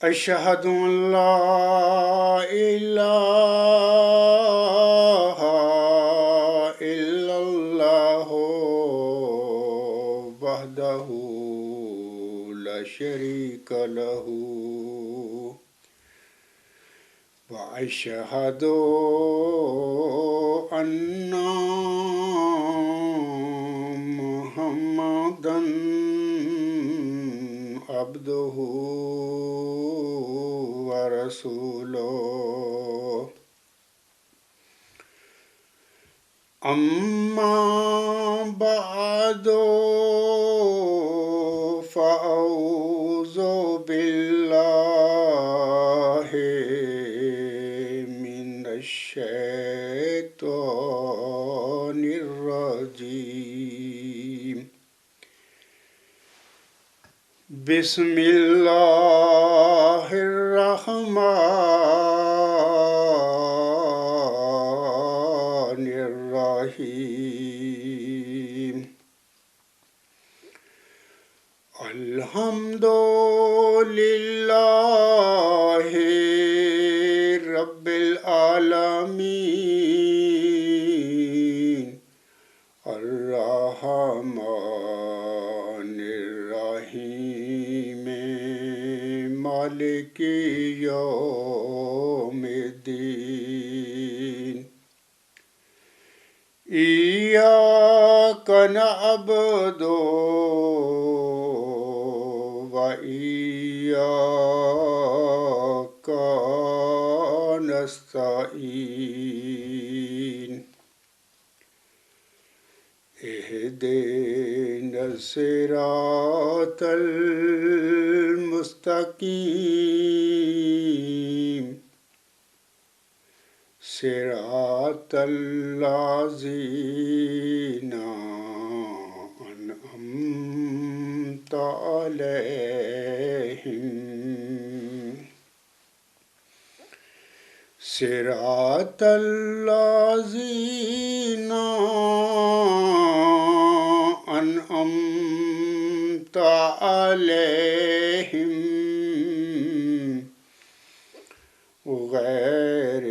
أشهد أن لا إله إلا الله وحده لا شريك له وأشهد أن محمدا عبده ورسوله أما بعد فأعوذ بالله من الشيطان الرجيم بسم الله الرحمن الرحيم الحمد لله رب العالمين الرحمن الرحيم مالك يوم الدين إياك نعبد وإياك نستعين اهدنا الصراط المستقيم صراط الذين أنعمت عليهم صراط الذين أنعمت عليهم غير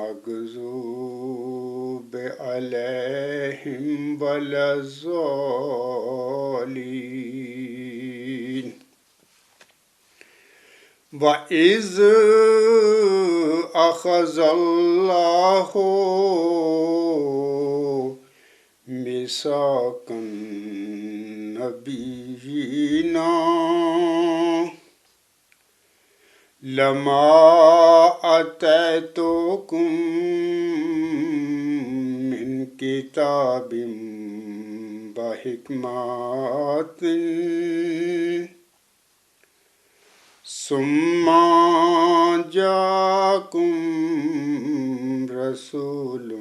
المغضوب عليهم ولا الضالين وَإِذْ أَخَذَ اللَّهُ مِيثَاقَ النَّبِيِّينَ لَمَا آتَيْتُكُم مِّن كِتَابٍ وَحِكْمَةٍ ثم جاءكم رسول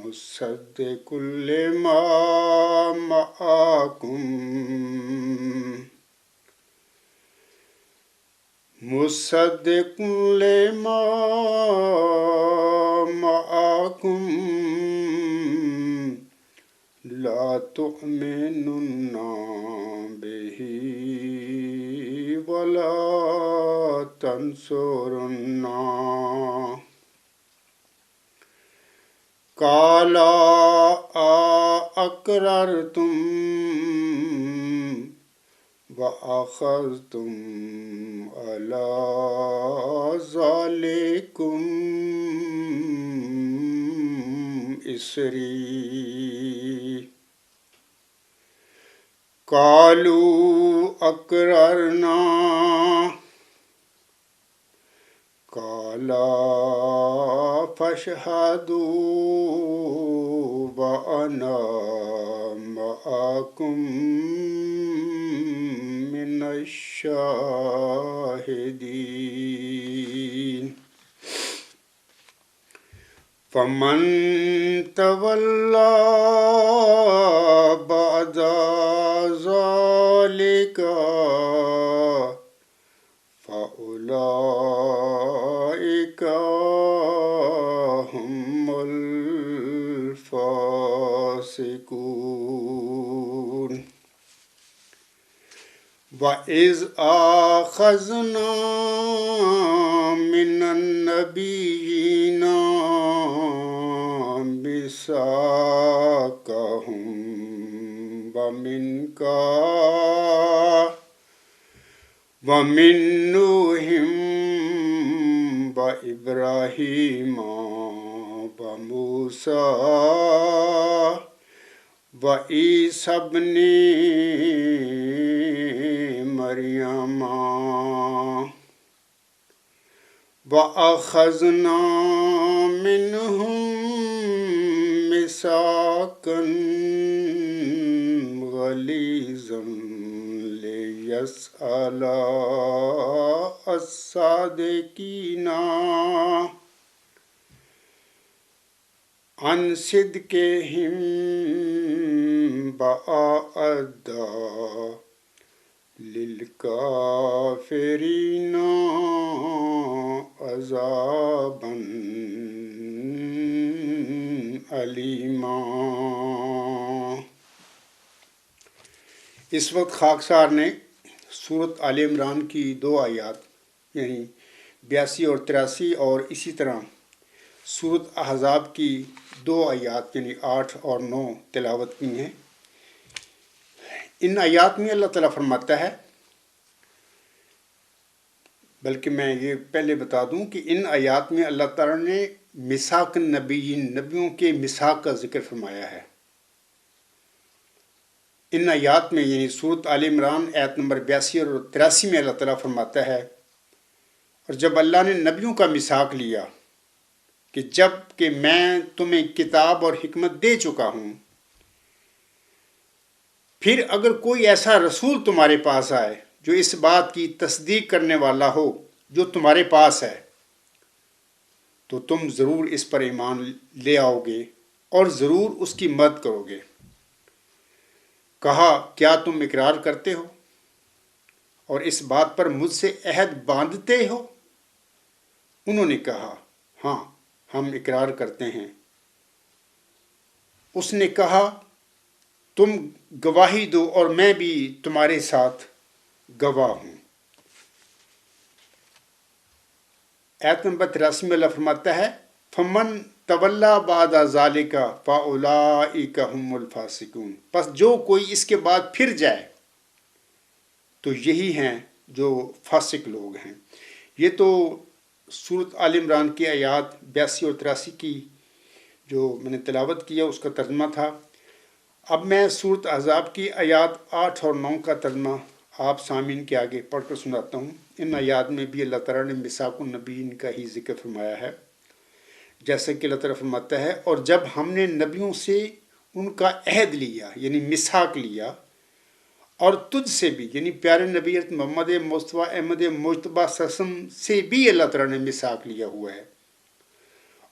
مصدق لما معكم لا تؤمنن به ولا تنصرنه قال أقررتم وأخذتم على ذلكم إصري قالوا أقررنا قال فاشهدوا وأنا معكم من الشاهدين فمن تولى بعد ذلك فأولئك هم الفاسقون وَإِذْ أَخَذْنَا مِنَ النَّبِيِّينَ مِيثَاقَهُمْ وَمِن نُوحٍ وَإِبْرَاهِيمَ وَمُوسَى وَعِيسَى ابْنِ مَرْيَمَ وَأَخَذْنَا مِنْهُم مِّيثَاقًا غَلِيظًا لِيَسْأَلَ الصَّادِقِينَ عن صدقهم وأعد للكافرين عذابا علیما۔ اس وقت خاکسار نے سورت آل عمران کی 2 آیات یعنی 82 اور 83 اور اسی طرح سورت احزاب کی 2 آیات یعنی 8 اور 9 تلاوت کی ہیں۔ ان آیات میں اللہ تعالیٰ فرماتا ہے، بلکہ میں یہ پہلے بتا دوں کہ ان آیات میں اللہ تعالیٰ نے میثاق النبیین نبیوں کے میثاق کا ذکر فرمایا ہے۔ ان آیات میں یعنی سورت آل عمران آیت نمبر 82 اور 83 میں اللہ تعالیٰ فرماتا ہے، اور جب اللہ نے نبیوں کا میثاق لیا کہ جب کہ میں تمہیں کتاب اور حکمت دے چکا ہوں، پھر اگر کوئی ایسا رسول تمہارے پاس آئے جو اس بات کی تصدیق کرنے والا ہو جو تمہارے پاس ہے، تو تم ضرور اس پر ایمان لے آؤ گے اور ضرور اس کی مدد کرو گے۔ کہا، کیا تم اقرار کرتے ہو اور اس بات پر مجھ سے عہد باندھتے ہو؟ انہوں نے کہا، ہاں ہم اقرار کرتے ہیں۔ اس نے کہا، تم گواہی دو اور میں بھی تمہارے ساتھ گواہ ہوں۔ آیت نمبر 83 میں اللہ فرماتا ہے، فَمَن تَوَلَّىٰ بَعْدَ ذَٰلِکَ فَأُولَٰئِکَ هُمُ الْفَاسِقُونَ، پس جو کوئی اس کے بعد پھر جائے تو یہی ہیں جو فاسق لوگ ہیں۔ یہ تو سورت آل عمران کی آیات 82 اور 83 کی جو میں نے تلاوت کیا اس کا ترجمہ تھا۔ اب میں سورت احزاب کی آیات 8 اور 9 کا ترجمہ آپ سامعین کے آگے پڑھ کر سناتا ہوں۔ ان آیات میں بھی اللہ تعالیٰ نے میثاق النبیین کا ہی ذکر فرمایا ہے، جیسے کہ اللہ تعالیٰ فرماتا ہے، اور جب ہم نے نبیوں سے ان کا عہد لیا یعنی میثاق لیا، اور تجھ سے بھی یعنی پیارے نبی محمد مصطفیٰ احمد مجتبیٰ صلی اللہ علیہ وسلم سے بھی اللہ تعالیٰ نے میثاق لیا ہوا ہے،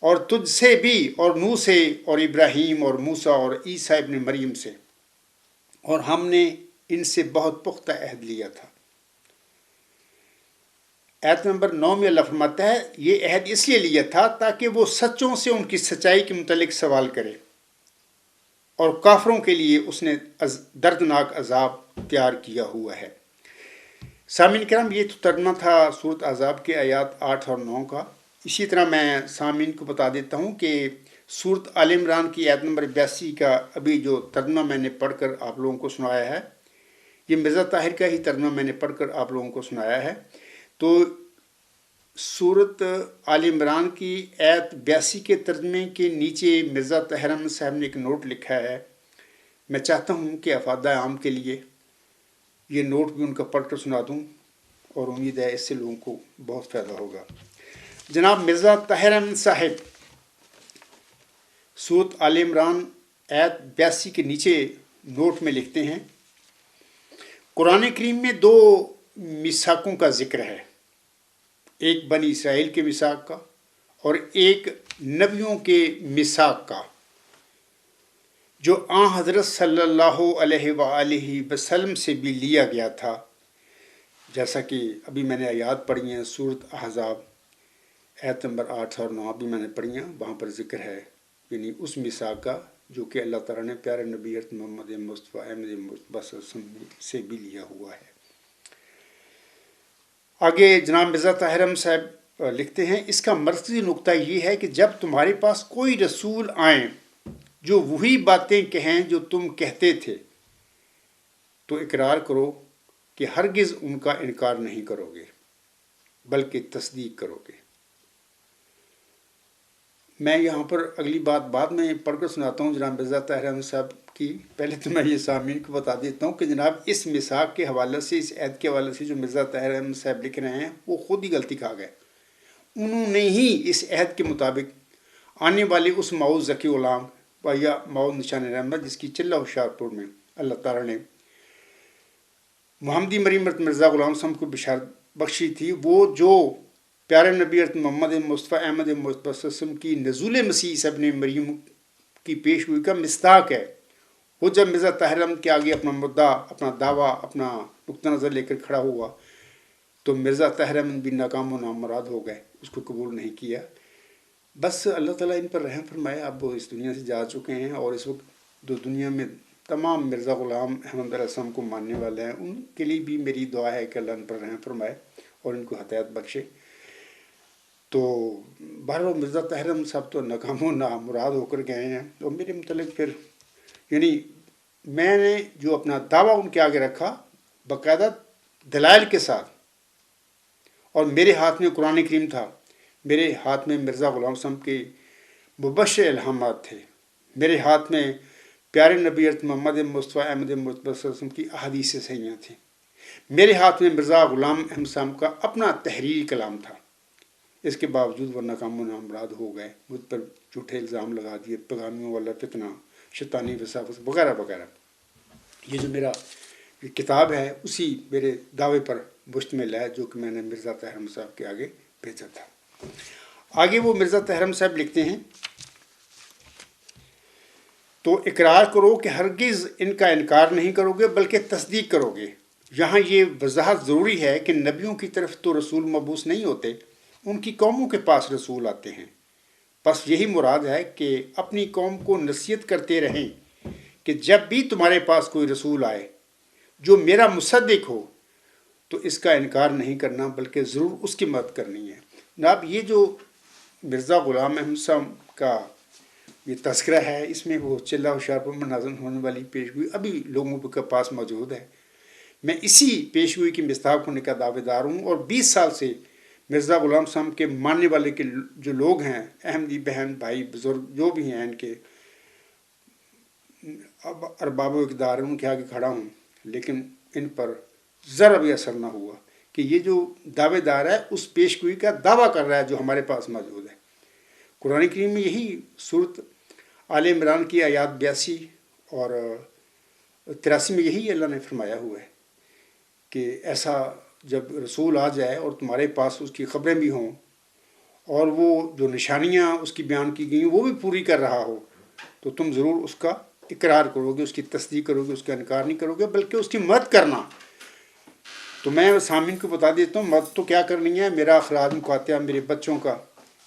اور تجھ سے بھی اور نوح سے اور ابراہیم اور موسیٰ اور عیسیٰ ابن مریم سے، اور ہم نے ان سے بہت پختہ عہد لیا تھا۔ آیت نمبر 9 میں اللہ فرماتا ہے، یہ عہد اس لیے لیا تھا تاکہ وہ سچوں سے ان کی سچائی کے متعلق سوال کرے، اور کافروں کے لیے اس نے دردناک عذاب تیار کیا ہوا ہے۔ سامعین کرام، یہ تو ترجمہ تھا سورت احزاب کے آیات 8 اور 9 کا۔ اسی طرح میں سامعین کو بتا دیتا ہوں کہ سورت آل عمران کی آیت نمبر 82 کا ابھی جو ترجمہ میں نے پڑھ کر آپ لوگوں کو سنایا ہے، یہ مرزا طاہر کا ہی ترجمہ میں نے پڑھ کر آپ لوگوں کو سنایا ہے۔ تو سورت آل عمران کی آیت 82 کے ترجمے کے نیچے مرزا طاہر احمد صاحب نے ایک نوٹ لکھا ہے۔ میں چاہتا ہوں کہ افادہ عام کے لیے یہ نوٹ بھی ان کا پڑھ کر سنا دوں، اور امید ہے اس سے لوگوں کو بہت فائدہ ہوگا۔ جناب مرزا طاہر احمد صاحب سورت آل عمران آیت 82 کے نیچے نوٹ میں لکھتے ہیں، قرآن کریم میں 2 میثاقوں کا ذکر ہے، ایک بنی اسرائیل کے میثاق کا اور ایک نبیوں کے میثاق کا، جو آن حضرت صلی اللہ علیہ وآلہ وسلم سے بھی لیا گیا تھا، جیسا کہ ابھی میں نے آیات پڑھی ہیں۔ سورت احزاب آیت نمبر 8 اور 9 بھی میں نے پڑھی ہیں، وہاں پر ذکر ہے یعنی اس میثاق کا جو کہ اللہ تعالیٰ نے پیارے نبی محمد مصطفیٰ احمد مجتبیٰ صلی اللہ علیہ وسلم سے بھی لیا ہوا ہے۔ آگے جناب مرزا طاہر احمد صاحب لکھتے ہیں، اس کا مرکزی نقطہ یہ ہے کہ جب تمہارے پاس کوئی رسول آئیں جو وہی باتیں کہیں جو تم کہتے تھے تو اقرار کرو کہ ہرگز ان کا انکار نہیں کرو گے بلکہ تصدیق کرو گے۔ میں یہاں پر اگلی بات بعد میں پڑھ کر سناتا ہوں جناب مرزا طاہر احمد صاحب کی، پہلے تو میں یہ سامعین کو بتا دیتا ہوں کہ جناب اس میثاق کے حوالے سے، اس عہد کے حوالے سے جو مرزا طاہر احمد صاحب لکھ رہے ہیں وہ خود ہی غلطی کھا گئے۔ انہوں نے ہی اس عہد کے مطابق آنے والے اس ماؤ ذکی غلام یا ماؤ نشان رحمت جس کی چلہ ہوشیارپور میں اللہ تعالیٰ نے محمدی مریم مرزا غلام صاحب کو بشارت بخشی تھی، وہ جو پیارے نبی محمد مصطفیٰ احمد مصطفیٰ صلی اللہ علیہ وسلم کی نزول مسیح عیسی ابن مریم کی پیش گوئی کا مصداق ہے، وہ جب مرزا طاہر احمد کے آگے اپنا مدعا، اپنا دعویٰ، اپنا نقطہ نظر لے کر کھڑا ہوا تو مرزا طاہر احمد بھی ناکام و نامراد ہو گئے، اس کو قبول نہیں کیا۔ بس اللہ تعالیٰ ان پر رحم فرمائے، اب وہ اس دنیا سے جا چکے ہیں، اور اس وقت جو دنیا میں تمام مرزا غلام احمد علیہ السلام کو ماننے والے ہیں ان کے لیے بھی میری دعا ہے کہ اللہ ان پر رحم فرمائے اور ان کو ہدایت بخشے۔ تو بہرحال مرزا طاہر احمد صاحب تو ناکام و نامراد ہو کر گئے ہیں، اور میرے متعلق پھر یعنی میں نے جو اپنا دعویٰ ان کے آگے رکھا باقاعدہ دلائل کے ساتھ، اور میرے ہاتھ میں قرآن کریم تھا، میرے ہاتھ میں مرزا غلام صاحب کے مبشر الہامات تھے، میرے ہاتھ میں پیارے نبی محمد مصطفیٰ احمد مصطفیٰ صلی اللہ علیہ وسلم کی احادیث صحیحہ تھیں، میرے ہاتھ میں مرزا غلام احمد صاحب کا اپنا تحریری کلام تھا۔ اس کے باوجود وہ ناکام و نامراد ہو گئے، مجھ پر جھوٹے الزام لگا دیے، پیغامیوں والا فتنہ، شیطانی وساوس وغیرہ وغیرہ۔ یہ جو میرا کتاب ہے اسی میرے دعوے پر مشتمل ہے جو کہ میں نے مرزا طاہر احمد صاحب کے آگے بھیجا تھا۔ آگے وہ مرزا طاہر احمد صاحب لکھتے ہیں، تو اقرار کرو کہ ہرگز ان کا انکار نہیں کرو گے بلکہ تصدیق کرو گے۔ یہاں یہ وضاحت ضروری ہے کہ نبیوں کی طرف تو رسول مبعوث نہیں ہوتے، ان کی قوموں کے پاس رسول آتے ہیں۔ بس یہی مراد ہے کہ اپنی قوم کو نصیحت کرتے رہیں کہ جب بھی تمہارے پاس کوئی رسول آئے جو میرا مصدق ہو تو اس کا انکار نہیں کرنا بلکہ ضرور اس کی مدد کرنی ہے۔ جناب یہ جو مرزا غلام احمد صاحب کا یہ تذکرہ ہے، اس میں وہ چلہ ہوشیارپور میں نازل ہونے والی پیشگوئی ابھی لوگوں کے پاس موجود ہے۔ میں اسی پیشگوئی کی مصداق ہونے کا دعوے دار ہوں، اور 20 سال سے مرزا غلام صاحب کے ماننے والے کے جو لوگ ہیں، احمدی بہن بھائی بزرگ جو بھی ہیں، ان کے ارباب و اقدار ان کے آگے کھڑا ہوں، لیکن ان پر ذرا بھی اثر نہ ہوا کہ یہ جو دعوے دار ہے اس پیشگوئی کا دعویٰ کر رہا ہے جو ہمارے پاس موجود ہے۔ قرآن کریم میں یہی صورت آل عمران کی آیات 82 اور 83 میں یہی اللہ نے فرمایا ہوا ہے کہ ایسا جب رسول آ جائے اور تمہارے پاس اس کی خبریں بھی ہوں اور وہ جو نشانیاں اس کی بیان کی گئیں وہ بھی پوری کر رہا ہو، تو تم ضرور اس کا اقرار کرو گے، اس کی تصدیق کرو گے، اس کا انکار نہیں کرو گے بلکہ اس کی مدد کرنا۔ تو میں سامعین کو بتا دیتا ہوں مدد تو کیا کرنی ہے۔ میرا اخراج مقاطعہ میرے بچوں کا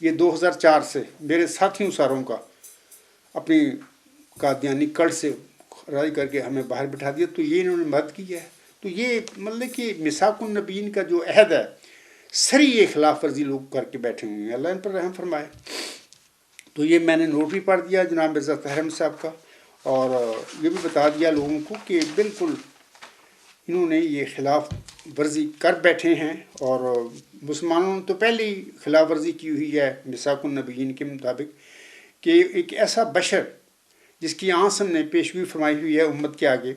یہ 2004 سے میرے ساتھیوں ساروں کا اپنی قادیانی کڑ سے راضی کر کے ہمیں باہر بٹھا دیا، تو یہ انہوں نے مدد کی ہے۔ تو یہ مطلب کہ میثاق النبیین کا جو عہد ہے سری یہ خلاف ورزی لوگ کر کے بیٹھے ہوئے ہیں، اللہ ان پر رحم فرمائے۔ تو یہ میں نے نوٹ بھی پڑھ دیا جناب مرزا طاہر احمد صاحب کا، اور یہ بھی بتا دیا لوگوں کو کہ بالکل انہوں نے یہ خلاف ورزی کر بیٹھے ہیں، اور مسلمانوں نے تو پہلے ہی خلاف ورزی کی ہوئی ہے میثاق النبیین کے مطابق کہ ایک ایسا بشر جس کی آنس ہم نے پیشگوئی فرمائی ہوئی ہے امت کے آگے،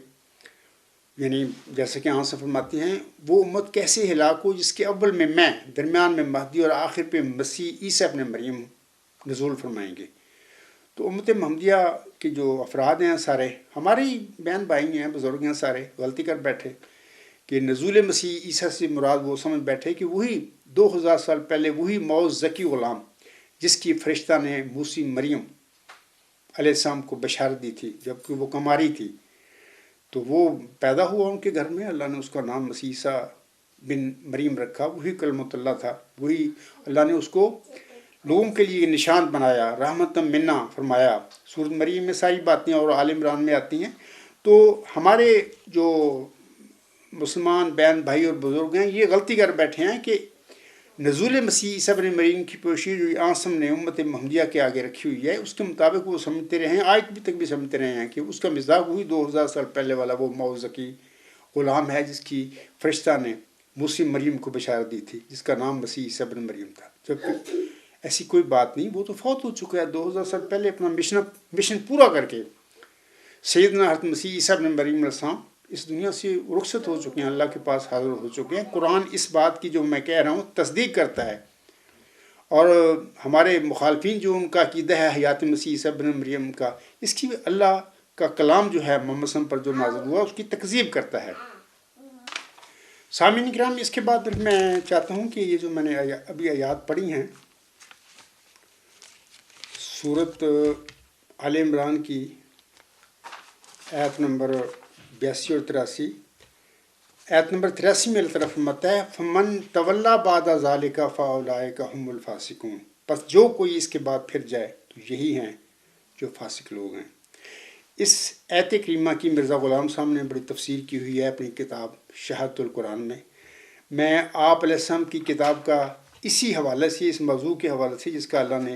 یعنی جیسے کہ آنس فرماتے ہیں وہ امت کیسے ہلاک ہو جس کے اول میں میں، درمیان میں مہدی اور آخر پہ مسیح عیسی ابن مریم نزول فرمائیں گے۔ تو امت محمدیہ کے جو افراد ہیں سارے ہمارے ہی بہن بھائی ہیں، بزرگ ہیں، سارے غلطی کر بیٹھے کہ نزول مسیح عیسیٰ سے مراد وہ سمجھ بیٹھے کہ وہی 2000 سال پہلے وہی موعود ذکی غلام جس کی فرشتہ نے موسی مریم علیہ السلام کو بشارت دی تھی جبکہ وہ کماری تھی، تو وہ پیدا ہوا ان کے گھر میں، اللہ نے اس کا نام مسیح عیسیٰ بن مریم رکھا، وہی کلمۃ اللہ تھا، وہی اللہ نے اس کو لوگوں کے لیے نشان بنایا، رحمت منا فرمایا۔ سورۃ مریم میں ساری باتیں اور آل عمران میں آتی ہیں۔ تو ہمارے جو مسلمان بہن بھائی اور بزرگ ہیں یہ غلطی کر بیٹھے ہیں کہ نزول مسیح عیسیٰ ابن مریم کی پیشی جو آسم نے امت محمدیہ کے آگے رکھی ہوئی ہے اس کے مطابق وہ سمجھتے رہے ہیں، آج بھی تک بھی سمجھتے رہے ہیں کہ اس کا مزاق وہی 2000 سال پہلے والا وہ موعظہ کی غلام ہے جس کی فرشتہ نے موسی مریم کو بشارت دی تھی، جس کا نام مسیح عیسیٰ ابن مریم تھا، جبکہ ایسی کوئی بات نہیں، وہ تو فوت ہو چکا ہے 2000 سال پہلے اپنا مشن پورا کر کے۔ سیدنا حضرت مسیح عیسیٰ ابن مریم علیہ السلام اس دنیا سے رخصت ہو چکے ہیں، اللہ کے پاس حاضر ہو چکے ہیں۔ قرآن اس بات کی جو میں کہہ رہا ہوں تصدیق کرتا ہے، اور ہمارے مخالفین جو ان کا عقیدہ ہے حیات مسیح عیسیٰ ابن مریم کا، اس کی اللہ کا کلام جو ہے محمد صلی اللہ علیہ وسلم پر جو نازل ہوا اس کی تکذیب کرتا ہے۔ سامعین کرام، اس کے بعد میں چاہتا ہوں کہ یہ جو میں نے ابھی آیات پڑھی ہیں سورت آل عمران کی آیت نمبر 82 اور 83، آیت نمبر 83 میں اللہ تعالیٰ فرماتا ہے فمن تولا بعد ذالک فاولئک هم الفاسقون، پس جو کوئی اس کے بعد پھر جائے تو یہی ہیں جو فاسق لوگ ہیں۔ اس آیت کریمہ کی مرزا غلام صاحب نے بڑی تفسیر کی ہوئی ہے اپنی کتاب شہادت القرآن میں۔ میں آپ علیہ السلام کی کتاب کا اسی حوالے سے، اس موضوع کے حوالے سے جس کا اللہ نے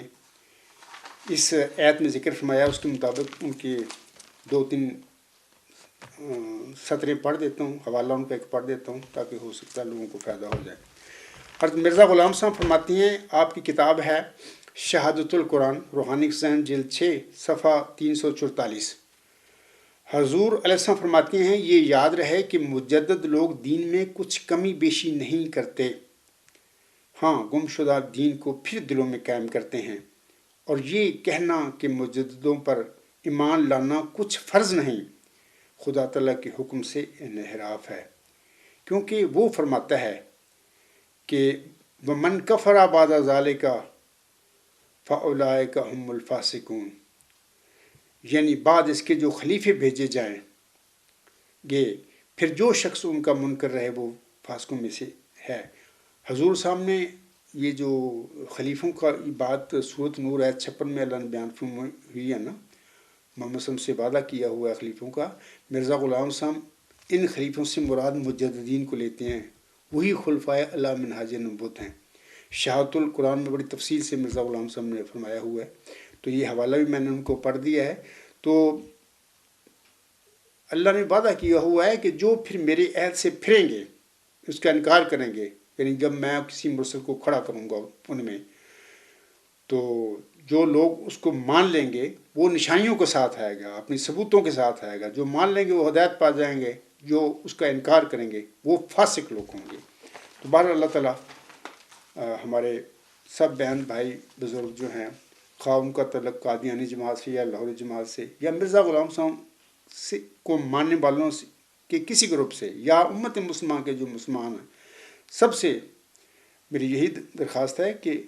اس آیت میں ذکر فرمایا، اس کے مطابق ان کے 2-3 سطریں پڑھ دیتا ہوں، حوالہ ان کا ایک پڑھ دیتا ہوں تاکہ ہو سکتا ہے لوگوں کو فائدہ ہو جائے۔ حضرت مرزا غلام صاحب فرماتی ہیں، آپ کی کتاب ہے شہادت القرآن، روحانی ذہن، جلد 6 صفحہ 344۔ حضور علیہ السلام فرماتے ہیں یہ یاد رہے کہ مجدد لوگ دین میں کچھ کمی بیشی نہیں کرتے، ہاں گم شدہ دین کو پھر دلوں میں قائم کرتے ہیں، اور یہ کہنا کہ مجددوں پر ایمان لانا کچھ فرض نہیں خدا تعالیٰ کے حکم سے انحراف ہے، کیونکہ وہ فرماتا ہے کہ وَمَنْ كَفَرَ بَعْدَ ذَلِكَ فَأُولَئِكَ هُمُ الْفَاسِقُونَ، یعنی بعد اس کے جو خلیفے بھیجے جائیں گے پھر جو شخص ان کا منکر رہے وہ فاسقوں میں سے ہے۔ حضور سامنے یہ جو خلیفوں کا بات سورۃ نور آیت 56 میں اللہ نے بیان ہوئی ہے نا، محمد صلی اللہ علیہ وسلم سے وعدہ کیا ہوا ہے خلیفوں کا، مرزا غلام صاحب ان خلیفوں سے مراد مجددین کو لیتے ہیں، وہی خلفائے علی منہاج نبوت ہیں۔ شہادت القرآن میں بڑی تفصیل سے مرزا غلام صاحب نے فرمایا ہوا ہے، تو یہ حوالہ بھی میں نے ان کو پڑھ دیا ہے۔ تو اللہ نے وعدہ کیا ہوا ہے کہ جو پھر میرے عہد سے پھریں گے، اس کا انکار کریں گے، یعنی جب میں کسی مرسل کو کھڑا کروں گا ان میں، تو جو لوگ اس کو مان لیں گے وہ نشانیوں کے ساتھ آئے گا، اپنی ثبوتوں کے ساتھ آئے گا، جو مان لیں گے وہ ہدایت پا جائیں گے، جو اس کا انکار کریں گے وہ فاسق لوگ ہوں گے۔ تو بہر اللہ تعالیٰ ہمارے سب بہن بھائی بزرگ جو ہیں، خواہ ان کا تعلق قادیانی جماعت سے یا لاہوری جماعت سے یا مرزا غلام صاحب سے کو ماننے والوں سے کے کسی گروپ سے یا امت مسلمان کے جو مسلمان ہیں، سب سے میری یہی درخواست ہے کہ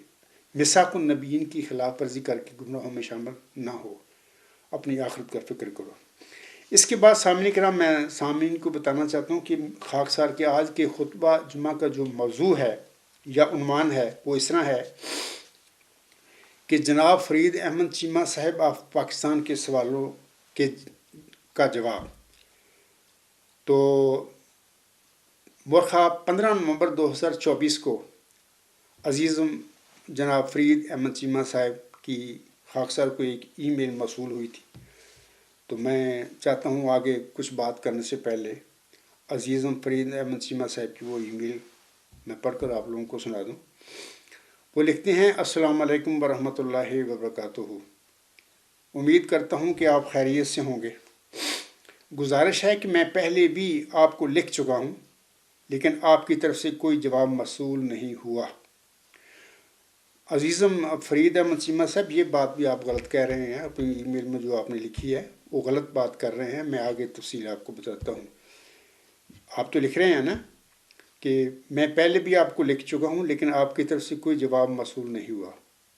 میثاق النبیین کی خلاف ورزی کر کے گمراہوں میں شامل نہ ہو، اپنی آخرت کا فکر کرو۔ اس کے بعد سامعین کرام، میں سامعین کو بتانا چاہتا ہوں کہ خاکسار کے آج کے خطبہ جمعہ کا جو موضوع ہے یا عنوان ہے وہ اس طرح ہے کہ جناب فرید احمد چیمہ صاحب آف پاکستان کے سوالوں کا جواب۔ تو مورخہ 15 نومبر 2024 کو عزیزم جناب فرید احمد چیمہ صاحب کی خاکسار کو ایک ای میل موصول ہوئی تھی، تو میں چاہتا ہوں آگے کچھ بات کرنے سے پہلے عزیزم فرید احمد چیمہ صاحب کی وہ ای میل میں پڑھ کر آپ لوگوں کو سنا دوں۔ وہ لکھتے ہیں، السلام علیکم ورحمۃ اللہ وبرکاتہ، امید کرتا ہوں کہ آپ خیریت سے ہوں گے۔ گزارش ہے کہ میں پہلے بھی آپ کو لکھ چکا ہوں لیکن آپ کی طرف سے کوئی جواب موصول نہیں ہوا۔ عزیزم فرید احمد چیمہ صاحب، یہ بات بھی آپ غلط کہہ رہے ہیں، اپنی ای میل میں جو آپ نے لکھی ہے وہ غلط بات کر رہے ہیں، میں آگے تفصیل آپ کو بتاتا ہوں۔ آپ تو لکھ رہے ہیں نا کہ میں پہلے بھی آپ کو لکھ چکا ہوں لیکن آپ کی طرف سے کوئی جواب موصول نہیں ہوا۔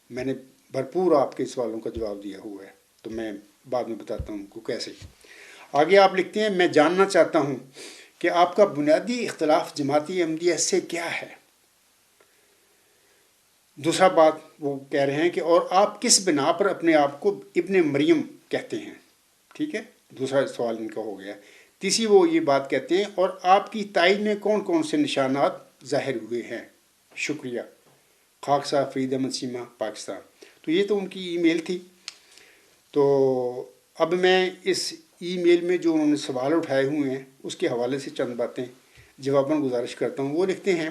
میں نے بھرپور آپ کے سوالوں کا جواب دیا ہوا ہے، تو میں بعد میں بتاتا ہوں کو کیسے۔ آگے آپ لکھتے ہیں، میں جاننا چاہتا ہوں کہ آپ کا بنیادی اختلاف جماعتی احمدیہ سے کیا ہے۔ دوسرا بات وہ کہہ رہے ہیں کہ اور آپ کس بنا پر اپنے آپ کو ابن مریم کہتے ہیں، ٹھیک ہے، دوسرا سوال ان کا ہو گیا۔ تیسری وہ یہ بات کہتے ہیں اور آپ کی تائید میں کون کون سے نشانات ظاہر ہوئے ہیں؟ شکریہ، خاک صاحب فرید احمد چیمہ، پاکستان۔ تو یہ تو ان کی ای میل تھی۔ تو اب میں اس ای میل میں جو انہوں نے سوال اٹھائے ہوئے ہیں اس کے حوالے سے چند باتیں جواباً گزارش کرتا ہوں۔ وہ لکھتے ہیں،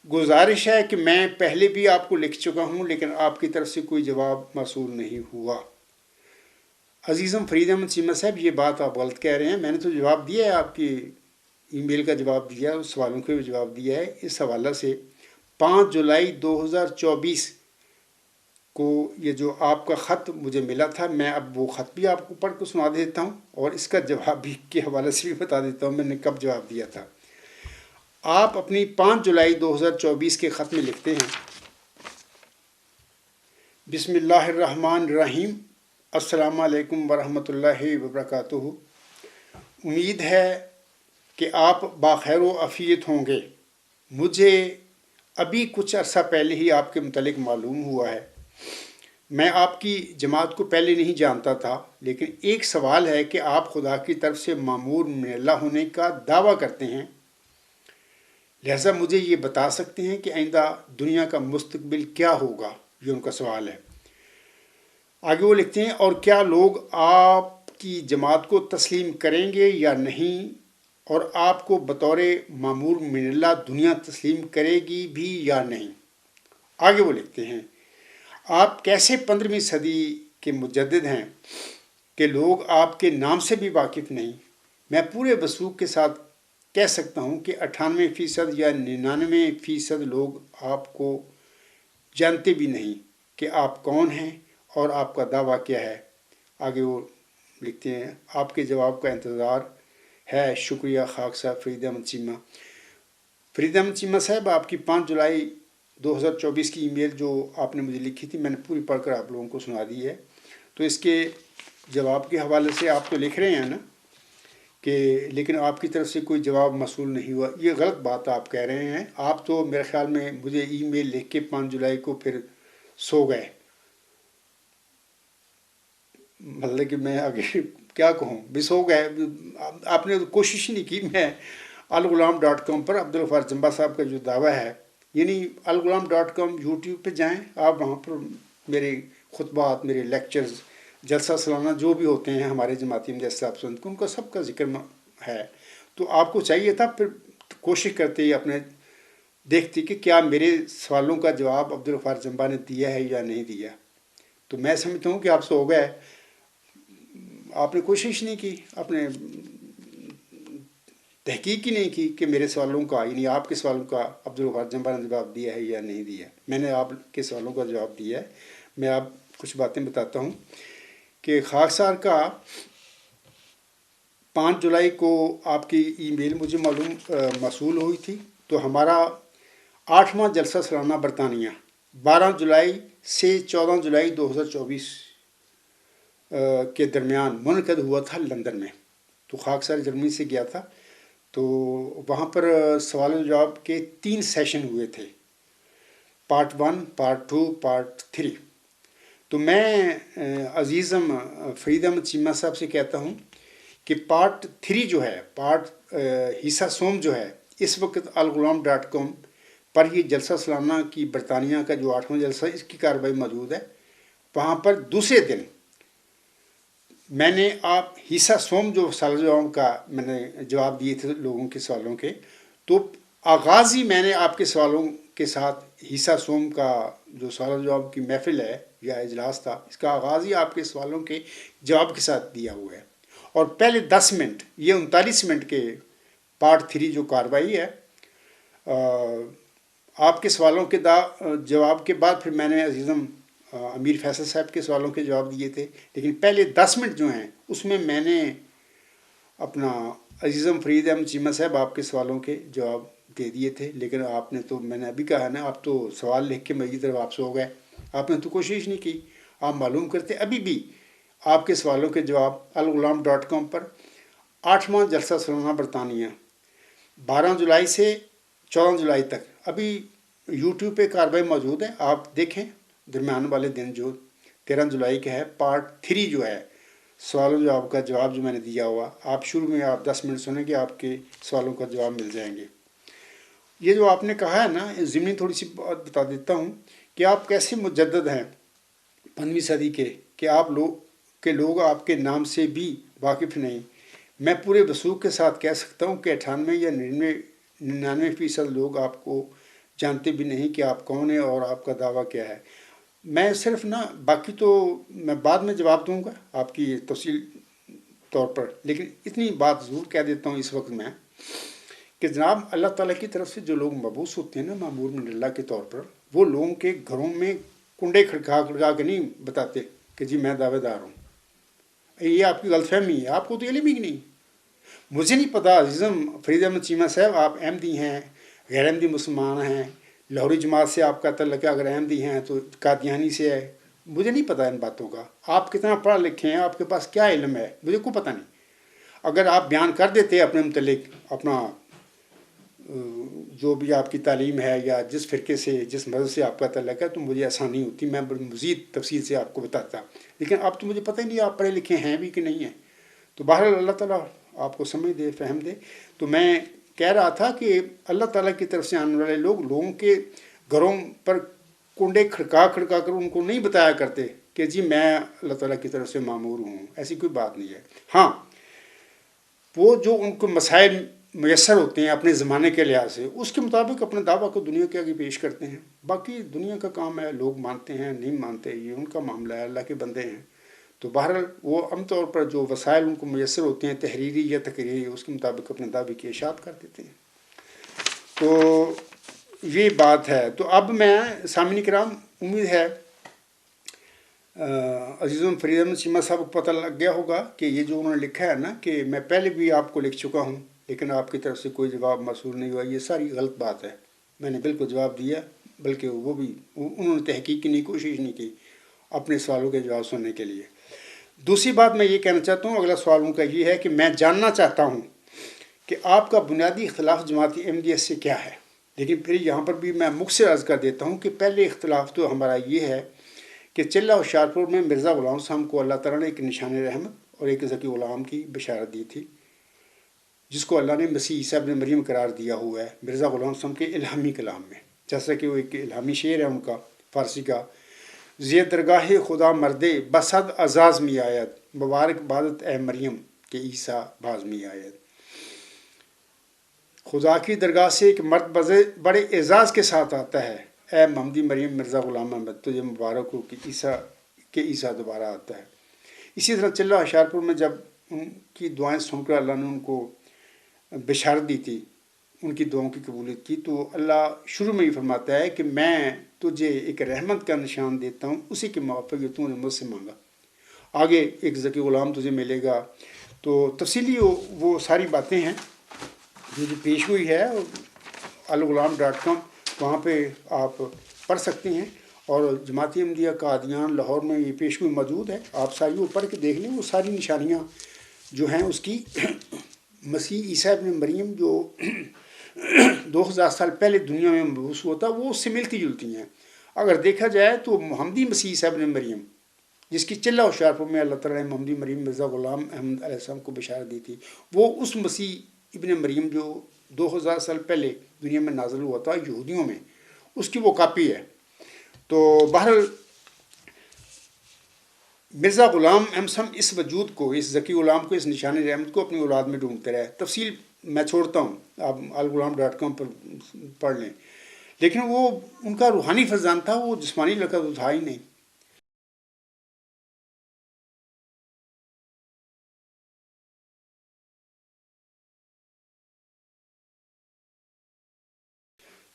گزارش ہے کہ میں پہلے بھی آپ کو لکھ چکا ہوں لیکن آپ کی طرف سے کوئی جواب موصول نہیں ہوا۔ عزیزم فرید احمد چیمہ صاحب، یہ بات آپ غلط کہہ رہے ہیں، میں نے تو جواب دیا ہے، آپ کی ای میل کا جواب دیا ہے، اس سوالوں کا بھی جواب دیا ہے۔ اس حوالہ سے 5 جولائی 2024 کو یہ جو آپ کا خط مجھے ملا تھا، میں اب وہ خط بھی آپ کو پڑھ کے سنا دیتا ہوں اور اس کا جواب بھی کے حوالے سے بھی بتا دیتا ہوں میں نے کب جواب دیا تھا۔ آپ اپنی 5 جولائی 2024 کے خط میں لکھتے ہیں، بسم اللہ الرحمن الرحیم، السلام علیکم ورحمۃ اللہ وبرکاتہ۔ امید ہے کہ آپ بخیر و عافیت ہوں گے۔ مجھے ابھی کچھ عرصہ پہلے ہی آپ کے متعلق معلوم ہوا ہے۔ میں آپ کی جماعت کو پہلے نہیں جانتا تھا، لیکن ایک سوال ہے کہ آپ خدا کی طرف سے مامور من اللہ ہونے کا دعویٰ کرتے ہیں، لہٰذا مجھے یہ بتا سکتے ہیں کہ آئندہ دنیا کا مستقبل کیا ہوگا؟ یہ ان کا سوال ہے۔ آگے وہ لکھتے ہیں، اور کیا لوگ آپ کی جماعت کو تسلیم کریں گے یا نہیں، اور آپ کو بطور مامور من اللہ دنیا تسلیم کرے گی بھی یا نہیں؟ آگے وہ لکھتے ہیں، آپ کیسے 15ویں صدی کے مجدد ہیں کہ لوگ آپ کے نام سے بھی واقف نہیں؟ میں پورے وثوق کے ساتھ کہہ سکتا ہوں کہ 98% یا 99% لوگ آپ کو جانتے بھی نہیں کہ آپ کون ہیں اور آپ کا دعویٰ کیا ہے۔ آگے وہ لکھتے ہیں، آپ کے جواب کا انتظار ہے، شکریہ خاک صاحب فرید احمد چیمہ۔ فرید احمد چیمہ صاحب، آپ کی 5 جولائی 2024 کی ای میل جو آپ نے مجھے لکھی تھی میں نے پوری پڑھ کر آپ لوگوں کو سنا دی ہے۔ تو اس کے جواب کے حوالے سے آپ تو لکھ رہے ہیں نا کہ لیکن آپ کی طرف سے کوئی جواب موصول نہیں ہوا، یہ غلط بات آپ کہہ رہے ہیں۔ آپ تو میرے خیال میں مجھے ای میل لکھ کے 5 جولائی کو پھر سو گئے، مطلب کہ میں آگے کیا کہوں، بھی سو گئے، آپ نے کوشش نہیں کی۔ میں الغلام.com پر عبدالغفار جمبا صاحب کا جو دعویٰ ہے، یعنی الغلام.com یوٹیوب پہ جائیں آپ، وہاں پر میرے خطبات، میرے لیکچرز، جلسہ سالانہ جو بھی ہوتے ہیں ہمارے جماعتی مجلس صاحب سنت کو، ان کا سب کا ذکر ہے۔ تو آپ کو چاہیے تھا پھر کوشش کرتے اپنے دیکھتی کہ کیا میرے سوالوں کا جواب عبدالغفار جمبا نے دیا ہے یا نہیں دیا۔ تو میں سمجھتا ہوں کہ آپ سو گئے، آپ نے کوشش نہیں کی، آپ نے تحقیق ہی نہیں کی کہ میرے سوالوں کا، یعنی آپ کے سوالوں کا عبدالغفار جمبا نے جواب دیا ہے یا نہیں دیا۔ میں نے آپ کے سوالوں کا جواب دیا ہے۔ میں آپ کچھ باتیں بتاتا ہوں کہ خاک صاحب کا 5 جولائی کو آپ کی ای میل مجھے موصول ہوئی تھی، تو ہمارا 8واں جلسہ سالانہ برطانیہ 12 جولائی سے 14 جولائی 2024 کے درمیان منعقد ہوا تھا لندن میں۔ تو خاک صاحب جرمنی سے گیا تھا، تو وہاں پر سوال و جواب کے 3 سیشن ہوئے تھے، پارٹ 1، پارٹ 2، پارٹ 3۔ تو میں عزیزم فرید احمد چیمہ صاحب سے کہتا ہوں کہ پارٹ 3 جو ہے، پارٹ حصہ سوم جو ہے، اس وقت الغلام.com پر یہ جلسہ سالانہ کی برطانیہ کا جو 8واں جلسہ، اس کی کارروائی موجود ہے۔ وہاں پر دوسرے دن میں نے آپ حصہ سوم جو سوال جواب کا میں نے جواب دیے تھے لوگوں کے سوالوں کے، تو آغاز ہی میں نے آپ کے سوالوں کے ساتھ حصہ سوم کا جو سوال جواب کی محفل ہے یا اجلاس تھا، اس کا آغاز ہی آپ کے سوالوں کے جواب کے ساتھ دیا ہوا ہے۔ اور پہلے 10 منٹ، یہ 39 منٹ کے پارٹ 3 جو کارروائی ہے، آپ کے سوالوں کے جواب کے بعد پھر میں نے عزیزم امیر فیصل صاحب کے سوالوں کے جواب دیے تھے، لیکن پہلے 10 منٹ جو ہیں اس میں میں نے اپنا عزیزم فرید احمد چیمہ صاحب آپ کے سوالوں کے جواب دے دیے تھے۔ لیکن آپ نے تو، میں نے ابھی کہا نا، آپ تو سوال لکھ کے میری طرف آپ سو گئے، آپ نے تو کوشش نہیں کی۔ آپ معلوم کرتے ابھی بھی آپ کے سوالوں کے جواب الغلام.com پر 8واں جلسہ سالانہ برطانیہ 12 جولائی سے 14 جولائی تک، ابھی یوٹیوب پہ کارروائی موجود ہے، آپ دیکھیں۔ درمیان والے دن جو 13 جولائی کا ہے، پارٹ 3 جو ہے سوالوں جواب کا جواب جو میں نے دیا ہوا، آپ شروع میں آپ 10 منٹ سنیں گے، آپ کے سوالوں کا جواب مل جائیں گے۔ یہ جو آپ نے کہا ہے نا، ضمنی تھوڑی سی بات بتا دیتا ہوں کہ آپ کیسے مجدد ہیں 15ویں صدی کے، کہ لوگ آپ کے نام سے بھی واقف نہیں۔ میں پورے وثوق کے ساتھ کہہ سکتا ہوں کہ 98 یا 99% لوگ آپ کو جانتے بھی نہیں کہ آپ کون ہیں اور آپ کا دعویٰ کیا ہے۔ میں صرف باقی تو میں بعد میں جواب دوں گا آپ کی تفصیل طور پر، لیکن اتنی بات ضرور کہہ دیتا ہوں اس وقت میں کہ جناب اللہ تعالیٰ کی طرف سے جو لوگ مبعوث ہوتے ہیں نا، مامور من اللہ کے طور پر، وہ لوگوں کے گھروں میں کنڈے کھڑکا کے نہیں بتاتے کہ جی میں دعوے دار ہوں۔ یہ آپ کی غلط فہمی ہے، آپ کو تو علم ہی نہیں۔ مجھے نہیں پتا عزیزم فرید احمد چیمہ صاحب، آپ احمدی ہیں، غیر احمدی مسلمان ہیں، لاہوری جماعت سے آپ کا تعلق ہے، اگر احمدی ہیں تو قادیانی سے ہے، مجھے نہیں پتا ان باتوں کا۔ آپ کتنا پڑھا لکھے ہیں، آپ کے پاس کیا علم ہے، مجھے کوئی پتہ نہیں۔ اگر آپ بیان کر دیتے اپنے متعلق اپنا جو بھی آپ کی تعلیم ہے یا جس فرقے سے جس مذہب سے آپ کا تعلق ہے، تو مجھے آسانی ہوتی، میں بڑی مزید تفصیل سے آپ کو بتاتا، لیکن اب تو مجھے پتہ ہی نہیں آپ پڑھے لکھے ہیں بھی کہ نہیں ہیں۔ تو بہرحال اللہ تعالیٰ آپ کو سمجھ دے، فہم دے۔ تو میں کہہ رہا تھا کہ اللہ تعالیٰ کی طرف سے آنے والے لوگوں کے گھروں پر کنڈے کھڑکا کر ان کو نہیں بتایا کرتے کہ جی میں اللہ تعالیٰ کی طرف سے مامور ہوں، ایسی کوئی بات نہیں ہے۔ ہاں، وہ جو ان کو مسائل میسر ہوتے ہیں اپنے زمانے کے لحاظ سے، اس کے مطابق اپنے دعویٰ کو دنیا کے آگے پیش کرتے ہیں۔ باقی دنیا کا کام ہے، لوگ مانتے ہیں نہیں مانتے، یہ ان کا معاملہ ہے، اللہ کے بندے ہیں۔ تو بہرحال وہ عام طور پر جو وسائل ان کو میسر ہوتے ہیں تحریری یا تقریری، اس کے مطابق اپنے دعوے کی اشاعت کر دیتے ہیں۔ تو یہ بات ہے۔ تو اب میں سامعین کرام، امید ہے عزیزم فرید احمد چیمہ صاحب کو پتہ لگ گیا ہوگا کہ یہ جو انہوں نے لکھا ہے نا، کہ میں پہلے بھی آپ کو لکھ چکا ہوں لیکن آپ کی طرف سے کوئی جواب موصول نہیں ہوا، یہ ساری غلط بات ہے۔ میں نے بالکل جواب دیا، بلکہ وہ بھی انہوں نے تحقیق کی کوشش نہیں کی اپنے سوالوں کے جواب سننے کے لیے۔ دوسری بات میں یہ کہنا چاہتا ہوں، اگلا سوال ان کا یہ ہے کہ میں جاننا چاہتا ہوں کہ آپ کا بنیادی اختلاف جماعت احمدیہ سے کیا ہے۔ لیکن پھر یہاں پر بھی میں مختصر عرض کر دیتا ہوں کہ پہلے اختلاف تو ہمارا یہ ہے کہ چلہ ہوشیارپور میں مرزا غلام صاحب کو اللہ تعالیٰ نے ایک نشان رحمت اور ایک ذکی غلام کی بشارت دی تھی، جس کو اللہ نے مسیح عیسیٰ ابن مریم قرار دیا ہوا ہے مرزا غلام صاحب کے الہامی کلام میں، جیسا کہ وہ ایک الہامی شعر ہے ان کا فارسی کا: زی درگاہ خدا مردے بصد اعزاز می آید، مبارک بادت اے مریم کہ عیسیٰ باز می آید۔ خدا کی درگاہ سے ایک مرد بڑے اعزاز کے ساتھ آتا ہے، اے محمدی مریم مرزا غلام احمد، تجھے مبارک ہو کہ عیسیٰ دوبارہ آتا ہے۔ اسی طرح چلہ ہوشیارپور میں جب ان کی دعائیں سن کر اللہ نے ان کو بشارت دی تھی، ان کی دعاؤں کی قبولیت کی، تو اللہ شروع میں ہی فرماتا ہے کہ میں تجھے ایک رحمت کا نشان دیتا ہوں، اسی کے موافق جو تم نے مجھ سے مانگا، آگے ایک ذکی غلام تجھے ملے گا۔ تو تفصیلی وہ ساری باتیں ہیں جو پیش ہوئی ہے الغلام.com، وہاں پہ آپ پڑھ سکتے ہیں، اور جماعت احمدیہ قادیان لاہور میں یہ پیش ہوئی موجود ہے، آپ ساری وہ پڑھ کے دیکھ لیں، وہ ساری نشانیاں جو ہیں اس کی مسیح عیسیٰ ابن مریم جو 2000 سال پہلے دنیا میں مبعوث ہوا تھا، وہ اس سے ملتی جلتی ہیں۔ اگر دیکھا جائے تو محمدی مسیح عیسیٰ ابن مریم، جس کی چلہ ہوشیارپور میں اللہ تعالیٰ نے محمدی مریم مرزا غلام احمد علیہ السلام کو بشارت دی تھی، وہ اس مسیح ابن مریم جو 2000 سال پہلے دنیا میں نازل ہوا تھا یہودیوں میں، اس کی وہ کاپی ہے۔ تو بہرحال مرزا غلام احمد صاحب اس وجود کو، اس ذکی غلام کو، اس نشان رحمت کو اپنی اولاد میں ڈھونڈتے رہے۔ تفصیل میں چھوڑتا ہوں، آپ الغلام.com پر پڑھ لیں، لیکن وہ ان کا روحانی فرزند تھا، وہ جسمانی لڑکا تو تھا ہی نہیں۔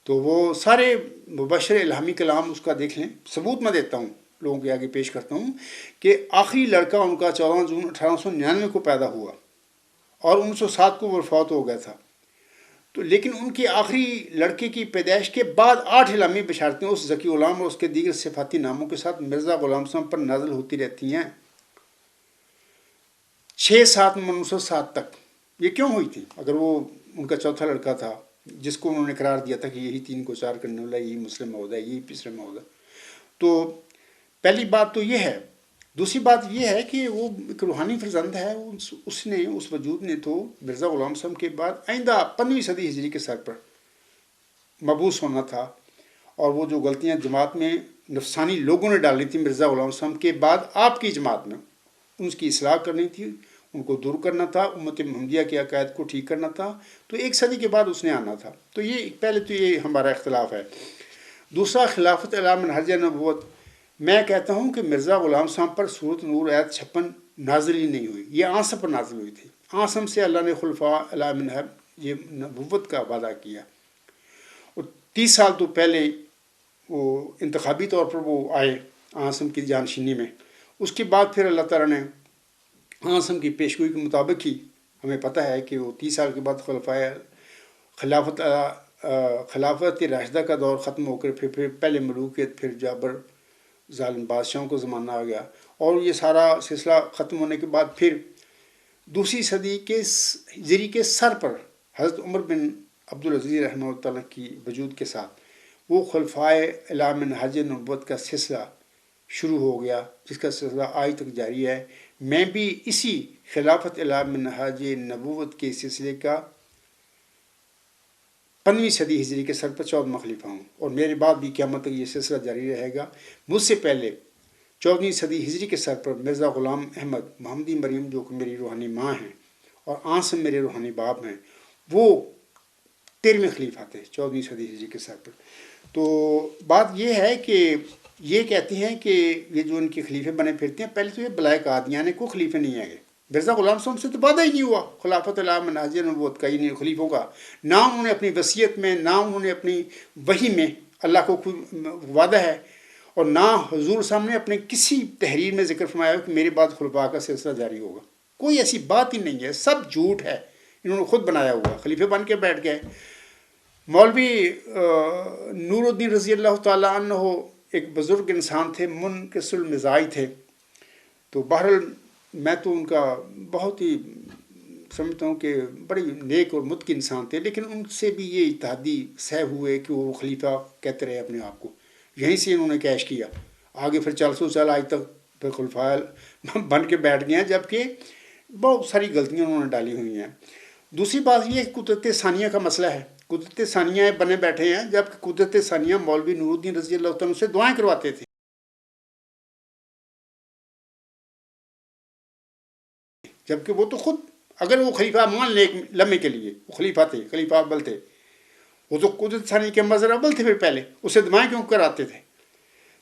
تو وہ سارے مبشر الہامی کلام اس کا دیکھ لیں۔ ثبوت میں دیتا ہوں، لوگوں کے آگے پیش کرتا ہوں کہ آخری لڑکا ان کا 14 جون 1899 کو پیدا ہوا اور 1907 کو وہ وفات ہو گیا تھا۔ تو لیکن ان کی آخری لڑکے کی پیدائش کے بعد 8 الہامی بشارتیں اس ذکی غلام اور اس کے دیگر صفاتی ناموں کے ساتھ مرزا غلام صاحب پر نازل ہوتی رہتی ہیں 6/7/1907 تک۔ یہ کیوں ہوئی تھی؟ اگر وہ ان کا چوتھا لڑکا تھا جس کو انہوں نے قرار دیا تھا کہ یہی 3 کو 4 کرنے والا، یہی مسلم موعود ہے، یہی تیسرا موعود ہے۔ تو پہلی بات تو یہ ہے دوسری بات یہ ہے کہ وہ ایک روحانی فرزند ہے، اس نے، اس وجود نے تو مرزا غلام صاحب کے بعد آئندہ 15ویں صدی ہجری کے سر پر مبعوث ہونا تھا، اور وہ جو غلطیاں جماعت میں نفسانی لوگوں نے ڈالی تھی مرزا غلام صاحب کے بعد آپ کی جماعت میں، ان کی اصلاح کرنی تھی، ان کو دور کرنا تھا، امت محمدیہ کے عقائد کو ٹھیک کرنا تھا، تو 1 صدی کے بعد اس نے آنا تھا۔ تو یہ پہلے تو یہ ہمارا اختلاف ہے۔ دوسرا، خلافت اعلی منہج نبوت، میں کہتا ہوں کہ مرزا غلام صاحب پر سورۃ نور آیت 56 نازل ہی نہیں ہوئی، یہ آنسم پر نازل ہوئی تھی۔ آنسم سے اللہ نے خلفاء اعلی منہج یہ نبوت کا وعدہ کیا، اور 30 سال تو پہلے وہ انتخابی طور پر وہ آئے آنسم کی جانشینی میں۔ اس کے بعد پھر اللہ تعالیٰ نے آنسم کی پیشگوئی کے مطابق ہی ہمیں پتہ ہے کہ وہ 30 سال کے بعد خلافت راشدہ کا دور ختم ہو کر پھر پہلے ملوکیت، پھر جابر ظالم بادشاہوں کو زمانہ آ گیا، اور یہ سارا سلسلہ ختم ہونے کے بعد پھر 2 صدی کے ہجری کے سر پر حضرت عمر بن عبدالعزیز رحمہ اللہ تعالیٰ کی وجود کے ساتھ وہ خلفائے اعلی منہج نبوت کا سلسلہ شروع ہو گیا، جس کا سلسلہ آج تک جاری ہے۔ میں بھی اسی خلافت اعلی منہج نبوت کے سلسلے کا 15ویں صدی ہجری کے سر پر 14واں خلیفہ ہوں، اور میرے بعد بھی قیامت تک یہ سلسلہ جاری رہے گا۔ مجھ سے پہلے 14ویں صدی ہجری کے سر پر مرزا غلام احمد محمدی مریم، جو کہ میری روحانی ماں ہیں، اور آنسم میرے روحانی باپ ہیں، وہ 13ویں خلیفہ تھے 14ویں صدی ہجری کے سر پر۔ تو بات یہ ہے کہ یہ کہتے ہیں کہ یہ جو ان کے خلیفے بنے پھرتے ہیں، پہلے تو یہ بلائے قادیانی کو خلیفے نہیں آئے، مرزا غلام صاحب سے تو وعدہ ہی نہیں ہوا خلافت اعلی منہج نبوت کا، انہیں خلیفوں کا، نہ انہوں نے اپنی وصیت میں، نہ انہوں نے اپنی وحی میں اللہ کو کوئی وعدہ ہے، اور نہ حضور صاحب نے اپنے کسی تحریر میں ذکر فرمایا کہ میرے بعد خلفاء کا سلسلہ جاری ہوگا۔ کوئی ایسی بات ہی نہیں ہے، سب جھوٹ ہے، انہوں نے خود بنایا ہوا، خلیفے بن کے بیٹھ گئے۔ مولوی نور الدین رضی اللہ تعالیٰ عنہ ایک بزرگ انسان تھے، منکسر المزاج تھے، تو بہرحال میں تو ان کا بہت ہی سمجھتا ہوں کہ بڑی نیک اور متقی انسان تھے، لیکن ان سے بھی یہ اتحادی سہ ہوئے کہ وہ خلیفہ کہتے رہے اپنے آپ کو، یہیں سے انہوں نے کیش کیا، آگے پھر 400 سال آج تک پھر خلفاء بن کے بیٹھ گئے ہیں، جبکہ بہت ساری غلطیاں انہوں نے ڈالی ہوئی ہیں۔ دوسری بات یہ قدرت ثانیہ کا مسئلہ ہے، قدرت ثانیہ بنے بیٹھے ہیں، جبکہ قدرت ثانیہ مولوی نور الدین رضی اللہ تعالیٰ سے دعائیں کرواتے تھے، جبکہ وہ تو خود، اگر وہ خلیفہ مان لے ایک لمحے کے لیے وہ خلیفہ تھے، خلیفہ اول تھے، وہ تو قدرت ثانی کے مظہر اول تھے، پھر پہلے اسے دعائیں کیوں کراتے تھے؟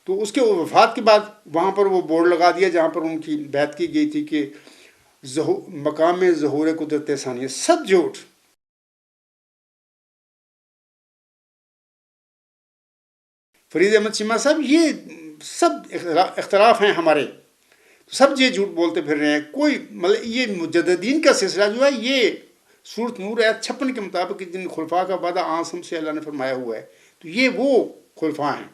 تو اس کے وفات کے بعد وہاں پر وہ بورڈ لگا دیا جہاں پر ان کی بیعت کی گئی تھی کہ مقام ظہور قدرت ثانیہ، سب جھوٹ۔ فرید احمد چیمہ صاحب، یہ سب اختلاف ہیں ہمارے، سب یہ جھوٹ بولتے پھر رہے ہیں۔ کوئی مطلب یہ مجددین کا سلسلہ جو ہے، یہ سورۃ نور آیت 56 کے مطابق جن خلفاء کا وعدہ آنسم سے اللہ نے فرمایا ہوا ہے، تو یہ وہ خلفاء ہیں۔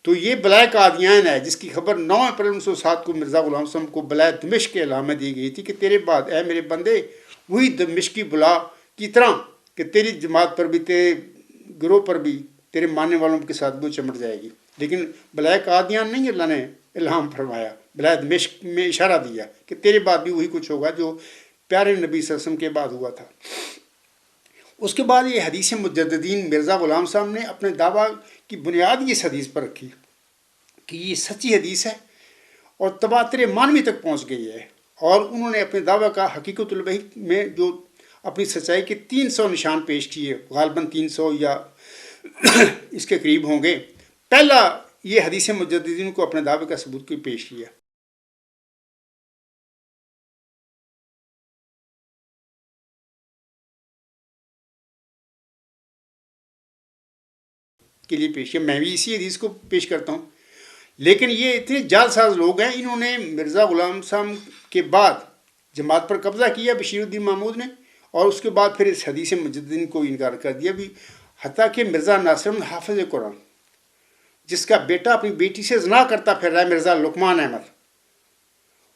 تو یہ بلائے قادیان ہے، جس کی خبر 9 اپریل 1907 کو مرزا غلام صاحب کو بلائے دمشق کے علاقے میں دی گئی تھی کہ تیرے بعد اے میرے بندے وہی دمشقی بلا کی طرح کہ تیری جماعت پر بھی، تیرے گروہ پر بھی، تیرے ماننے والوں کے ساتھ وہ چمٹ جائے گی، لیکن بلائے قادیان نہیں اللہ نے الہام فرمایا، بلائے دمشق میں اشارہ دیا کہ تیرے بعد بھی وہی کچھ ہوگا جو پیارے نبی صلی اللہ علیہ وسلم کے بعد ہوا تھا۔ اس کے بعد یہ حدیث مجددین مرزا غلام صاحب نے اپنے دعویٰ کی بنیاد اس حدیث پر رکھی کہ یہ سچی حدیث ہے اور تواتر مانوی تک پہنچ گئی ہے، اور انہوں نے اپنے دعویٰ کا حقیقت الوحی میں جو اپنی سچائی کے 300 نشان پیش کیے، غالباً 300 یا اس کے قریب ہوں گے۔ پہلا یہ حدیث مجددین کو اپنے دعوے کا ثبوت کی پیش کیا۔ کے لیے پیش کیا، میں بھی اسی حدیث کو پیش کرتا ہوں، لیکن یہ اتنے جعل ساز لوگ ہیں، انہوں نے مرزا غلام صاحب کے بعد جماعت پر قبضہ کیا بشیر الدین محمود نے، اور اس کے بعد پھر اس حدیث مجددین کو انکار کر دیا بھی، حتیٰ کہ مرزا ناصر احمد حافظ قرآن، جس کا بیٹا اپنی بیٹی سے زنا کرتا پھر رہا ہے، مرزا لقمان احمد،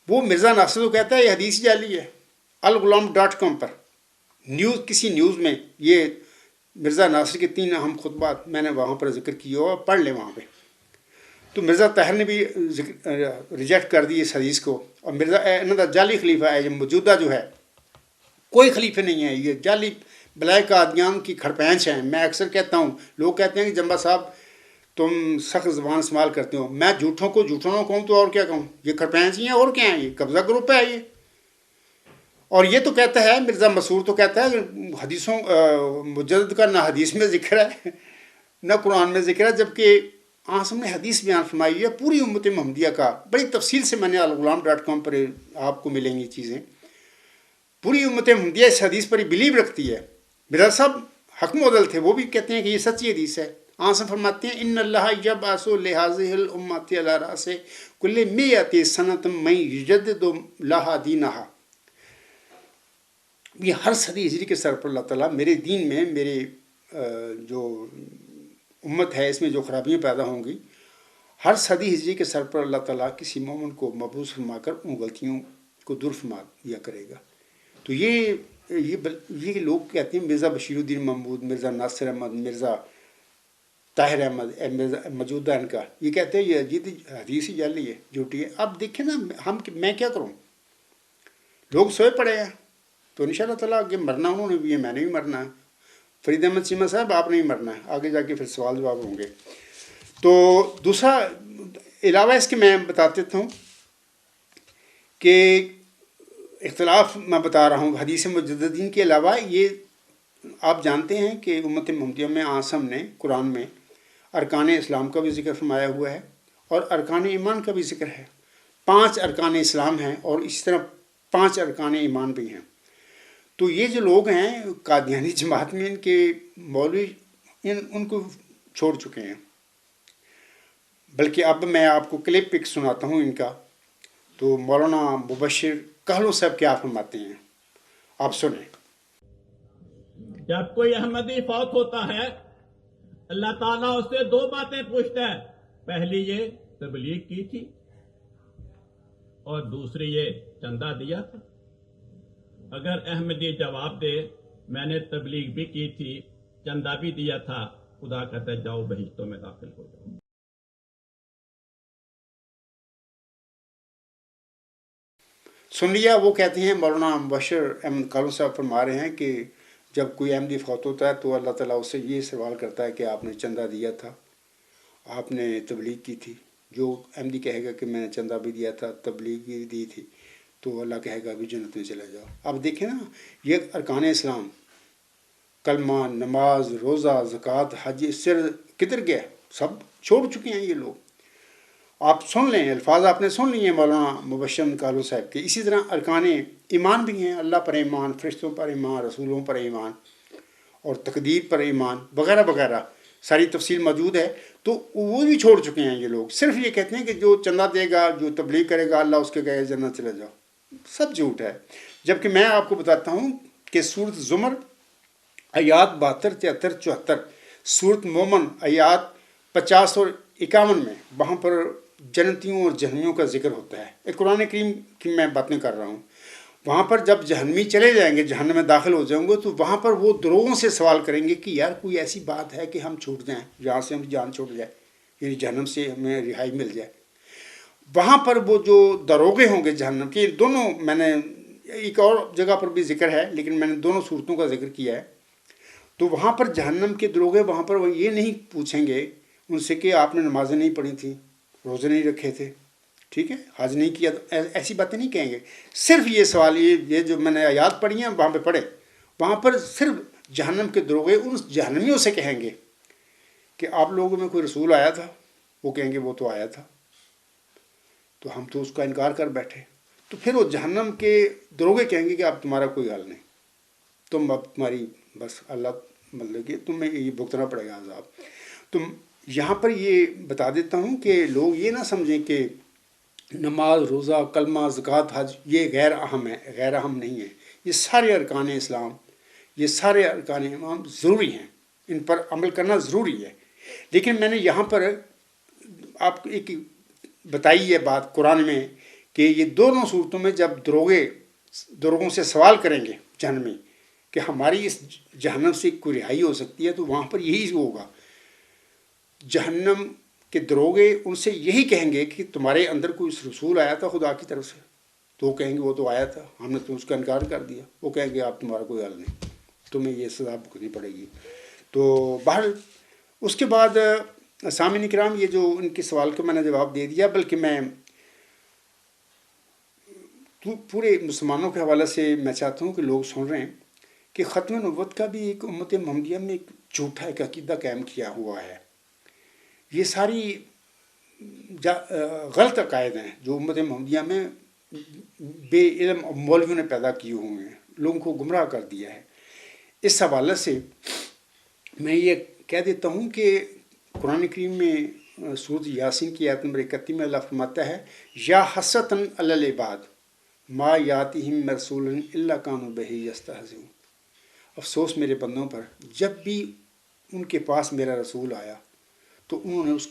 وہ مرزا ناصر کو کہتا ہے یہ حدیث جعلی ہے۔ الغلام.com پر کسی نیوز میں یہ مرزا ناصر کے 3 اہم خطبات میں نے وہاں پر ذکر کیا، اور پڑھ لیں وہاں پہ۔ تو مرزا طاہر نے بھی ریجیکٹ کر دی اس حدیث کو، اور مرزا انہوں کا جعلی خلیفہ ہے یہ موجودہ جو ہے، کوئی خلیفہ نہیں ہے، یہ جعلی بلائے قادیان کی کھڑپینچ ہیں۔ میں اکثر کہتا ہوں، لوگ کہتے ہیں کہ جمبا صاحب تم سخت زبان استعمال کرتے ہو، میں جھوٹوں کو جھوٹوں نہ کہوں تو اور کیا کہوں، یہ کھڑپینچ ہی ہیں اور کیا ہیں، یہ قبضہ گروپ ہے یہ۔ اور یہ تو کہتا ہے مرزا مسرور تو کہتا ہے حدیثوں مجدد کا نہ حدیث میں ذکر ہے نہ قرآن میں ذکر ہے، جبکہ آسم نے حدیث بیان فرمائی ہے پوری امت محمدیہ کا، بڑی تفصیل سے میں نے الغلام.com پر آپ کو ملیں گی چیزیں، پوری امت محمدیہ اس حدیث پر ہی بلیو رکھتی ہے۔ مرزا صاحب حق مودل تھے، وہ بھی کہتے ہیں کہ یہ سچی حدیث ہے۔ آسم فرماتے ہیں ان اللہ یبعث لہذہ الامۃ علی رأس کل مئۃ سنۃ من یجدد لہا دینہا، یہ ہر صدی ہجری کے سر پر اللہ تعالیٰ میرے دین میں، میرے جو امت ہے اس میں جو خرابیاں پیدا ہوں گی، ہر صدی ہجری کے سر پر اللہ تعالیٰ کسی مومن کو مبعوث فرما کر ان غلطیوں کو دور فرما دیا کرے گا۔ تو یہ لوگ کہتے ہیں مرزا بشیر الدین محمود، مرزا ناصر احمد، مرزا طاہر احمد، مرزا موجودہ ان کا، یہ کہتے ہیں یہ حدیث ہی جعلی ہے، جھوٹی ہے۔ اب دیکھیں نا میں کیا کروں، لوگ سوئے پڑے ہیں، تو ان شاء اللہ تعالیٰ آگے مرنا انہوں نے بھی ہے، میں نے بھی مرنا ہے، فرید احمد چیمہ صاحب آپ نے بھی مرنا ہے، آگے جا کے پھر سوال جواب ہوں گے۔ تو دوسرا علاوہ اس کے میں بتا دیتا ہوں کہ اختلاف میں بتا رہا ہوں حدیث مجددین کے علاوہ، یہ آپ جانتے ہیں کہ امت محمدیہ میں آسم نے قرآن میں ارکان اسلام کا بھی ذکر فرمایا ہوا ہے اور ارکان ایمان کا بھی ذکر ہے۔ 5 ارکان اسلام ہیں اور اسی طرح 5 ارکان ایمان بھی ہیں۔ تو یہ جو لوگ ہیں قادیانی جماعت میں، ان کے مولوی ان کو چھوڑ چکے ہیں، بلکہ اب میں آپ کو کلپ ایک سناتا ہوں ان کا، تو مولانا مبشر کہلو صاحب کیا فرماتے ہیں، آپ سنیں۔ جب کوئی احمدی فوت ہوتا ہے اللہ تعالیٰ اس سے 2 باتیں پوچھتا ہے، پہلی یہ تبلیغ کی تھی اور دوسری یہ چندہ دیا تھا۔ اگر احمدی جواب دے میں نے تبلیغ بھی کی تھی چندہ بھی دیا تھا، خدا کہتا ہے جاؤ بہشتوں میں داخل ہو جاؤ۔ سن لیا، وہ کہتے ہیں مولانا مبشر احمد کہلو صاحب فرما رہے ہیں کہ جب کوئی احمدی فوت ہوتا ہے تو اللہ تعالیٰ اس سے یہ سوال کرتا ہے کہ آپ نے چندہ دیا تھا، آپ نے تبلیغ کی تھی۔ جو احمدی کہے گا کہ میں نے چندہ بھی دیا تھا، تبلیغ بھی دی تھی، تو اللہ کہے گا ابھی جنت میں چلے جاؤ۔ اب دیکھیں نا، یہ ارکان اسلام، کلمہ، نماز، روزہ، زکوٰۃ، حج، اس سے کدھر گیا، سب چھوڑ چکے ہیں یہ لوگ۔ آپ سن لیں، الفاظ آپ نے سن لیے ہیں مولانا مبشر کہلو صاحب کے۔ اسی طرح ارکان ایمان بھی ہیں، اللہ پر ایمان، فرشتوں پر ایمان، رسولوں پر ایمان اور تقدیر پر ایمان وغیرہ وغیرہ، ساری تفصیل موجود ہے۔ تو وہ بھی چھوڑ چکے ہیں یہ لوگ، صرف یہ کہتے ہیں کہ جو چندہ دے گا، جو تبلیغ کرے گا، اللہ اس کے کہے جنت چلے جاؤ، سب جھوٹ ہے۔ جبکہ میں آپ کو بتاتا ہوں کہ سورت زمر آیات 72، 73، 74، سورت مومن آیات 50 اور 51 میں وہاں پر جنتیوں اور جہنمیوں کا ذکر ہوتا ہے۔ ایک قرآن کریم کی میں باتیں کر رہا ہوں۔ وہاں پر جب جہنمی چلے جائیں گے، جہنم میں داخل ہو جائیں گے، تو وہاں پر وہ دروغوں سے سوال کریں گے کہ یار کوئی ایسی بات ہے کہ ہم چھوٹ جائیں، یہاں سے ہم جان چھوٹ جائے، یعنی جہنم سے ہمیں رہائی مل جائے۔ وہاں پر وہ جو دروغے ہوں گے جہنم کے، دونوں میں نے ایک اور جگہ پر بھی ذکر ہے لیکن میں نے دونوں صورتوں کا ذکر کیا ہے۔ تو وہاں پر جہنم کے دروغے وہاں پر وہ یہ نہیں پوچھیں گے ان سے کہ آپ نے نمازیں نہیں پڑھی تھیں، روزے نہیں رکھے تھے، ٹھیک ہے، حج نہیں کیا، ایسی باتیں نہیں کہیں گے۔ صرف یہ سوال، یہ جو میں نے آیات پڑھی ہیں وہاں پہ پڑھے، وہاں پر صرف جہنم کے دروغے ان جہنمیوں سے کہیں گے کہ آپ لوگوں میں کوئی رسول آیا تھا، وہ کہیں گے وہ تو آیا تھا، تو ہم تو اس کا انکار کر بیٹھے۔ تو پھر وہ جہنم کے دروغے کہیں گے کہ اب تمہارا کوئی حل نہیں، تم اب تمہاری بس اللہ مطلب کہ تمہیں یہ بھگتنا پڑے گا عذاب۔ تم یہاں پر یہ بتا دیتا ہوں کہ لوگ یہ نہ سمجھیں کہ نماز، روزہ، کلمہ، زکوٰۃ، حج یہ غیر اہم ہے، غیر اہم نہیں ہے۔ یہ سارے ارکان اسلام، یہ سارے ارکان ایمان ضروری ہیں، ان پر عمل کرنا ضروری ہے۔ لیکن میں نے یہاں پر آپ کو ایک بتائی ہے بات قرآن میں کہ یہ دونوں صورتوں میں جب دروغوں سے سوال کریں گے جہنمی کہ ہماری اس جہنم سے کوئی رہائی ہو سکتی ہے، تو وہاں پر یہی ہوگا، جہنم کہ دروگے ان سے یہی کہیں گے کہ تمہارے اندر کوئی رسول آیا تھا خدا کی طرف سے، تو وہ کہیں گے وہ تو آیا تھا، ہم نے تو اس کا انکار کر دیا. وہ کہیں گے آپ تمہارا کوئی حل نہیں، تمہیں یہ سزا بھگتنی پڑے گی. تو بہر اس کے بعد سامعین کرام، یہ جو ان کے سوال کا میں نے جواب دے دیا، بلکہ میں پورے مسلمانوں کے حوالے سے میں چاہتا ہوں کہ لوگ سن رہے ہیں کہ ختم نبوت کا بھی ایک امت محمدیہ میں ایک جھوٹا ایک عقیدہ قائم کیا ہوا ہے. یہ ساری غلط عقائد ہیں جو امت محمدیہ میں بے علم مولویوں نے پیدا کیے ہوئے ہیں، لوگوں کو گمراہ کر دیا ہے. اس حوالے سے میں یہ کہہ دیتا ہوں کہ قرآن کریم میں سورۃ یاسین کی آیت نمبر 31 میں اللہ فرماتا ہے یا حسرتاً علی العباد ما یاتہم من رسول الا کانوا بہ یستہزئون. افسوس میرے بندوں پر، جب بھی ان کے پاس میرا رسول آیا تو انہوں نے اس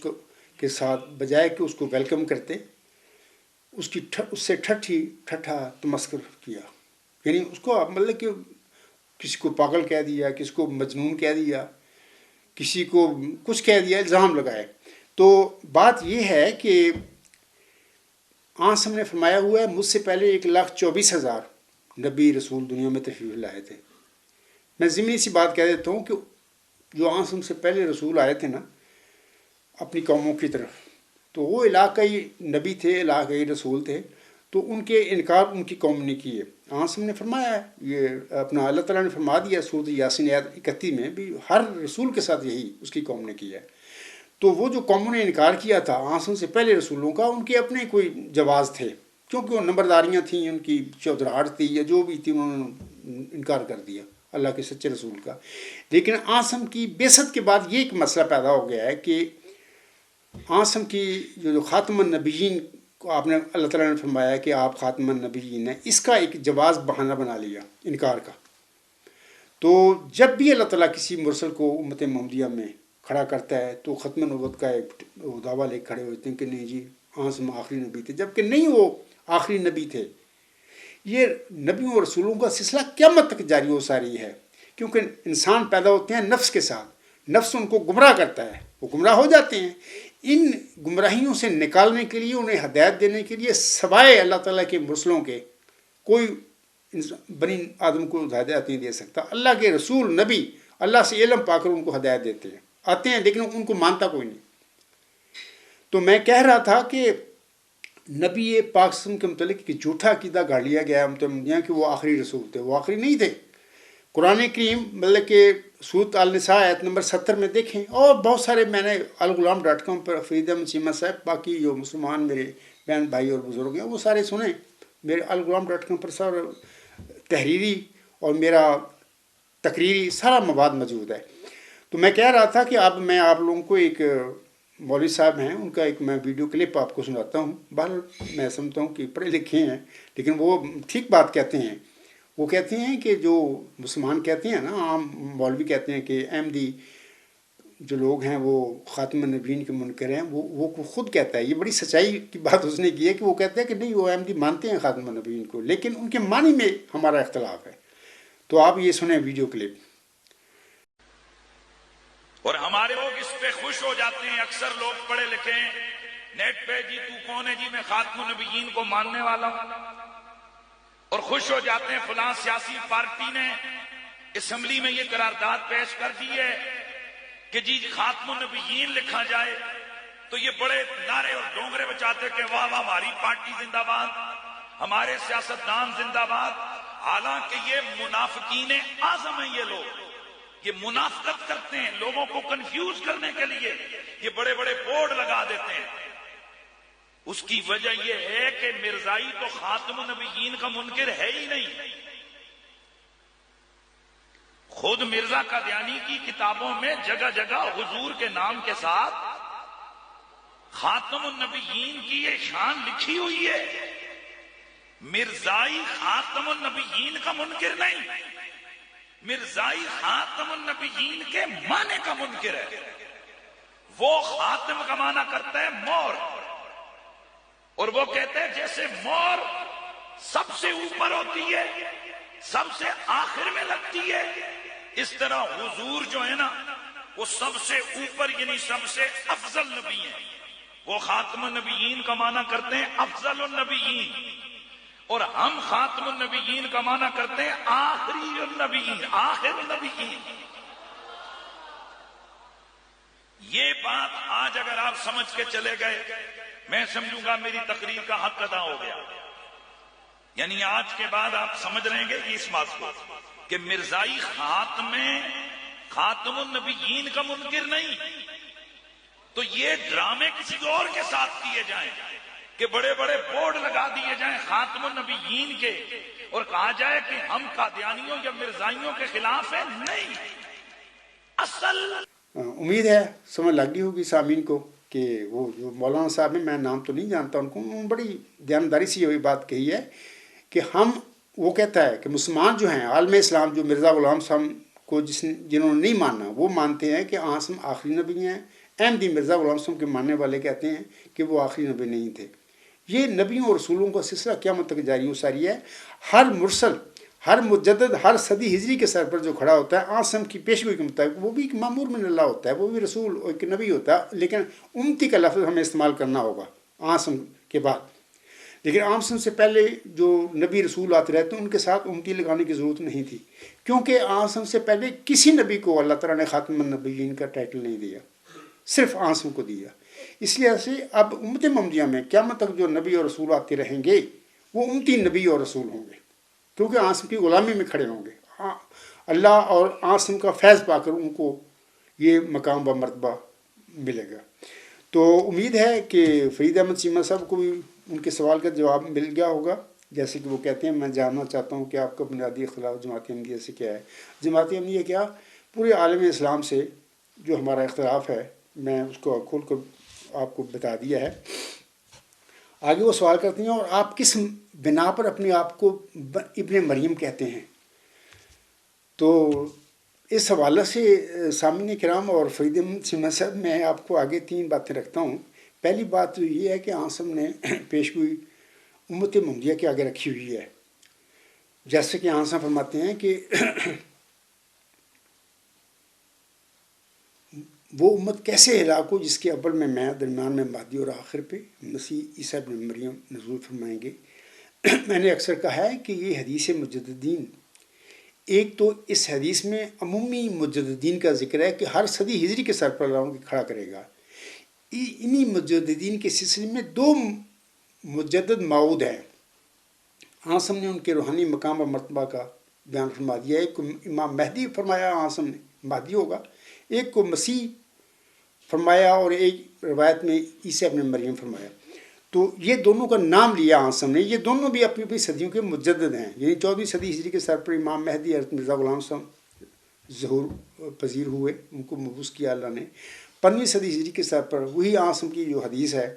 کے ساتھ بجائے کہ اس کو ویلکم کرتے، اس سے ٹھٹھا تمسخر کیا. یعنی اس کو مطلب کہ کسی کو پاگل کہہ دیا، کسی کو مجنون کہہ دیا، کسی کو کچھ کہہ دیا، الزام لگائے. تو بات یہ ہے کہ آنس ہم نے فرمایا ہوا ہے مجھ سے پہلے 1,24,000 نبی رسول دنیا میں تشریف لائے تھے. میں ضمنی سی بات کہہ دیتا ہوں کہ جو آنس ہم سے پہلے رسول آئے تھے نا اپنی قوموں کی طرف، تو وہ علاقائی نبی تھے، علاقائی رسول تھے، تو ان کے انکار ان کی قوم نے کیے. آنس ہم نے فرمایا ہے، یہ اپنا اللہ تعالیٰ نے فرما دیا سورۃ یاسین آیت 31 میں بھی، ہر رسول کے ساتھ یہی اس کی قوم نے کیا ہے. تو وہ جو قوموں نے انکار کیا تھا آنسوں سے پہلے رسولوں کا، ان کے اپنے کوئی جواز تھے، کیونکہ وہ نمبرداریاں تھیں، ان کی چودراہٹ تھی یا جو بھی تھی، انہوں نے انکار کر دیا اللہ کے سچے رسول کا. لیکن آنسم کی بعثت کے بعد یہ ایک مسئلہ پیدا ہو گیا ہے کہ آنسم کی جو خاتم النبیین کو آپ نے اللہ تعالیٰ نے فرمایا کہ آپ خاتم النبیین ہیں، اس کا ایک جواز بہانہ بنا لیا انکار کا. تو جب بھی اللہ تعالیٰ کسی مرسل کو امت محمدیہ میں کھڑا کرتا ہے تو ختم نبوت کا ایک دعویٰ لے کھڑے ہوتے ہیں کہ نہیں جی آنسم آخری نبی تھے، جبکہ نہیں وہ آخری نبی تھے. یہ نبیوں اور رسولوں کا سلسلہ قیامت تک جاری ہو ساری ہے، کیونکہ انسان پیدا ہوتے ہیں نفس کے ساتھ، نفس ان کو گمراہ کرتا ہے، وہ گمراہ ہو جاتے ہیں. ان گمراہیوں سے نکالنے کے لیے، انہیں ہدایت دینے کے لیے سوائے اللہ تعالیٰ کے مرسلوں کے کوئی بنی آدم کو ہدایت نہیں دے سکتا. اللہ کے رسول نبی اللہ سے علم پا کر ان کو ہدایت دیتے ہیں، آتے ہیں، لیکن ان کو مانتا کوئی نہیں. تو میں کہہ رہا تھا کہ نبی پاک صلی اللہ علیہ وسلم کے متعلق کہ جھوٹا عقیدہ گاڑ لیا گیا ہے کہ وہ آخری رسول تھے. وہ آخری نہیں تھے. قرآن کریم مطلب کہ سورۃ النساء آیت نمبر 70 میں دیکھیں، اور بہت سارے میں نے الغلام.com پر فرید احمد چیمہ صاحب، باقی جو مسلمان میرے بہن بھائی اور بزرگ ہیں وہ سارے سنیں. میرے الغلام.com پر سارا تحریری اور میرا تقریری سارا مواد موجود ہے. تو میں کہہ رہا تھا کہ اب میں آپ لوگوں کو ایک مولوی صاحب ہیں ان کا ایک میں ویڈیو کلپ آپ کو سناتا ہوں. بہرحال میں سمجھتا ہوں کہ پڑھے لکھے ہیں لیکن وہ ٹھیک بات کہتے ہیں. وہ کہتے ہیں کہ جو مسلمان کہتے ہیں نا، عام مولوی کہتے ہیں کہ احمدی جو لوگ ہیں وہ خاتم النبیین کے منکر ہیں. وہ خود کہتا ہے، یہ بڑی سچائی کی بات اس نے کی ہے کہ وہ کہتا ہے کہ نہیں، وہ احمدی مانتے ہیں خاتم النبیین کو، لیکن ان کے معنی میں ہمارا اختلاف ہے. تو آپ یہ سنیں ویڈیو کلپ. اور ہمارے لوگ اس پہ خوش ہو جاتے ہیں، اکثر لوگ پڑھے لکھے ہیں نیٹ پہ، جی تو کون ہے، جی میں خاتم النبیین کو ماننے والا ہوں، اور خوش ہو جاتے ہیں فلاں سیاسی پارٹی نے اسمبلی میں یہ قرارداد پیش کر دی ہے کہ جی خاتم النبیین لکھا جائے، تو یہ بڑے نعرے اور ڈونگرے بچاتے کہ واہ واہ ہماری پارٹی زندہ باد، ہمارے سیاستدان زندہ باد. حالانکہ یہ منافقین اعظم ہیں، یہ لوگ یہ منافقت کرتے ہیں لوگوں کو کنفیوز کرنے کے لیے، یہ بڑے بڑے بورڈ لگا دیتے ہیں. اس کی وجہ یہ ہے کہ مرزائی تو خاتم النبیین کا منکر ہے ہی نہیں. خود مرزا قادیانی کی کتابوں میں جگہ جگہ حضور کے نام کے ساتھ خاتم النبیین کی یہ شان لکھی ہوئی ہے. مرزائی خاتم النبیین کا منکر نہیں، مرزائی خاتم النبیین کے معنی کا منکر ہے. وہ خاتم کا معنی کرتا ہے مور، اور وہ کہتے ہیں جیسے مور سب سے اوپر ہوتی ہے، سب سے آخر میں لگتی ہے، اس طرح حضور جو ہے نا وہ سب سے اوپر یعنی سب سے افضل نبی ہیں. وہ خاتم النبیین کا معنی کرتے ہیں افضل النبیین، اور ہم خاتم النبیین کا معنی کرتے ہیں آخری النبیین، آخر النبیین. یہ بات آج اگر آپ سمجھ کے چلے گئے، میں سمجھوں گا میری تقریر کا حق ادا ہو گیا. یعنی آج کے بعد آپ سمجھ رہیں گے اس بات کو کہ مرزائی خاتم النبیین کا منکر نہیں. تو یہ ڈرامے کسی اور کے ساتھ کیے جائیں کہ بڑے بڑے بورڈ لگا دیے جائیں خاتم النبیین کے اور کہا جائے کہ ہم قادیانیوں یا مرزائیوں کے خلاف ہیں. نہیں، اصل امید ہے سمجھ لگ گئی ہوگی سامعین کو کہ وہ جو مولانا صاحب ہیں، میں نام تو نہیں جانتا ان کو، انہوں نے بڑی دیانتداری سے یہ بات کہی ہے کہ وہ کہتا ہے کہ مسلمان جو ہیں عالم اسلام جو مرزا غلام صاحب کو جنہوں نے نہیں ماننا، وہ مانتے ہیں کہ آسم آخری نبی ہیں. احمدی مرزا غلام صاحب کے ماننے والے کہتے ہیں کہ وہ آخری نبی نہیں تھے. یہ نبیوں اور رسولوں کا سلسلہ قیامت تک جاری و ساری ہے. ہر مرسل، ہر مجدد، ہر صدی ہجری کے سر پر جو کھڑا ہوتا ہے آسم کی پیشگوئی کے مطابق، وہ بھی ایک مامور من اللہ ہوتا ہے، وہ بھی رسول اور ایک نبی ہوتا ہے. لیکن امتی کا لفظ ہمیں استعمال کرنا ہوگا آسم کے بعد. لیکن آسم سے پہلے جو نبی رسول آتے رہتے ہیں ان کے ساتھ امتی لگانے کی ضرورت نہیں تھی، کیونکہ آسم سے پہلے کسی نبی کو اللہ تعالیٰ نے خاتم النبیین کا ٹائٹل نہیں دیا، صرف آسم کو دیا. اس لیے سے اب امت محمدیہ میں قیامت تک جو نبی اور رسول آتے رہیں گے وہ امتی نبی اور رسول ہوں گے، کیونکہ آسم کی غلامی میں کھڑے ہوں گے. اللہ اور آسم کا فیض پا کر ان کو یہ مقام و مرتبہ ملے گا. تو امید ہے کہ فرید احمد چیمہ صاحب کو بھی ان کے سوال کا جواب مل گیا ہوگا. جیسے کہ وہ کہتے ہیں میں جاننا چاہتا ہوں کہ آپ کا بنیادی اختلاف جماعت احمدیہ سے کیا ہے. جماعت احمدیہ کیا، پورے عالم اسلام سے جو ہمارا اختلاف ہے میں اس کو کھول کر آپ کو بتا دیا ہے. آگے وہ سوال کرتی ہیں اور آپ کس بنا پر اپنے آپ کو ابن مریم کہتے ہیں. تو اس حوالے سے سامعین کرام اور فرید احمد چیمہ صاحب میں آپ کو آگے 3 باتیں رکھتا ہوں. پہلی بات تو یہ ہے کہ آسم نے پیشگوئی امت محمدیہ کے آگے رکھی ہوئی ہے. جیسے کہ آسم فرماتے ہیں کہ وہ امت کیسے ہلاک ہو جس کے اول میں درمیان میں مہدی اور آخر پہ مسیح عیسیٰ ابن مریم نزول فرمائیں گے. میں نے اکثر کہا ہے کہ یہ حدیث مجددین، ایک تو اس حدیث میں عمومی مجددین کا ذکر ہے کہ ہر صدی ہجری کے سر پر اللہ کھڑا کرے گا. انہی مجددین کے سلسلے میں 2 مجدد موعود ہیں. آسم نے ان کے روحانی مقام و مرتبہ کا بیان فرما دیا. ایک کو امام مہدی فرمایا آسم نے مہدی ہوگا، ایک کو مسیح فرمایا اور ایک روایت میں عیسیٰ ابن مریم فرمایا. تو یہ دونوں کا نام لیا آسم نے. یہ دونوں بھی اپنی اپنی صدیوں کے مجدد ہیں. یعنی 14ویں صدی ہجری کے سر پر امام مہدی حضرت مرزا غلام صاحب ظہور پذیر ہوئے، ان کو مبعوث کیا اللہ نے. 15ویں صدی ہجری کے سر پر وہی آسم کی جو حدیث ہے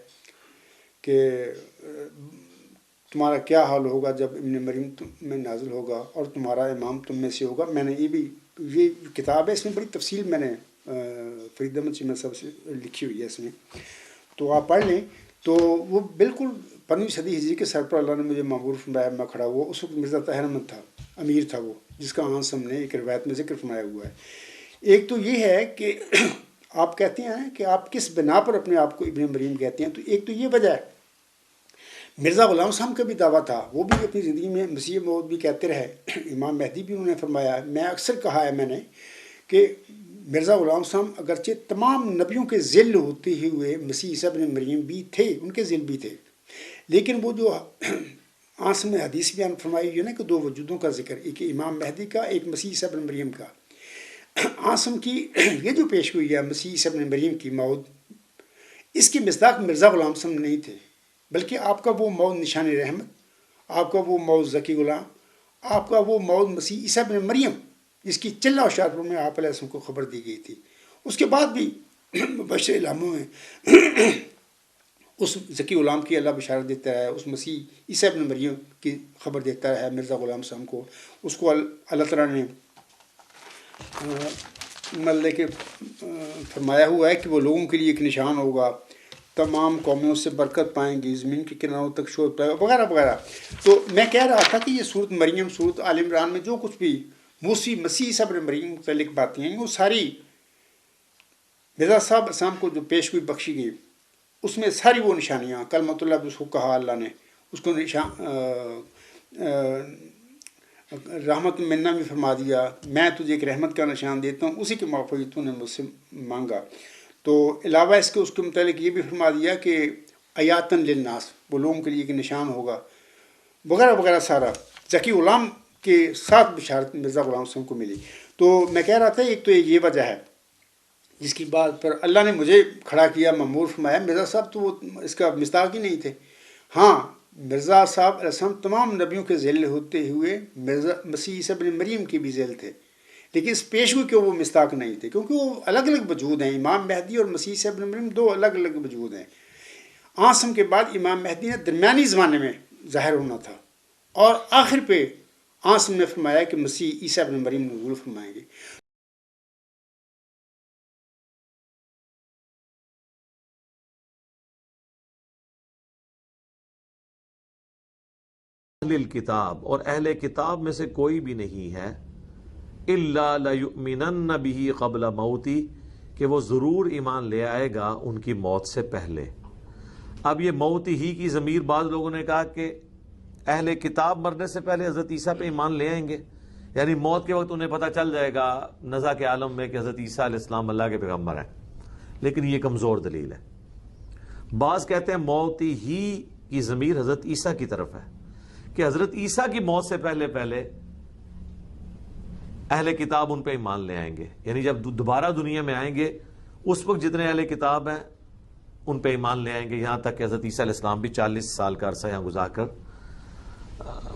کہ تمہارا کیا حال ہوگا جب ابن مریم تم میں نازل ہوگا اور تمہارا امام تم میں سے ہوگا. میں نے یہ کتاب ہے، اس میں بڑی تفصیل میں نے فرید احمد چیمہ صاحب سے لکھی ہوئی ہے اس میں، تو آپ پڑھ لیں. تو وہ بالکل 15ویں صدی ہجری کے سر پر اللہ نے مجھے معمور فرمایا، میں کھڑا ہوا. اس وقت مرزا طاہر احمد تھا، امیر تھا وہ، جس کا آسم نے ایک روایت میں ذکر فرمایا ہوا ہے. ایک تو یہ ہے کہ آپ کہتے ہیں کہ آپ کس بنا پر اپنے آپ کو ابن مریم کہتے ہیں. تو ایک تو یہ وجہ ہے، مرزا غلام صاحب کا بھی دعویٰ تھا، وہ بھی اپنی زندگی میں مسیح موعود بھی کہتے رہے. امام مہدی بھی انہوں نے فرمایا. میں اکثر کہا ہے میں نے کہ مرزا غلام صاحب اگرچہ تمام نبیوں کے ذل ہوتے ہی ہوئے مسیح عیسیٰ ابن مریم بھی تھے، ان کے ذل بھی تھے، لیکن وہ جو آسم میں حدیث بیان فرمائی ہوئی ہے نا کہ 2 وجودوں کا ذکر، ایک امام مہدی کا، ایک مسیح عیسیٰ ابن مریم کا. آسم کی یہ جو پیش ہوئی ہے مسیح عیسیٰ ابن مریم کی موت، اس کی مصداق مرزا غلام صاحب نہیں تھے، بلکہ آپ کا وہ موت نشان رحمت، آپ کا وہ موت ذکی غلام، آپ کا وہ موت مسیح عیسیٰ ابن مریم، جس کی چلہ و شارپور میں آپ علیہ السلام کو خبر دی گئی تھی. اس کے بعد بھی مبشر علاموں میں اس ذکی غلام کی اللہ بشارت دیتا ہے، اس مسیح عیسیٰ ابن مریم کی خبر دیتا ہے مرزا غلام صاحب کو. اس کو اللہ تعالیٰ نے مطلب کہ فرمایا ہوا ہے کہ وہ لوگوں کے لیے ایک نشان ہوگا، تمام قوموں سے برکت پائیں گی، زمین کے کناروں تک شور پائے گا، وغیرہ وغیرہ. تو میں کہہ رہا تھا کہ یہ صورت مریم، صورت آل عمران میں جو کچھ بھی مسیح عیسیٰ ابن مریم متعلق باتیں ہیں، وہ ساری مرزا صاحب اسلام کو جو پیشگوئی بخشی گئی اس میں ساری وہ نشانیاں کلمۃ اللہ اس کو کہا اللہ نے، اس کو رحمت منا بھی فرما دیا، میں تجھے ایک رحمت کا نشان دیتا ہوں، اسی کے موافق تو نے مجھ سے مانگا. تو علاوہ اس کے اس کے متعلق یہ بھی فرما دیا کہ آیاتن للناس، وہ لوگوں کے لیے ایک نشان ہوگا وغیرہ وغیرہ سارا. ذکی غلام کے ساتھ بشارت مرزا غلام حسین کو ملی. تو میں کہہ رہا تھا ایک تو یہ وجہ ہے جس کی بات پر اللہ نے مجھے کھڑا کیا، مأمور فرمایا. مرزا صاحب تو وہ اس کا مصداق ہی نہیں تھے. ہاں مرزا صاحب علیہ السلام تمام نبیوں کے ذیل ہوتے ہوئے مسیح عیسیٰ ابن مریم کے بھی ذیل تھے، لیکن اس پیشگوئی کے وہ مصداق نہیں تھے کیونکہ وہ الگ الگ وجود ہیں. امام مہدی اور مسیح عیسیٰ ابن مریم دو الگ الگ وجود ہیں. آسم کے بعد امام مہدی نے درمیانی زمانے میں ظاہر ہونا تھا، اور آخر پہ آسم نے فرمایا کہ مسیح عیسیٰ ابن مریم نزول فرمائیں گے. اہل کتاب، اور اہل کتاب میں سے کوئی بھی نہیں ہے الا لیؤمنن بہ قبل موتی، کہ وہ ضرور ایمان لے آئے گا ان کی موت سے پہلے. اب یہ موت ہی کی ضمیر، بعض لوگوں نے کہا کہ اہل کتاب مرنے سے پہلے حضرت عیسیٰ پہ ایمان لے آئیں گے، یعنی موت کے وقت انہیں پتہ چل جائے گا نزا کے عالم میں کہ حضرت عیسیٰ علیہ السلام اللہ کے پیغمبر ہیں. لیکن یہ کمزور دلیل ہے. بعض کہتے ہیں موت ہی کی ضمیر حضرت عیسیٰ کی طرف ہے، کہ حضرت عیسیٰ کی موت سے پہلے اہل کتاب ان پہ ایمان لے آئیں گے. یعنی جب دوبارہ دنیا میں آئیں گے اس وقت جتنے اہل کتاب ہیں ان پہ ایمان لے آئیں گے، یہاں تک کہ حضرت عیسیٰ علیہ السلام بھی 40 سال کا عرصہ یہاں گزار کر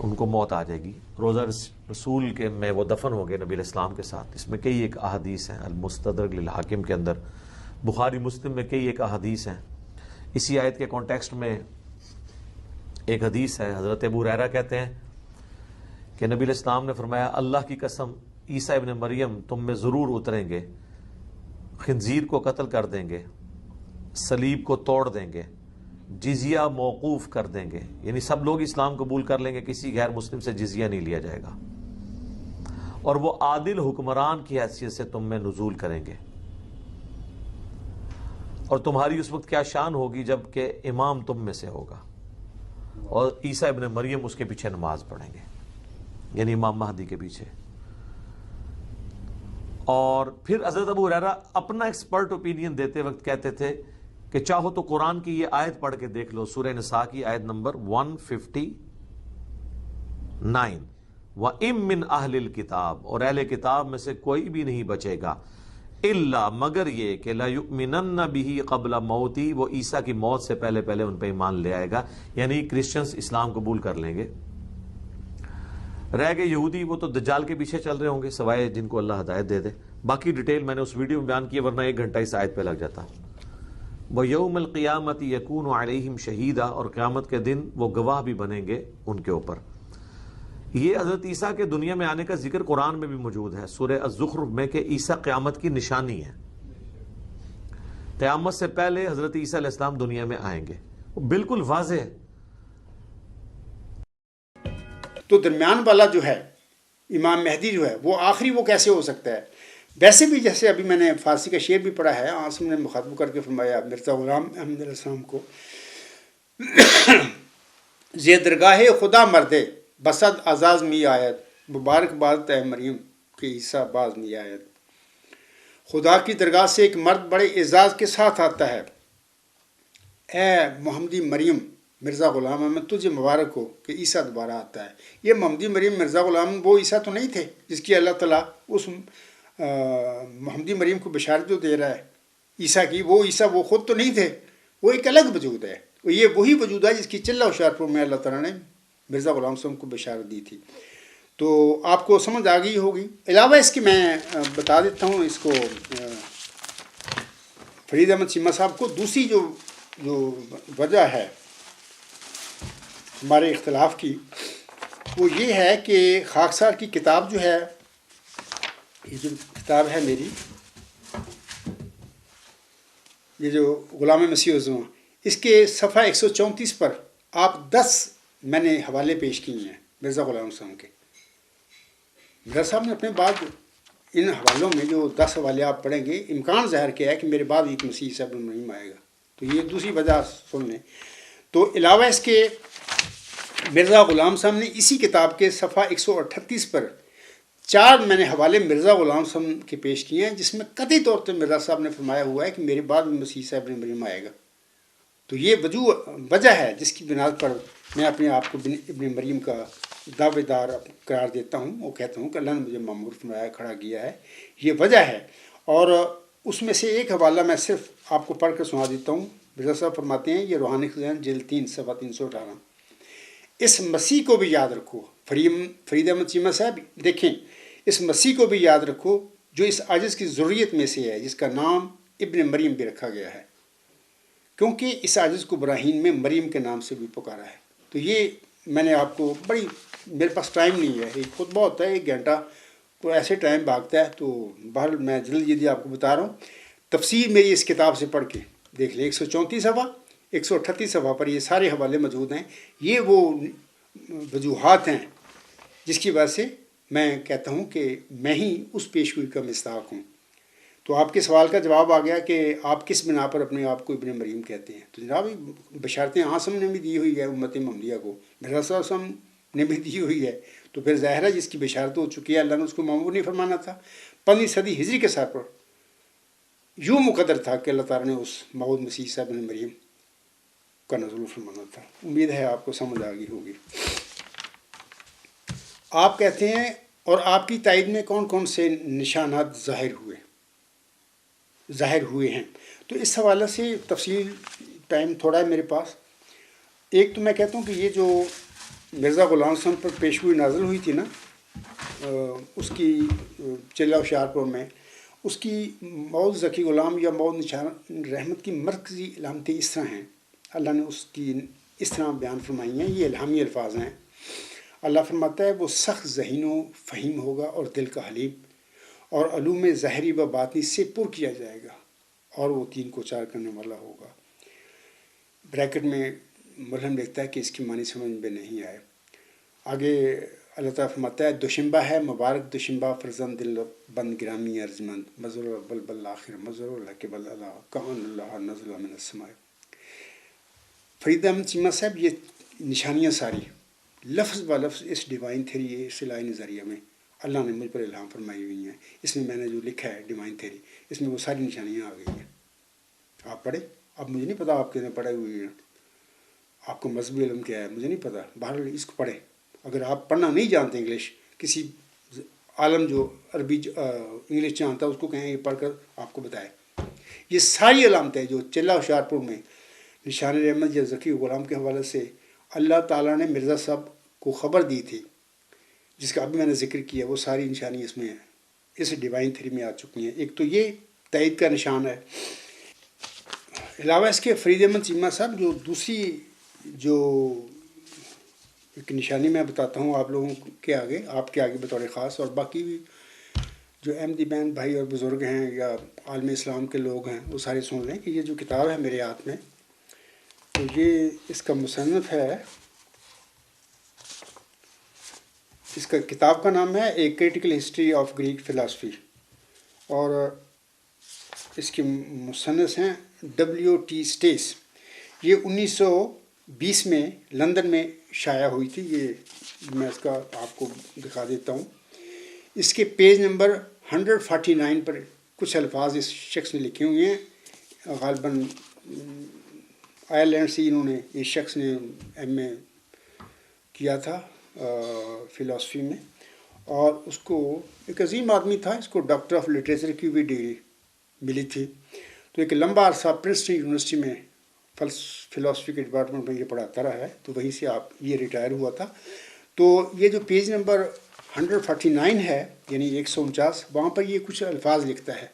ان کو موت آ جائے گی. روزہ رسول کے میں وہ دفن ہو گئے نبی علیہ السلام کے ساتھ. اس میں کئی ایک احادیث ہیں، المستدرک للحاکم کے اندر، بخاری مسلم میں کئی ایک احادیث ہیں. اسی آیت کے کانٹیکسٹ میں ایک حدیث ہے، حضرت ابو ہریرہ کہتے ہیں کہ نبی علیہ السلام نے فرمایا اللہ کی قسم عیسیٰ ابن مریم تم میں ضرور اتریں گے، خنزیر کو قتل کر دیں گے، صلیب کو توڑ دیں گے، جزیہ موقوف کر دیں گے، یعنی سب لوگ اسلام قبول کر لیں گے، کسی غیر مسلم سے جزیہ نہیں لیا جائے گا، اور وہ عادل حکمران کی حیثیت سے تم میں نزول کریں گے. اور تمہاری اس وقت کیا شان ہوگی جب کہ امام تم میں سے ہوگا، اور عیسیٰ ابن مریم اس کے پیچھے نماز پڑھیں گے، یعنی امام مہدی کے پیچھے. اور پھر حضرت ابو ہریرہ اپنا ایکسپرٹ اوپینین دیتے وقت کہتے تھے کہ چاہو تو قرآن کی یہ آیت پڑھ کے دیکھ لو، سورہ نساء کی آیت نمبر 159، وَإِن مِّنْ أَهْلِ الْكِتَابِ، اور اہل کتاب میں سے کوئی بھی نہیں بچے گا، الا مگر یہ کہ لَيُؤْمِنَنَّ بِهِ قبل موتی، وہ عیسیٰ کی موت سے پہلے ان پہ ایمان لے آئے گا، یعنی کرسچنز اسلام قبول کر لیں گے. رہ گئے یہودی، وہ تو دجال کے پیچھے چل رہے ہوں گے سوائے جن کو اللہ ہدایت دے دے. باقی ڈیٹیل میں نے اس ویڈیو میں بیان کی، ورنہ 1 گھنٹہ اس آیت پہ لگ جاتا. وَيَوْمَ الْقِيَامَةِ يَكُونُ عَلَيْهِمْ شَهِيدًا، اور قیامت کے دن وہ گواہ بھی بنیں گے ان کے اوپر. یہ حضرت عیسیٰ کے دنیا میں آنے کا ذکر قرآن میں بھی موجود ہے، سورہ الزخرف میں، کہ عیسیٰ قیامت کی نشانی ہے. قیامت سے پہلے حضرت عیسیٰ علیہ السلام دنیا میں آئیں گے، وہ بالکل واضح ہے. تو درمیان والا جو ہے امام مہدی جو ہے وہ آخری وہ کیسے ہو سکتا ہے؟ ویسے بھی جیسے ابھی میں نے فارسی کا شعر بھی پڑھا ہے، آسم نے مخاطب کر کے فرمایا مرزا غلام احمد علیہ السلام کو، زی درگاہ خدا مردے بسد اعزاز می آیت، مبارک باد اے مریم کہ عیسیٰ باز می آیت. خدا کی درگاہ سے ایک مرد بڑے اعزاز کے ساتھ آتا ہے، اے محمدی مریم مرزا غلام احمد تجھے مبارک ہو کہ عیسیٰ دوبارہ آتا ہے. یہ محمدی مریم مرزا غلام وہ عیسیٰ تو نہیں تھے جس کی اللہ تعالیٰ اس محمدی مریم کو بشارت جو دے رہا ہے عیسیٰ کی، وہ عیسیٰ وہ خود تو نہیں تھے، وہ ایک الگ وجود ہے. یہ وہی وجود ہے جس کی چلہ ہوشیارپور میں اللہ تعالیٰ نے مرزا غلام صاحب کو بشارت دی تھی. تو آپ کو سمجھ آ گئی ہوگی. علاوہ اس کی میں بتا دیتا ہوں اس کو فرید احمد چیمہ صاحب کو، دوسری جو وجہ ہے ہمارے اختلاف کی، وہ یہ ہے کہ خاکسار کی کتاب جو ہے، یہ جو کتاب ہے میری، یہ جو غلام مسیح الزمان، اس کے صفحہ 134 پر آپ 10 میں نے حوالے پیش کیے ہیں مرزا غلام صاحب کے. مرزا صاحب نے اپنے بعد ان حوالوں میں جو 10 حوالے آپ پڑھیں گے، امکان ظاہر کیا ہے کہ میرے بعد ایک مسیح عیسیٰ ابن مریم آئے گا. تو یہ دوسری وجہ سن لیں. تو علاوہ اس کے مرزا غلام صاحب نے اسی کتاب کے صفحہ 138 پر 4 میں نے حوالے مرزا غلام صاحب کے پیش کیے ہیں، جس میں قطعی طور پہ مرزا صاحب نے فرمایا ہوا ہے کہ میرے بعد بھی مسیح عیسیٰ ابن مریم آئے گا. تو یہ وجہ ہے جس کی بنا پر میں اپنے آپ کو ابن مریم کا دعوے دار قرار دیتا ہوں، وہ کہتا ہوں کہ اللہ نے مجھے مامور فرمایا کھڑا کیا ہے. یہ وجہ ہے. اور اس میں سے ایک حوالہ میں صرف آپ کو پڑھ کر سنا دیتا ہوں. مرزا صاحب فرماتے ہیں، یہ روحانی خزائن جلد 3 صفحہ 318، اس مسیح کو بھی یاد رکھو. فرید احمد چیمہ صاحب دیکھیں، اس مسیح کو بھی یاد رکھو جو اس عاجز کی ضروریت میں سے ہے، جس کا نام ابن مریم بھی رکھا گیا ہے، کیونکہ اس عاجز کو براہین میں مریم کے نام سے بھی پکارا ہے. تو یہ میں نے آپ کو بڑی، میرے پاس ٹائم نہیں ہے، ایک خطبہ ہوتا ہے 1 گھنٹہ، تو ایسے ٹائم بھاگتا ہے. تو بہرحال میں جلدی آپ کو بتا رہا ہوں. تفسیر میری اس کتاب سے پڑھ کے دیکھ لیں، 134 صفحہ 138 صفحہ پر یہ سارے حوالے موجود ہیں. یہ وہ وجوہات ہیں جس کی وجہ سے میں کہتا ہوں کہ میں ہی اس پیشگوئی کا مصداق ہوں. تو آپ کے سوال کا جواب آ گیا کہ آپ کس بنا پر اپنے آپ کو ابن مریم کہتے ہیں. تو جناب بشارتیں عاصم نے بھی دی ہوئی ہے امت محمدیہ کو، مرزا صلی اللہ علیہ وسلم نے بھی دی ہوئی ہے. تو پھر ظاہر ہے جس کی بشارت ہو چکی ہے اللہ نے اس کو مامور نہیں فرمانا تھا. 15 صدی ہجری کے سر پر یوں مقدر تھا کہ اللہ تعالیٰ نے اس موعود مسیح عیسیٰ ابن مریم کا نزول فرمانا تھا. امید ہے آپ کو سمجھ آ گئی ہوگی. آپ کہتے ہیں اور آپ کی تائید میں کون کون سے نشانات ظاہر ہوئے ہیں. تو اس حوالے سے تفصیل ٹائم تھوڑا ہے میرے پاس. ایک تو میں کہتا ہوں کہ یہ جو مرزا غلام صاحب پر پیشگوئی نازل ہوئی تھی نا، اس کی چلہ ہوشیارپور میں، اس کی موعود ذکی غلام یا موعود نشان رحمت کی مرکزی علامتیں اس طرح ہیں. اللہ نے اس کی اس طرح بیان فرمائی ہیں. یہ الہامی الفاظ ہیں. اللہ فرماتا ہے، وہ سخت ذہین و فہیم ہوگا اور دل کا حلیم، اور علوم ظاہری و باطنی سے پر کیا جائے گا، اور وہ 3 کو 4 کرنے والا ہوگا. بریکٹ میں ملہم لکھتا ہے کہ اس کی معنی سمجھ میں نہیں آئے. آگے اللہ تعالیٰ فرماتا ہے، دوشنبہ ہے مبارک دوشنبہ، فرزند دل بند گرامی ارجمند، مظہر اول بالآخر مظہر اللہ کے بل اللہ کان اللہ نزل من السماء. فرید احمد چیمہ صاحب یہ نشانیاں ساری لفظ ب لفظ اس ڈیوائن تھیری، اس الہی نظریہ میں اللہ نے مجھ پر الہام فرمائی ہوئی ہیں. اس میں نے جو لکھا ہے ڈیوائن تھیری، اس میں وہ ساری نشانیاں آ گئی ہیں. آپ پڑھیں. اب مجھے نہیں پتا آپ کتنے پڑھے ہوئے ہیں، آپ کو مذہبی علم کیا ہے مجھے نہیں پتا. بہرحال اس کو پڑھیں. اگر آپ پڑھنا نہیں جانتے انگلش، کسی عالم جو عربی انگلش جانتا ہے اس کو کہیں یہ پڑھ کر آپ کو بتائے. یہ ساری علامتیں جو چلہ ہوشیارپور میں نشان رحمت یا ذکی غلام کے حوالے سے اللہ تعالیٰ نے مرزا صاحب کو خبر دی تھی، جس کا ابھی میں نے ذکر کیا، وہ ساری نشانی اس میں اس ڈیوائن تھیری میں آ چکی ہیں. ایک تو یہ تائید کا نشان ہے. علاوہ اس کے فرید احمد چیمہ صاحب جو دوسری جو ایک نشانی میں بتاتا ہوں آپ لوگوں کے آگے، آپ کے آگے بطور خاص، اور باقی بھی جو احمدی بہن بھائی اور بزرگ ہیں یا عالم اسلام کے لوگ ہیں وہ سارے سن لیں کہ یہ جو کتاب ہے میرے ہاتھ میں، تو یہ اس کا مصنف ہے، اس کا کتاب کا نام ہے a critical history of Greek philosophy, اور اس کے مصنف ہیں W.T. اسٹیس. یہ 1920 میں لندن میں شائع ہوئی تھی. یہ میں اس کا آپ کو دکھا دیتا ہوں. اس کے پیج نمبر 149 پر کچھ الفاظ اس شخص نے لکھے ہوئے ہیں. غالباً آئرلینڈ سے انہوں نے، اس شخص نے MA کیا تھا فلاسفی میں، اور اس کو ایک عظیم آدمی تھا. اس کو ڈاکٹر آف لٹریچر کی بھی ڈگری ملی تھی. تو ایک لمبا عرصہ پرنسٹن یونیورسٹی میں فلاسفی کے ڈپارٹمنٹ میں یہ پڑھاتا رہا ہے. تو وہیں سے یہ ریٹائر ہوا تھا. تو یہ جو پیج نمبر 149 ہے یعنی 149، وہاں پر یہ کچھ الفاظ لکھتا ہے.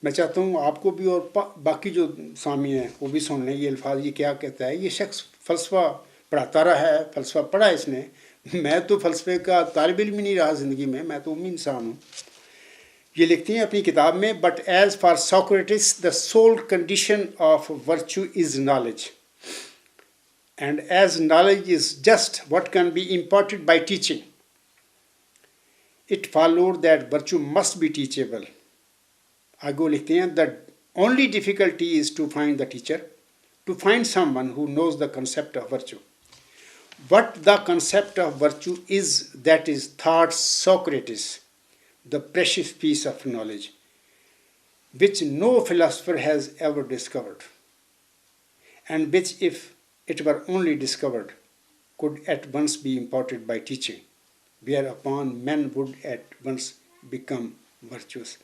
میں چاہتا ہوں آپ کو بھی اور باقی جو سامعین ہیں وہ بھی سن لیں یہ الفاظ. یہ کیا کہتا ہے؟ یہ شخص فلسفہ پڑھاتا رہا ہے، فلسفہ پڑھا اس نے. میں تو فلسفے کا طالب علم ہی نہیں رہا زندگی میں تو امی انسان ہوں. یہ لکھتی ہیں اپنی کتاب میں، but as far Socrates the sole condition of virtue is knowledge, and as knowledge is just what can be imparted by teaching, It followed that virtue must be teachable. آگے لکھتے ہیں the only difficulty is to find the teacher, to find someone who knows the concept of virtue. What the concept of virtue is, that is thought Socrates, the precious piece of knowledge, which no philosopher has ever discovered, and which, if it were only discovered, could at once be imparted by teaching, whereupon men would at once become virtuous.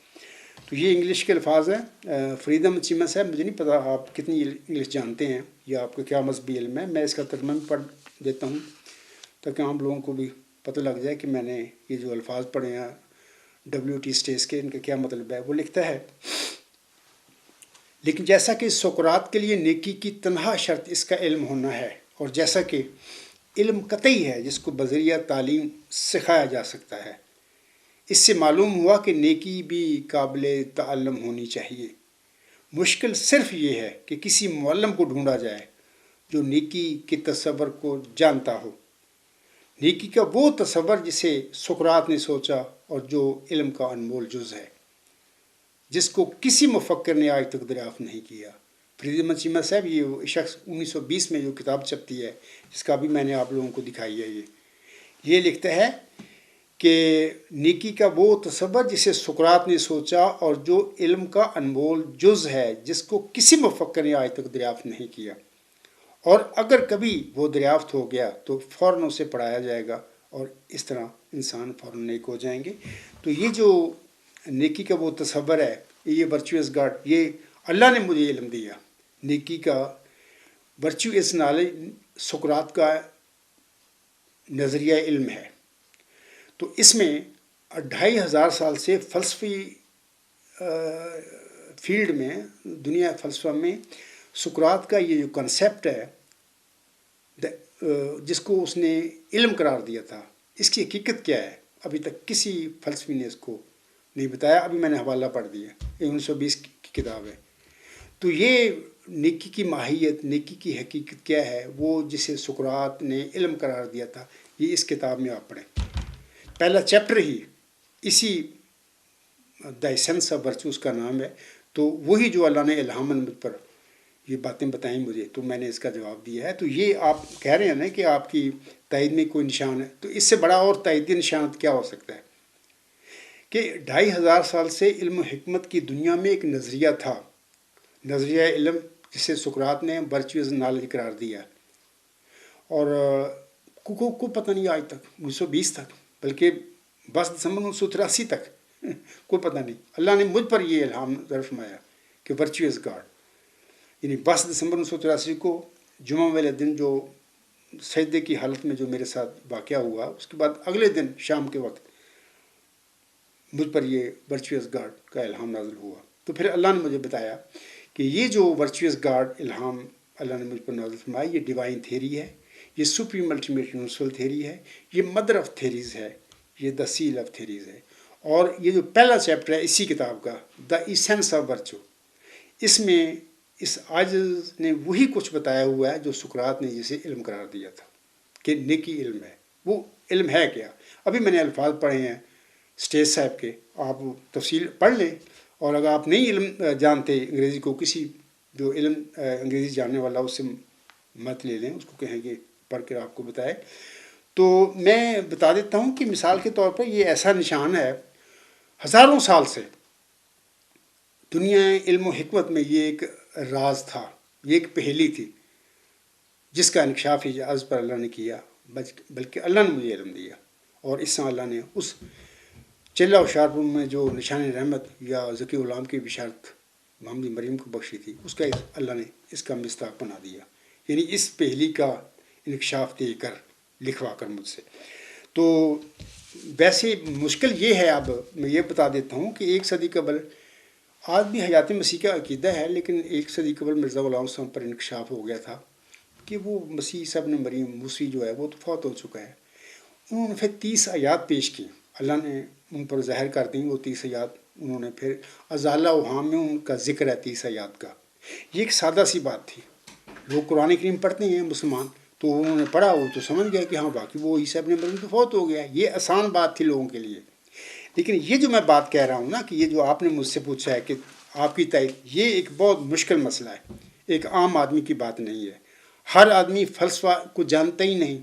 تو یہ English کے الفاظ ہیں. فریدم چیمہ صاحب، مجھے نہیں پتا آپ کتنی انگلش جانتے ہیں یا آپ کو کیا مذہبی علم ہے. میں اس کا ترجمہ بھی پڑھ دیتا ہوں تاکہ عام لوگوں کو بھی پتہ لگ جائے کہ میں نے یہ جو الفاظ پڑھے ہیں WT اسٹیس کے، ان کا کیا مطلب ہے. وہ لکھتا ہے، لیکن جیسا کہ سقراط کے لیے نیکی کی تنہا شرط اس کا علم ہونا ہے، اور جیسا کہ علم قطعی ہے جس کو بذریعہ تعلیم سکھایا جا سکتا ہے، اس سے معلوم ہوا کہ نیکی بھی قابل تعلم ہونی چاہیے. مشکل صرف یہ ہے کہ کسی معلم کو ڈھونڈا جائے جو نیکی کے تصور کو جانتا ہو. نیکی کا وہ تصور جسے سقراط نے سوچا اور جو علم کا انمول جز ہے، جس کو کسی مفکر نے آج تک دریافت نہیں کیا. فرید احمد چیمہ صاحب، یہ شخص 1920 میں جو کتاب چھپتی ہے، جس کا بھی میں نے آپ لوگوں کو دکھائی ہے، یہ لکھتا ہے کہ نیکی کا وہ تصور جسے سقراط نے سوچا اور جو علم کا انمول جز ہے، جس کو کسی مفکر نے آج تک دریافت نہیں کیا، اور اگر کبھی وہ دریافت ہو گیا تو فوراً اسے پڑھایا جائے گا، اور اس طرح انسان فوراً نیک ہو جائیں گے. تو یہ جو نیکی کا وہ تصور ہے، یہ ورچوئس گاڈ، یہ اللہ نے مجھے علم دیا. نیکی کا ورچو اس نالج سقراط کا نظریہ علم ہے. تو اس میں 2500 سال سے فلسفی فیلڈ میں، دنیا فلسفہ میں، سقراط کا یہ جو کنسیپٹ ہے جس کو اس نے علم قرار دیا تھا، اس کی حقیقت کیا ہے ابھی تک کسی فلسفی نے اس کو نہیں بتایا. ابھی میں نے حوالہ پڑھ دیا، یہ 1920 کی کتاب ہے. تو یہ نیکی کی ماہیت، نیکی کی حقیقت کیا ہے، وہ جسے سقراط نے علم قرار دیا تھا، یہ اس کتاب میں آپ پڑھیں. پہلا چیپٹر ہی اسی دا ایسنس آف ورچو اس کا نام ہے. تو وہی جو اللہ نے الہاماً مجھ پر یہ باتیں بتائیں مجھے، تو میں نے اس کا جواب دیا ہے. تو یہ آپ کہہ رہے ہیں نا کہ آپ کی تائید میں کوئی نشان ہے، تو اس سے بڑا اور تائیدی نشان کیا ہو سکتا ہے کہ 2500 سال سے علم و حکمت کی دنیا میں ایک نظریہ تھا، نظریہ علم جسے سقراط نے ورچوئس نالج قرار دیا، اور کو پتہ نہیں آج تک 1920 تک، بلکہ 10 دسمبر 1983 تک کوئی پتہ نہیں. اللہ نے مجھ پر یہ الہام ظاہر فرمایا کہ ورچوئس گاڈ، یعنی 10 دسمبر 1983 کو جمعہ والے دن جو سجدے کی حالت میں جو میرے ساتھ واقعہ ہوا، اس کے بعد اگلے دن شام کے وقت مجھ پر یہ ورچوئس گاڈ کا الہام نازل ہوا. تو پھر اللہ نے مجھے بتایا کہ یہ جو ورچوئس گاڈ الہام اللہ نے مجھ پر نازل فرمایا، یہ ڈیوائن تھیری ہے، یہ سپریم الٹیمیٹ یونیورسل تھیری ہے، یہ مدر آف تھیریز ہے، یہ دا سیل آف تھیریز ہے. اور یہ جو پہلا چیپٹر ہے اسی کتاب کا، دا ایسنس آف ورچو، اس میں اس عاجز نے وہی کچھ بتایا ہوا ہے جو سقراط نے جسے علم قرار دیا تھا کہ نیکی علم ہے. وہ علم ہے کیا؟ ابھی میں نے الفاظ پڑھے ہیں اسٹیج صاحب کے، آپ تفصیل پڑھ لیں. اور اگر آپ نہیں علم جانتے انگریزی کو، کسی جو علم انگریزی جاننے والا اس سے مت لے لیں، اس کو کہیں کہ پڑھ کر آپ کو بتائے. تو میں بتا دیتا ہوں کہ مثال کے طور پر یہ ایسا نشان ہے، ہزاروں سال سے دنیا علم و حکمت میں یہ ایک راز تھا، یہ ایک پہیلی تھی جس کا انکشاف اجاز پر اللہ نے کیا، بلکہ اللہ نے مجھے علم دیا. اور اس سے اللہ نے اس چلہ و شارپور میں جو نشان رحمت یا ذکی غلام کی بشارت محمد مریم کو بخشی تھی، اس کا اللہ نے اس کا مصداق بنا دیا، یعنی اس پہلی کا انکشاف دے کر لکھوا کر مجھ سے. تو ویسے مشکل یہ ہے، اب میں یہ بتا دیتا ہوں کہ 1 صدی قبل، آج بھی حیات مسیح کا عقیدہ ہے، لیکن 1 صدی قبل مرزا غلام صاحب پر انکشاف ہو گیا تھا کہ وہ مسیح عیسی ابن مریم موسی جو ہے وہ تو فوت ہو چکا ہے. انہوں نے پھر 30 آیات پیش کی، اللہ نے ان پر ظاہر کر دیں. وہ 30 آیات انہوں نے پھر ازالہ وہام میں ان کا ذکر ہے 30 آیات کا. یہ ایک سادہ سی بات تھی. لوگ قرآن کریم پڑھتے ہیں مسلمان، تو انہوں نے پڑھا، وہ تو سمجھ گیا کہ ہاں باقی وہ عیسی ابن مریم تو فوت ہو گیا. یہ آسان بات تھی لوگوں کے لیے. لیکن یہ جو میں بات کہہ رہا ہوں نا کہ یہ جو آپ نے مجھ سے پوچھا ہے کہ آپ کی تائید، یہ ایک بہت مشکل مسئلہ ہے، ایک عام آدمی کی بات نہیں ہے. ہر آدمی فلسفہ کو جانتا ہی نہیں.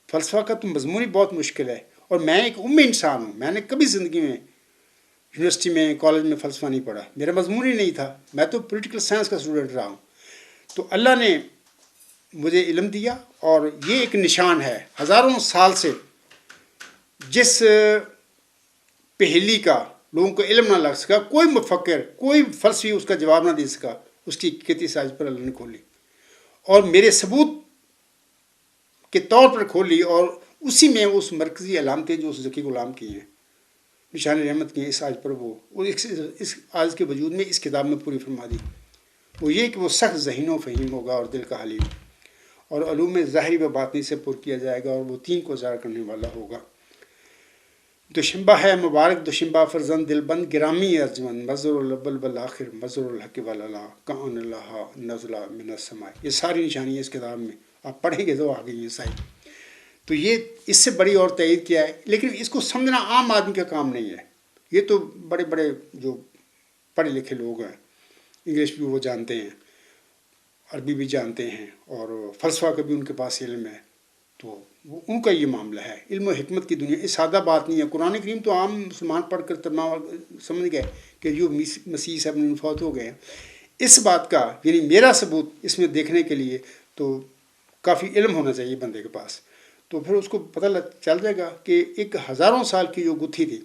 فلسفہ کا تو مضمون ہی بہت مشکل ہے. اور میں ایک امی انسان ہوں، میں نے کبھی زندگی میں یونیورسٹی میں کالج میں فلسفہ نہیں پڑھا، میرا مضمون ہی نہیں تھا. میں تو پولیٹیکل سائنس کا اسٹوڈنٹ رہا ہوں. تو اللہ نے مجھے علم دیا، اور یہ ایک نشان ہے ہزاروں سال سے جس پہیلی کا لوگوں کو علم نہ لگ سکا، کوئی مفکر، کوئی فلسفی اس کا جواب نہ دے سکا، اس کی حقیقت اس آج پر اللہ نے کھولی اور میرے ثبوت کے طور پر کھولی. اور اسی میں اس مرکزی علامتیں جو اس ذکی غلام کی ہیں، نشان رحمت کی ہیں اس آج پر، وہ اس آج کے وجود میں اس کتاب میں پوری فرما دی. وہ یہ کہ وہ سخت ذہین و فہیم ہوگا اور دل کا حلیم، اور علوم ظاہری و باطنی سے پر کیا جائے گا، اور وہ تین کو ظاہر کرنے والا ہوگا. دوشنبہ ہے مبارک دوشنبہ فرزند دل بند گرامی ارجمند، مظہر الابل بالآخر مظہر الحق والالا کان اللہ نزلہ من السماء. یہ ساری نشانیاں اس کتاب میں آپ پڑھیں گے تو آ گئی یہ ساری. تو یہ اس سے بڑی اور تائید کیا ہے، لیکن اس کو سمجھنا عام آدمی کا کام نہیں ہے. یہ تو بڑے بڑے جو پڑھے لکھے لوگ ہیں، انگلش بھی وہ جانتے ہیں، عربی بھی جانتے ہیں، اور فلسفہ کا بھی ان کے پاس علم ہے، تو وہ ان کا یہ معاملہ ہے. علم و حکمت کی دنیا، یہ سادہ بات نہیں ہے. قرآن کریم تو عام مسلمان پڑھ کر سمجھ گئے کہ جو مسیح صاحب فوت ہو گئے ہیں. اس بات کا یعنی میرا ثبوت اس میں دیکھنے کے لیے تو کافی علم ہونا چاہیے بندے کے پاس. تو پھر اس کو پتہ چل جائے گا کہ ایک ہزاروں سال کی جو گتھی تھی،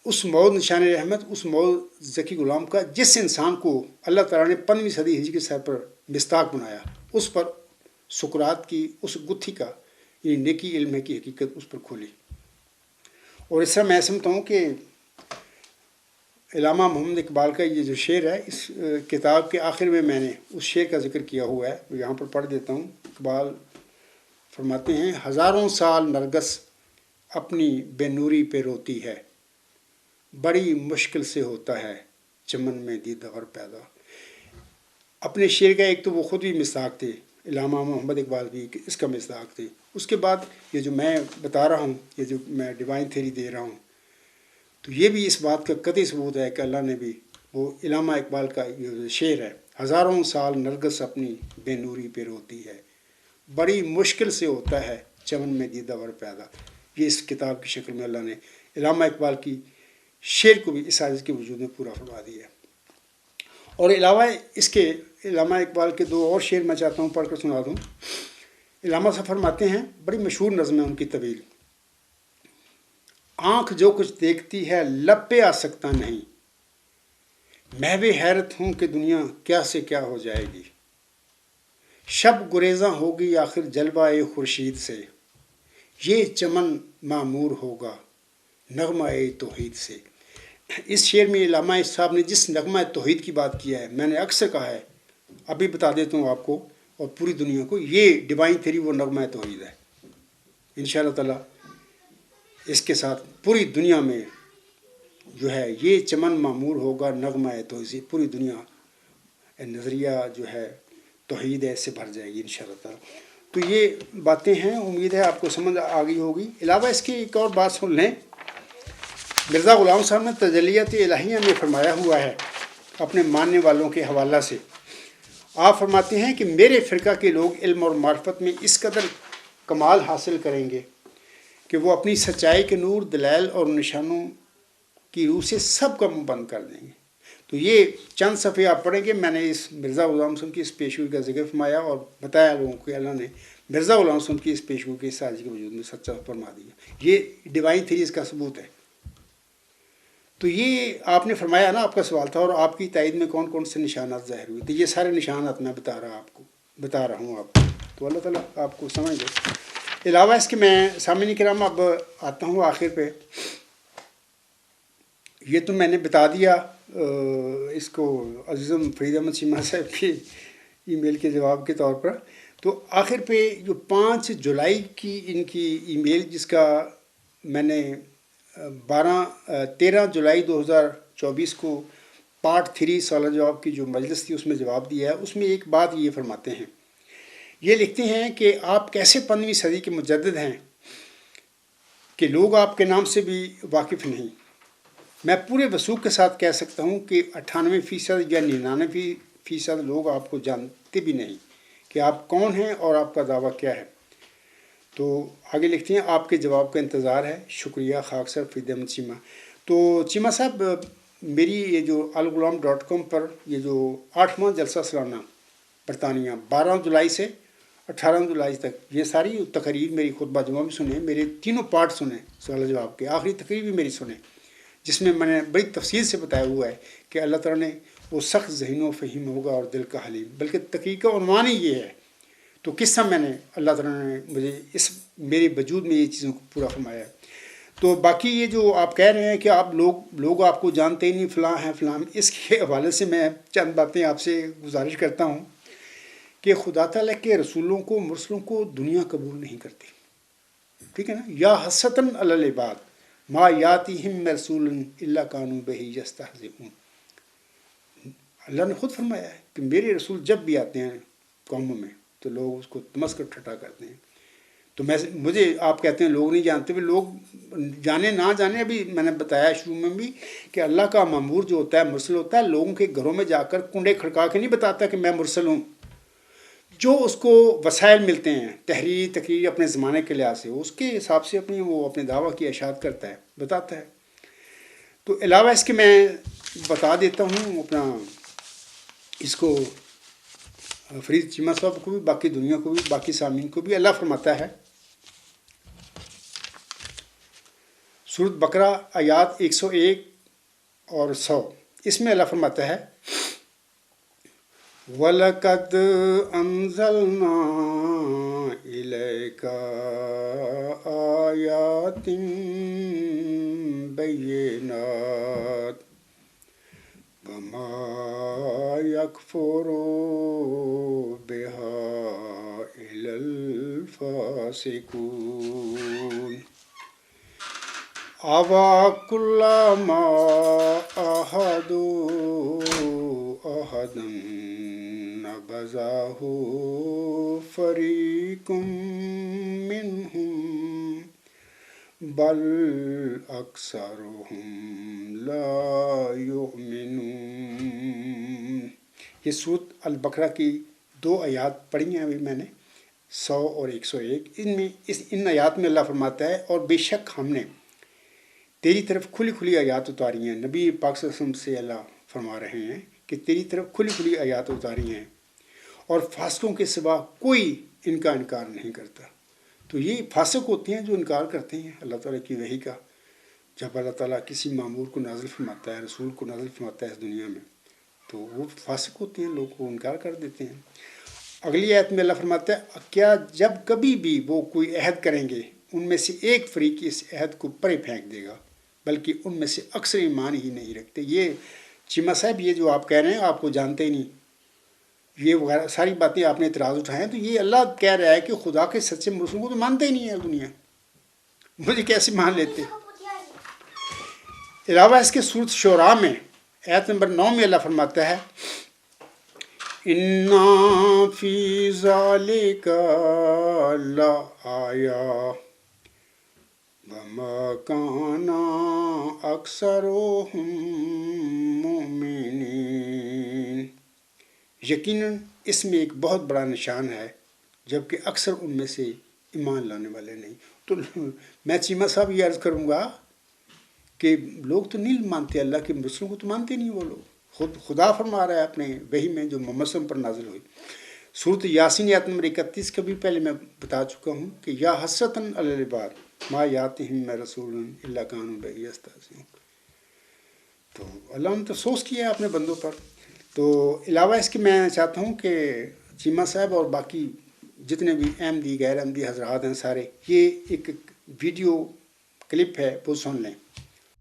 اس موعود نشان رحمت، اس موعود ذکی غلام کا، جس انسان کو اللہ تعالیٰ نے 15ویں صدی ہجری کے سر پر مصداق بنایا، اس پر سقراط کی اس گتھی کا یہ نیکی علم ہے کی حقیقت اس پر کھولی. اور اس طرح میں سمجھتا ہوں کہ علامہ محمد اقبال کا یہ جو شعر ہے، اس کتاب کے آخر میں نے اس شعر کا ذکر کیا ہوا ہے، وہ یہاں پر پڑھ دیتا ہوں. اقبال فرماتے ہیں: ہزاروں سال نرگس اپنی بے نوری پہ روتی ہے، بڑی مشکل سے ہوتا ہے چمن میں دیدار پیدا. اپنے شعر کا ایک تو وہ خود بھی مصداق تھے، علامہ محمد اقبال بھی اس کا مصداق تھے. اس کے بعد یہ جو میں بتا رہا ہوں، یہ جو میں ڈیوائن تھیری دے رہا ہوں، تو یہ بھی اس بات کا قطعی ثبوت ہے کہ اللہ نے بھی وہ علامہ اقبال کا یہ شعر ہے: ہزاروں سال نرگس اپنی بے نوری پہ روتی ہے، بڑی مشکل سے ہوتا ہے چمن میں دیدار پیدا. یہ اس کتاب کی شکل میں اللہ نے علامہ اقبال کی شعر کو بھی اس عاجز کے وجود میں پورا فرما دیا ہے. اور علاوہ اس کے علامہ اقبال کے دو اور شعر میں چاہتا ہوں پڑھ کر سنا دوں. علامہ صاحب فرماتے ہیں، بڑی مشہور نظم ہے ان کی طویل: آنکھ جو کچھ دیکھتی ہے لب پہ آ سکتا نہیں، محو حیرت ہوں کہ دنیا کیا سے کیا ہو جائے گی، شب گریزاں ہوگی آخر جلوہ خورشید سے، یہ چمن معمور ہوگا نغمہ توحید سے. اس شعر میں علامہ صاحب نے جس نغمہ توحید کی بات کیا ہے، میں نے اکثر کہا ہے، ابھی بتا دیتا ہوں آپ کو اور پوری دنیا کو، یہ ڈیوائن تھیری وہ نغمہ توحید ہے. انشاءاللہ تعالیٰ اس کے ساتھ پوری دنیا میں جو ہے یہ چمن معمور ہوگا نغمہ توحید سے، پوری دنیا نظریہ جو ہے توحید ہے اس سے بھر جائے گی انشاءاللہ تعالیٰ. تو یہ باتیں ہیں، امید ہے آپ کو سمجھ آ گئی ہوگی. علاوہ اس کی ایک اور بات سن لیں. مرزا غلام صاحب نے تجلیات الہیہ میں فرمایا ہوا ہے اپنے ماننے والوں کے حوالہ سے. آپ فرماتے ہیں کہ میرے فرقہ کے لوگ علم اور معرفت میں اس قدر کمال حاصل کریں گے کہ وہ اپنی سچائی کے نور، دلائل اور نشانوں کی روح سے سب کا منہ بند کر دیں گے. تو یہ چند صفحے آپ پڑھیں گے. میں نے اس مرزا غلام صاحب کی اس پیشگوئی کا ذکر فرمایا اور بتایا لوگوں کو اللہ نے مرزا غلام صاحب کی اس پیشگوئی کے ساز کے وجود میں سچا فرما دیا. یہ ڈیوائن تھیری اس کا ثبوت ہے. تو یہ آپ نے فرمایا نا، آپ کا سوال تھا، اور آپ کی تائید میں کون کون سے نشانات ظاہر ہوئے. تو یہ سارے نشانات میں بتا رہا ہوں آپ کو. تو اللہ تعالیٰ آپ کو سمجھ دے. علاوہ اس کے میں سامعین کرام اب آتا ہوں آخر پہ. یہ تو میں نے بتا دیا اس کو عزیزم فرید احمد شیمہ صاحب کی ای میل کے جواب کے طور پر. تو آخر پہ جو 5 جولائی کی ان کی ای میل، جس کا میں نے 13 جولائی 2024 کو پارٹ 3 سوال جواب کی جو مجلس تھی اس میں جواب دیا ہے. اس میں ایک بات یہ فرماتے ہیں، یہ لکھتے ہیں کہ آپ کیسے 15ویں صدی کے مجدد ہیں کہ لوگ آپ کے نام سے بھی واقف نہیں. میں پورے وثوق کے ساتھ کہہ سکتا ہوں کہ 98% یا 99% لوگ آپ کو جانتے بھی نہیں کہ آپ کون ہیں اور آپ کا دعویٰ کیا ہے. تو آگے لکھتے ہیں آپ کے جواب کا انتظار ہے. شکریہ خاک سر فرید احمد چیمہ. تو چیمہ صاحب میری یہ جو الغلام.com پر یہ جو 8واں جلسہ سالانہ برطانیہ 12 جولائی سے 18 جولائی تک یہ ساری تقریر میری خطبہ جمعہ بھی سنیں, میرے تینوں پارٹ سنیں سوال جواب کے, آخری تقریر بھی میری سنیں جس میں نے بڑی تفصیل سے بتایا ہوا ہے کہ اللہ تعالیٰ نے وہ سخت ذہین و فہیم ہوگا اور دل کا حلیم, بلکہ تقریر کا عنوان ہی یہ ہے. تو قصہ میں نے اللہ تعالیٰ نے مجھے اس میرے وجود میں یہ چیزوں کو پورا فرمایا ہے. تو باقی یہ جو آپ کہہ رہے ہیں کہ آپ لوگ آپ کو جانتے ہی نہیں فلاں ہیں فلاں, اس کے حوالے سے میں چند باتیں آپ سے گزارش کرتا ہوں کہ خدا تعالیٰ کے رسولوں کو مرسلوں کو دنیا قبول نہیں کرتی. ٹھیک ہے نا. یا حسرتاً علی العباد ما یاتیہم رسول الا کانوا بہ یستہزئون. اللہ نے خود فرمایا ہے کہ میرے رسول جب بھی آتے ہیں قوموں میں تو لوگ اس کو تمس کر ٹھٹا کرتے ہیں. تو مجھے آپ کہتے ہیں لوگ نہیں جانتے, بھی لوگ جانے نہ جانے, ابھی میں نے بتایا شروع میں بھی کہ اللہ کا مامور جو ہوتا ہے مرسل ہوتا ہے, لوگوں کے گھروں میں جا کر کنڈے کھڑکا کے نہیں بتاتا کہ میں مرسل ہوں. جو اس کو وسائل ملتے ہیں تحریر تقریر اپنے زمانے کے لحاظ سے, اس کے حساب سے وہ اپنے دعویٰ کی اشاعت کرتا ہے, بتاتا ہے. تو علاوہ اس کے میں بتا دیتا ہوں اپنا اس کو فرید چیمہ صاحب کو بھی, باقی دنیا کو بھی, باقی سامعین کو بھی. اللہ فرماتا ہے سورۃ بقرہ آیات 101 اور 100, اس میں اللہ فرماتا ہے وَلَقَدْ أَنزَلْنَا إِلَيْكَ آيَاتٍ بَيِّنَاتٍ وَمَا يَكْفُرُ بِهَا إِلَّا الْفَاسِقُونَ. أَوَكُلَّمَا عَاهَدُوا عَهْدًا نَبَذَهُ فَرِيقٌ مِّنْهُمْ بَلْ أَكْثَرُهُمْ لَا يُؤْمِنُونَ. یہ سورۃ البقرہ کی 2 آیات پڑھی ہیں ابھی میں نے, 100 اور 101. ان آیات میں اللہ فرماتا ہے اور بے شک ہم نے تیری طرف کھلی کھلی آیات اتاری ہیں. نبی پاک صلی اللہ علیہ وسلم سے اللہ فرما رہے ہیں کہ تیری طرف کھلی کھلی آیات اتاری ہیں اور فاسقوں کے سوا کوئی ان کا انکار نہیں کرتا. تو یہ فاسق ہوتے ہیں جو انکار کرتے ہیں اللہ تعالیٰ کی وحی کا. جب اللہ تعالیٰ کسی معمور کو نازل فرماتا ہے, رسول کو نازل فرماتا ہے اس دنیا میں, تو وہ فاسق ہوتے ہیں, لوگ کو انکار کر دیتے ہیں. اگلی آیت میں اللہ فرماتا ہے کیا جب کبھی بھی وہ کوئی عہد کریں گے ان میں سے ایک فریق اس عہد کو پرے پھینک دے گا, بلکہ ان میں سے اکثر ایمان ہی نہیں رکھتے. یہ چیمہ صاحب یہ جو آپ کہہ رہے ہیں آپ کو جانتے ہی نہیں, یہ وغیرہ ساری باتیں آپ نے اعتراض اٹھائے ہیں. تو یہ اللہ کہہ رہا ہے کہ خدا کے سچے مرسلوں کو تو مانتے ہی نہیں ہے دنیا, مجھے کیسے مان لیتے. علاوہ اس کے سورۃ شعراء میں آیت نمبر 9 میں اللہ فرماتا ہے اِنَّا فِي ذَلِكَ لَآیَةً وَمَا كَانَ أَكْثَرُهُم مُؤْمِنِينَ. یقیناً اس میں ایک بہت بڑا نشان ہے جبکہ اکثر ان میں سے ایمان لانے والے نہیں. تو میں چیمہ صاحب یہ عرض کروں گا کہ لوگ تو نہیں مانتے, اللہ کے رسولوں کو تو مانتے نہیں وہ لوگ. خدا فرما رہا ہے اپنے وحی میں جو محمد صلی اللہ علیہ وسلم پر نازل ہوئی. سورۃ یاسین آیت نمبر 31 کا بھی پہلے میں بتا چکا ہوں کہ یا حسرتاً علی العباد ما یاتہم رسول الا کانوا بہ یستہزئون. تو اللہ نے تو افسوس کیا ہے اپنے بندوں پر. تو علاوہ اس کے میں چاہتا ہوں کہ چیمہ صاحب اور باقی جتنے بھی احمدی غیر احمدی حضرات ہیں سارے, یہ ایک ویڈیو کلپ ہے وہ سن لیں.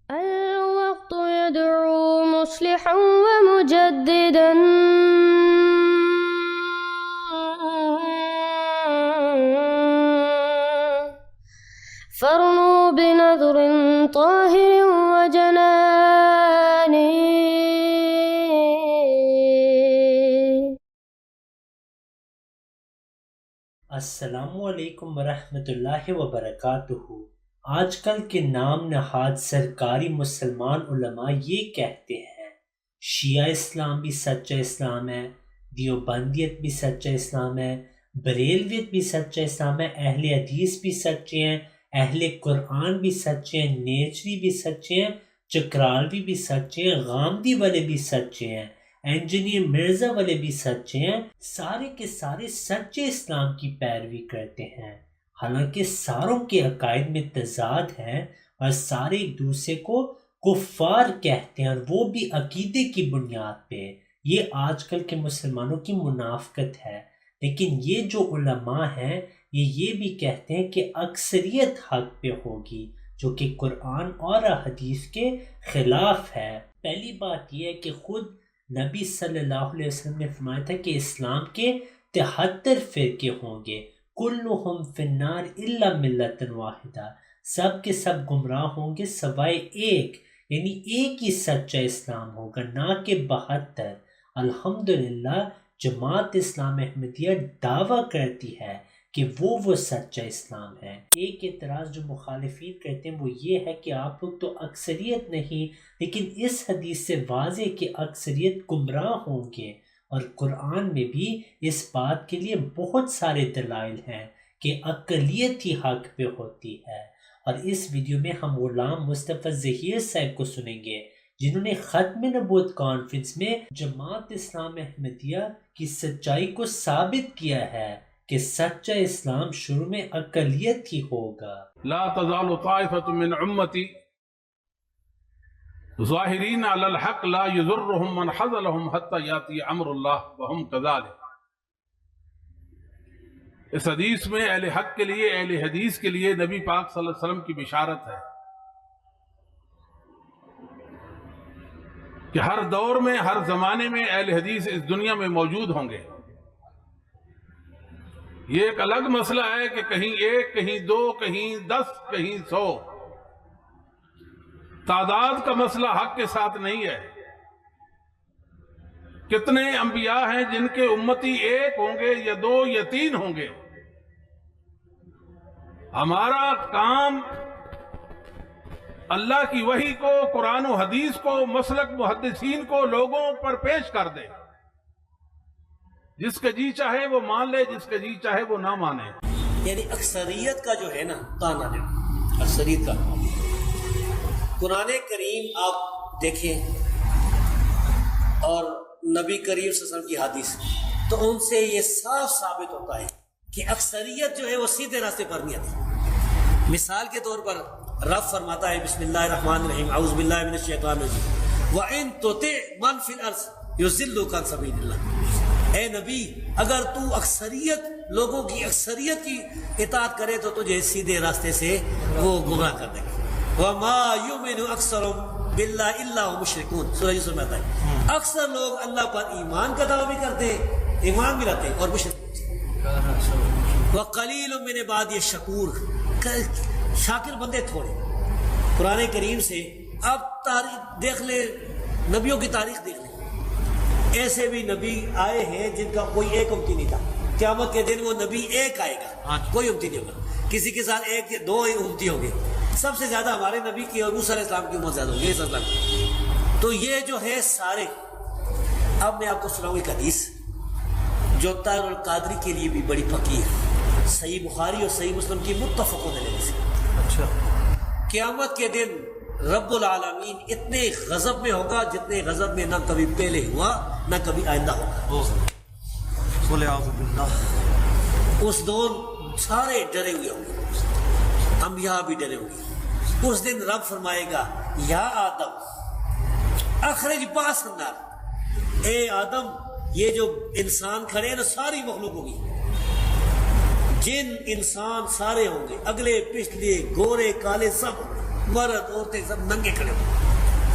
الوقت يدعو مصلحا ومجددا فرنوا بنظر طاهر وجنان. السلام علیکم ورحمۃ اللہ وبرکاتہ. آج کل کے نام نہاد سرکاری مسلمان علماء یہ کہتے ہیں شیعہ اسلام بھی سچا اسلام ہے، دیوبندیت بھی سچا اسلام ہے، بریلویت بھی سچا اسلام ہے، اہل حدیث بھی سچے ہیں، اہل قرآن بھی سچے ہیں، نیچری بھی سچے ہیں، چکرالوی بھی سچے ہیں، غامدی والے بھی سچے ہیں، انجینئر مرزا والے بھی سچے ہیں، سارے کے سارے سچے اسلام کی پیروی کرتے ہیں، حالانکہ ساروں کے عقائد میں تضاد ہیں اور سارے ایک دوسرے کو کفار کہتے ہیں، اور وہ بھی عقیدے کی بنیاد پہ۔ یہ آج کل کے مسلمانوں کی منافقت ہے۔ لیکن یہ جو علماء ہیں یہ بھی کہتے ہیں کہ اکثریت حق پہ ہوگی، جو کہ قرآن اور حدیث کے خلاف ہے۔ پہلی بات یہ ہے کہ خود نبی صلی اللہ علیہ وسلم نے فرمایا تھا کہ اسلام کے 73 فرقے ہوں گے، کلہم فی النار الا ملۃ واحدہ، سب کے سب گمراہ ہوں گے سوائے ایک، یعنی ایک ہی سچا اسلام ہوگا، نہ کہ 72۔ الحمدللہ جماعت اسلام احمدیہ دعویٰ کرتی ہے کہ وہ سچا اسلام ہے۔ ایک اعتراض جو مخالفین کرتے ہیں وہ یہ ہے کہ آپ لوگ تو اکثریت نہیں، لیکن اس حدیث سے واضح کہ اکثریت گمراہ ہوں گے، اور قرآن میں بھی اس بات کے لیے بہت سارے دلائل ہیں کہ اقلیت ہی حق پہ ہوتی ہے۔ اور اس ویڈیو میں ہم غلام مصطفیٰ ظہیر صاحب کو سنیں گے، جنہوں نے ختم نبوت کانفرنس میں جماعت اسلام احمدیہ کی سچائی کو ثابت کیا ہے کہ سچا اسلام شروع میں اقلیت ہی ہوگا۔ لا تزال طائفة من امتی ظاہرین علی الحق لا یضرهم من خذلهم حتى یاتی امر اللہ وهم کذالک۔ اس حدیث میں اہل حق کے لیے، اہل حدیث کے لیے نبی پاک صلی اللہ علیہ وسلم کی بشارت ہے کہ ہر دور میں، ہر زمانے میں اہل حدیث اس دنیا میں موجود ہوں گے۔ یہ ایک الگ مسئلہ ہے کہ کہیں ایک، کہیں دو، کہیں 10، کہیں 100۔ تعداد کا مسئلہ حق کے ساتھ نہیں ہے۔ کتنے انبیاء ہیں جن کے امتی ایک ہوں گے یا 2 یا 3 ہوں گے۔ ہمارا کام اللہ کی وحی کو، قرآن و حدیث کو، مسلک محدثین کو لوگوں پر پیش کر دے۔ جس کا جی چاہے وہ مان لے، جس کا جی چاہے وہ نہ مانے۔ یعنی اکثریت کا جو ہے نا تانا دینا، اکثریت کا قرآن کریم آپ دیکھیں اور نبی کریم صلی اللہ علیہ وسلم کی حدیث، تو ان سے یہ صاف ثابت ہوتا ہے کہ اکثریت جو ہے وہ سیدھے راستے پر نہیں آتی۔ مثال کے طور پر رب فرماتا ہے بسم اللہ الرحمن الرحیم، اعوذ باللہ من الشیطان الرجیم، وَإِن تُطِعْ مَن فِي الْأَرْضِ يُضِلُّكَ عَن سَبِيلِ اللَّهِ۔ اے نبی، اگر تو اکثریت لوگوں کی اکثریت کی اطاعت کرے تو تجھے سیدھے راستے سے وہ گمراہ کر دیں گے۔ وَمَا يُؤْمِنُ أَكْثَرُهُم بِاللَّهِ إِلَّا هُمْ مُشْرِكُونَ، سورہ یوسف میں آتا ہے اکثر لوگ اللہ پر ایمان کا دعویٰ بھی کرتے ہیں، ایمان بھی رہتے ہیں، اور مشرک۔ وَقَلِيلٌ مِّنْ عِبَادِيَ الشَّكُورُ، شاکر بندے تھوڑے۔ قرآن کریم سے اب تاریخ دیکھ لے، نبیوں کی تاریخ دیکھ لے، ایسے بھی نبی آئے ہیں جن کا کوئی ایک امتی نہیں تھا۔ قیامت کے دن وہ نبی ایک آئے گا، کوئی امتی نہیں ہوگا، کسی کے ساتھ 1-2 امتی ہوں گے۔ سب سے زیادہ ہمارے نبی کی اور موسیٰ علیہ السلام کی امت زیادہ ہوگی، صلی اللہ علیہ وسلم۔ تو یہ جو ہے سارے، اب میں آپ کو سناؤں ایک حدیث جو تار القادری کے لیے بھی بڑی پکی ہے، صحیح بخاری اور صحیح مسلم کی متفق علیہ سے۔ اچھا، قیامت کے دن رب العالمین اتنے غضب میں ہوگا جتنے غضب میں نہ کبھی پہلے ہوا نہ کبھی آئندہ ہوگا۔ اس دور سارے ڈرے ہوئے ہوں گے، انبیاء بھی ڈرے ہوں گے۔ اس دن رب فرمائے گا یا آدم اخرج باس النار، اے آدم یہ جو انسان کھڑے ہیں نا ساری مخلوق ہوگی، جن انسان سارے ہوں گے، اگلے پچھلے گورے کالے سب، مرد عورتیں سب ننگے کھڑے ہوں گے۔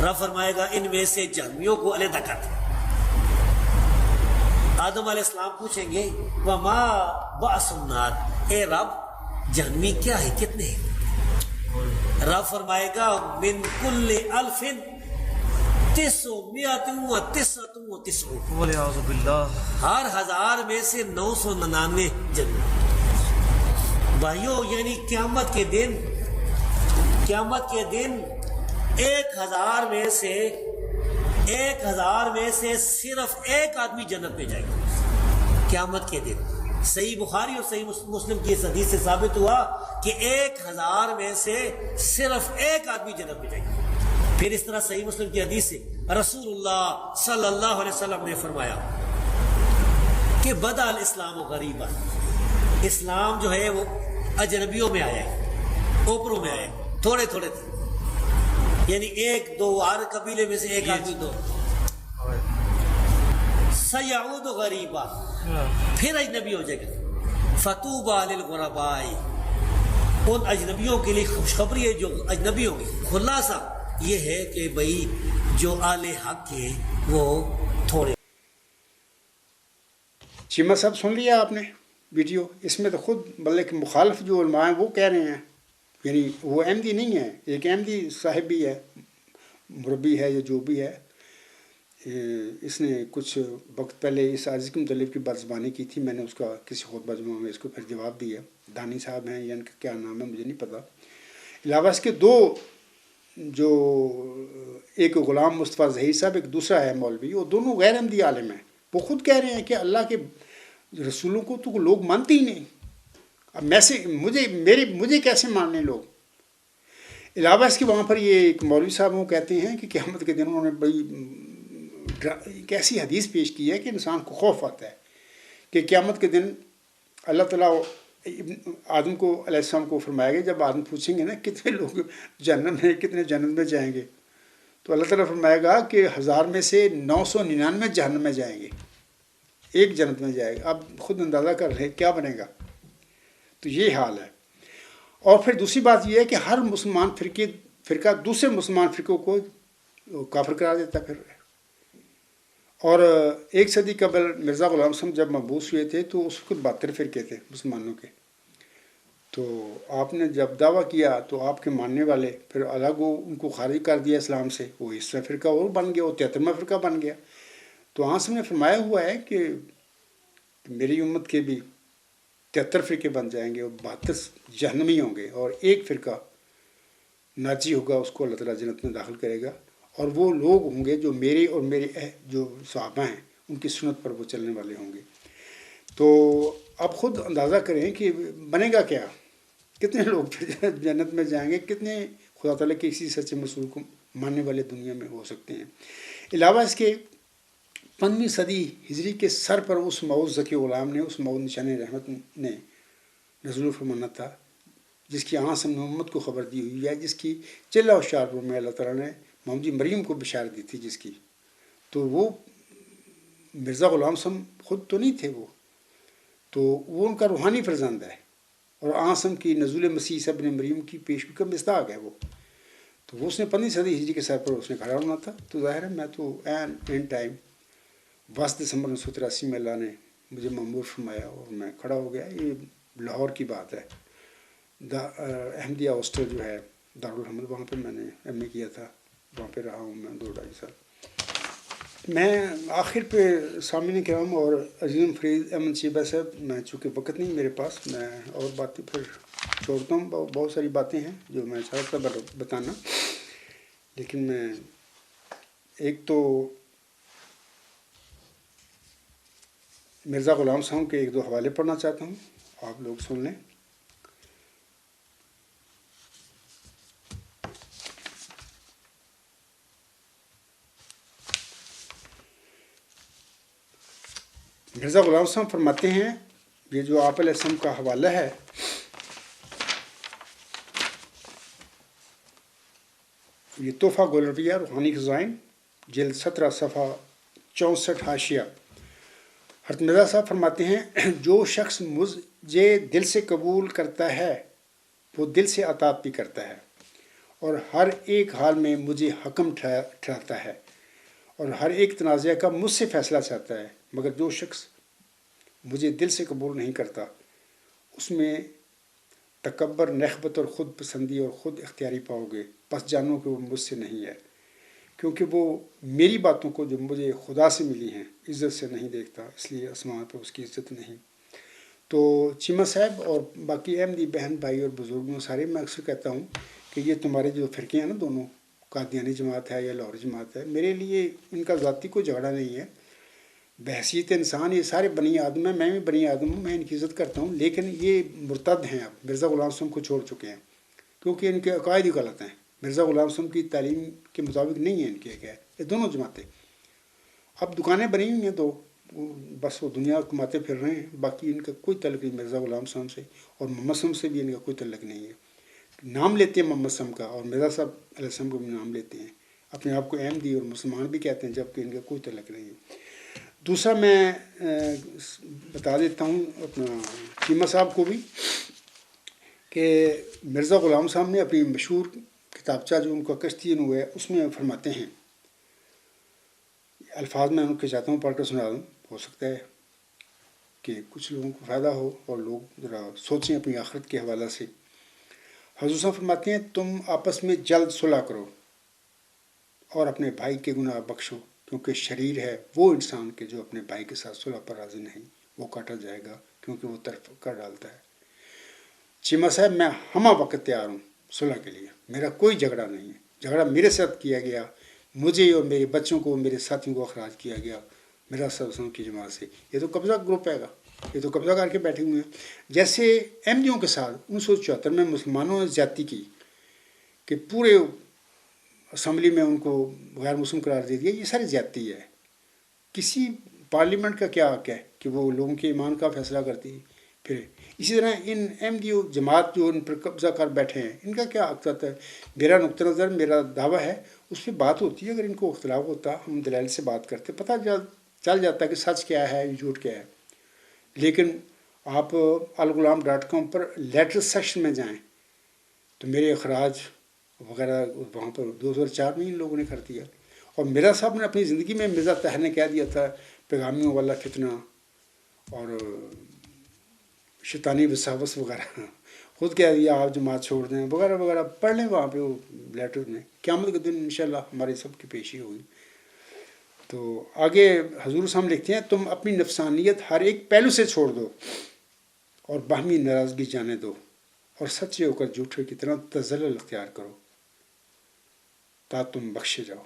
رب فرمائے گا ان میں سے جہنمیوں کو علیحدہ کر دے۔ آدم علیہ السلام پوچھیں گے وما باس النار، اے رب جہنمی کیا ہے، کتنے ہیں؟ رب فرمائے گا من کل 1000 999، ہر 1000 میں سے 999 جنت۔ بھائیو یعنی قیامت کے دن قیامت کے دن 1000 میں سے صرف ایک آدمی جنت میں جائے گا قیامت کے دن. صحیح بخاری اور صحیح مسلم کی اس حدیث سے ثابت ہوا کہ 1000 میں سے صرف ایک آدمی جنت میں جائے گا. پھر اس طرح صحیح مسلم کی حدیث سے رسول اللہ صلی اللہ علیہ وسلم نے فرمایا کہ بدأ الاسلام غریبا، اسلام جو ہے وہ اجنبیوں میں آیا ہے، اوپروں میں آیا ہے، تھوڑے تھوڑے تھے، یعنی ایک دو ہر قبیلے میں سے ایک آدمی دو. سیعود غریبا، پھر اجنبی ہو جائے گا. فطوبى للغرباء، ان اجنبیوں کے لیے خوشخبری ہے جو اجنبی ہوں گے. خلاصہ یہ ہے کہ بھئی جو اہل حق ہے وہ تھوڑے. چیمہ صاحب سن لیا آپ نے ویڈیو؟ اس میں تو خود بلکہ مخالف جو علماء ہیں وہ کہہ رہے ہیں، یعنی وہ احمدی نہیں ہے، ایک احمدی صاحب بھی ہے، مربی ہے یا جو بھی ہے، اس نے کچھ وقت پہلے اس عارضی کے متعلق کی بات زبانی کی تھی. میں نے اس کا کسی خطبہ جمعہ میں اس کو پھر جواب دیا. دانی صاحب ہیں یا ان کا کیا نام ہے مجھے نہیں پتا. علاوہ اس کے دو، جو ایک غلام مصطفیٰ ظہیر صاحب، ایک دوسرا ہے مولوی، وہ دونوں غیر احمدی عالم ہیں. وہ خود کہہ رہے ہیں کہ اللہ کے رسولوں کو تو لوگ مانتے ہی نہیں. اب مجھے کیسے ماننے لوگ؟ علاوہ اس کے وہاں پر یہ ایک مولوی صاحب وہ کہتے ہیں کہ قیامت کے دن انہوں نے بڑی ایک ایسی حدیث پیش کی ہے کہ انسان کو خوف آتا ہے کہ قیامت کے دن اللہ تعالیٰ آدم کو علیہ السلام کو فرمائے گا، جب آدم پوچھیں گے نا کتنے لوگ جنت میں کتنے جنت میں جائیں گے، تو اللہ تعالیٰ فرمائے گا کہ 1000 میں سے 999 جہنم میں جائیں گے، ایک جنت میں جائے گا. آپ خود اندازہ کر رہے ہیں کیا بنے گا. تو یہ حال ہے. اور پھر دوسری بات یہ ہے کہ ہر مسلمان فرقہ دوسرے مسلمان فرقوں کو کافر قرار دیتا پھر. اور 1 صدی قبل مرزا غلام صاحب جب مبعوث ہوئے تھے تو اس وقت 72 فرقے تھے مسلمانوں کے. تو آپ نے جب دعویٰ کیا تو آپ کے ماننے والے پھر الگ ان کو خارج کر دیا اسلام سے، وہ اس طرح فرقہ اور بن گیا، وہ 73واں فرقہ بن گیا. تو آن صاحب نے فرمایا ہوا ہے کہ میری امت کے بھی 73 فرقے بن جائیں گے اور 72 جہنمی ہوں گے، اور ایک فرقہ ناجی ہوگا، اس کو اللہ تعالیٰ جنت میں داخل کرے گا. اور وہ لوگ ہوں گے جو میرے اور میرے جو صحابہ ہیں ان کی سنت پر وہ چلنے والے ہوں گے. تو آپ خود اندازہ کریں کہ بنے گا کیا، کتنے لوگ جنت میں جائیں گے، کتنے خدا تعالیٰ کے کسی سچے رسول کو ماننے والے دنیا میں ہو سکتے ہیں. علاوہ اس کے 15ویں صدی ہجری کے سر پر اس موعود ذکی غلام نے، اس موعود نشان رحمت نے نزول فرمانا تھا، جس کی آنسم نے امت کو خبر دی ہوئی ہے، جس کی چلہ و شارپور میں اللہ تعالیٰ نے محمد مریم کو بشارت دی تھی جس کی. تو وہ مرزا غلام صاحب خود تو نہیں تھے، وہ ان کا روحانی فرزند ہے، اور آنسم کی نزول مسیح ابن مریم کی پیشگوئی کا مصداق ہے وہ. تو وہ اس نے 15ویں صدی ہجری کے سر پر اس نے کھڑا ہونا تھا. تو ظاہر ہے میں تو این ٹائم 22 دسمبر 1983 میں اللہ نے مجھے مأمور فرمایا اور میں کھڑا ہو گیا. یہ لاہور کی بات ہے. احمدیہ ہاسٹل جو ہے دارالحمد، وہاں پہ میں نے ایم اے کیا تھا، وہاں پہ رہا ہوں میں 2-2.5 سال. میں آخر پہ سامعین کرام اور عظیم فرید احمد شیبہ صاحب، میں چونکہ وقت نہیں میرے پاس، میں اور باتیں پھر چھوڑتا ہوں. بہت ساری باتیں ہیں جو میں چاہتا بتانا، لیکن میں ایک تو مرزا غلام صاحب کے 1-2 حوالے پڑھنا چاہتا ہوں، آپ لوگ سن لیں. مرزا غلام صاحب فرماتے ہیں، یہ جو آپ علیہ السلام کا حوالہ ہے، یہ تحفہ گولرویہ روحانی خزائن، جلد 17 صفحہ 64 حاشیہ. حضرت مرزا صاحب فرماتے ہیں، جو شخص مجھے دل سے قبول کرتا ہے وہ دل سے اطاعت بھی کرتا ہے، اور ہر ایک حال میں مجھے حکم ٹھہراتا ہے، اور ہر ایک تنازعہ کا مجھ سے فیصلہ چاہتا ہے. مگر جو شخص مجھے دل سے قبول نہیں کرتا، اس میں تکبر، نخبت اور خود پسندی اور خود اختیاری پاؤ گے. پس جانو کہ وہ مجھ سے نہیں ہے، کیونکہ وہ میری باتوں کو جو مجھے خدا سے ملی ہیں عزت سے نہیں دیکھتا، اس لیے آسمان پہ اس کی عزت نہیں. تو چیمہ صاحب اور باقی احمدی بہن بھائی اور بزرگوں سارے، میں اکثر کہتا ہوں کہ یہ تمہارے جو فرقے ہیں نا دونوں، قادیانی جماعت ہے یا لاہوری جماعت ہے، میرے لیے ان کا ذاتی کوئی جھگڑا نہیں ہے. بحیثیت انسان یہ سارے بنی آدم ہیں، میں بھی بنی آدم ہوں، میں ان کی عزت کرتا ہوں، لیکن یہ مرتد ہیں، اب مرزا غلام صاحب کو چھوڑ چکے ہیں کیونکہ ان کے عقائد ہی غلط ہیں. مرزا غلام صاحب کی تعلیم کے مطابق نہیں ہے ان کے عقائد. یہ دونوں جماعتیں اب دکانیں بنی ہوئی ہیں تو بس وہ دنیا کماتے پھر رہے ہیں، باقی ان کا کوئی تعلق نہیں مرزا غلام صاحب سے، اور محمد صاحب سے بھی ان کا کوئی تعلق نہیں ہے. نام لیتے ہیں محمد صاحب کا اور مرزا صاحب علیہ السلام کو بھی نام لیتے ہیں، اپنے آپ کو احمدی اور مسلمان بھی کہتے ہیں، جبکہ ان کا کوئی تعلق نہیں ہے. دوسرا میں بتا دیتا ہوں اپنا چیمہ صاحب کو بھی کہ مرزا غلام صاحب نے اپنی مشہور کتابچہ جو ان کا کشتی نو ہے اس میں فرماتے ہیں، الفاظ میں ان کے چاہتا ہوں پڑھ کر سنا دوں، ہو سکتا ہے کہ کچھ لوگوں کو فائدہ ہو اور لوگ ذرا سوچیں اپنی آخرت کے حوالے سے. حضور صاحب فرماتے ہیں تم آپس میں جلد صلح کرو اور اپنے بھائی کے گناہ بخشو، کیونکہ شریر ہے وہ انسان کے جو اپنے بھائی کے ساتھ صلح پر راضی نہیں، وہ کاٹا جائے گا کیونکہ وہ طرف کر ڈالتا ہے. چیمہ صاحب میں ہمہ وقت تیار ہوں صلح کے لیے، میرا کوئی جھگڑا نہیں ہے. جھگڑا میرے ساتھ کیا گیا، مجھے اور میرے بچوں کو، میرے ساتھیوں کو اخراج کیا گیا میرا سب کی جماعت سے. یہ تو قبضہ گروپ ہے گا، یہ تو قبضہ کر کے بیٹھے ہوئے ہیں. جیسے احمدیوں کے ساتھ 1974 میں مسلمانوں نے زیادتی کی کہ پورے اسمبلی میں ان کو غیر مسلم قرار دے دیا، یہ ساری زیادتی ہے. کسی پارلیمنٹ کا کیا حق ہے کہ وہ لوگوں کے ایمان کا فیصلہ کرتی ہے؟ پھر اسی طرح ان احمدیوں جماعت جو ان پر قبضہ کر بیٹھے ہیں، ان کا کیا حق ہے؟ میرا نقطہ نظر، میرا دعویٰ ہے، اس پہ بات ہوتی ہے. اگر ان کو اختلاف ہوتا، ہم دلائل سے بات کرتے، پتہ چل جاتا ہے کہ سچ کیا ہے جھوٹ کیا ہے. لیکن آپ الغلام.com پر لیٹر سیکشن میں جائیں تو میرے اخراج وغیرہ وہاں پر 2004 میں ان لوگوں نے کر دیا. اور مرزا صاحب نے اپنی زندگی میں، مرزا طاہر نے کہہ دیا تھا پیغامیوں والا فتنہ اور شیطانی وساوس وغیرہ، خود کہہ دیا آپ جماعت چھوڑ دیں وغیرہ وغیرہ. پڑھ لیں وہاں پہ وہ لیٹر میں، قیامت کے دن انشاءاللہ ہمارے سب کی پیشی ہوگی. تو آگے حضور صاحب لکھتے ہیں تم اپنی نفسانیت ہر ایک پہلو سے چھوڑ دو اور باہمی ناراضگی جانے دو، اور سچے ہو کر جھوٹے کی طرح تزلل اختیار کرو تا تم بخشے جاؤ.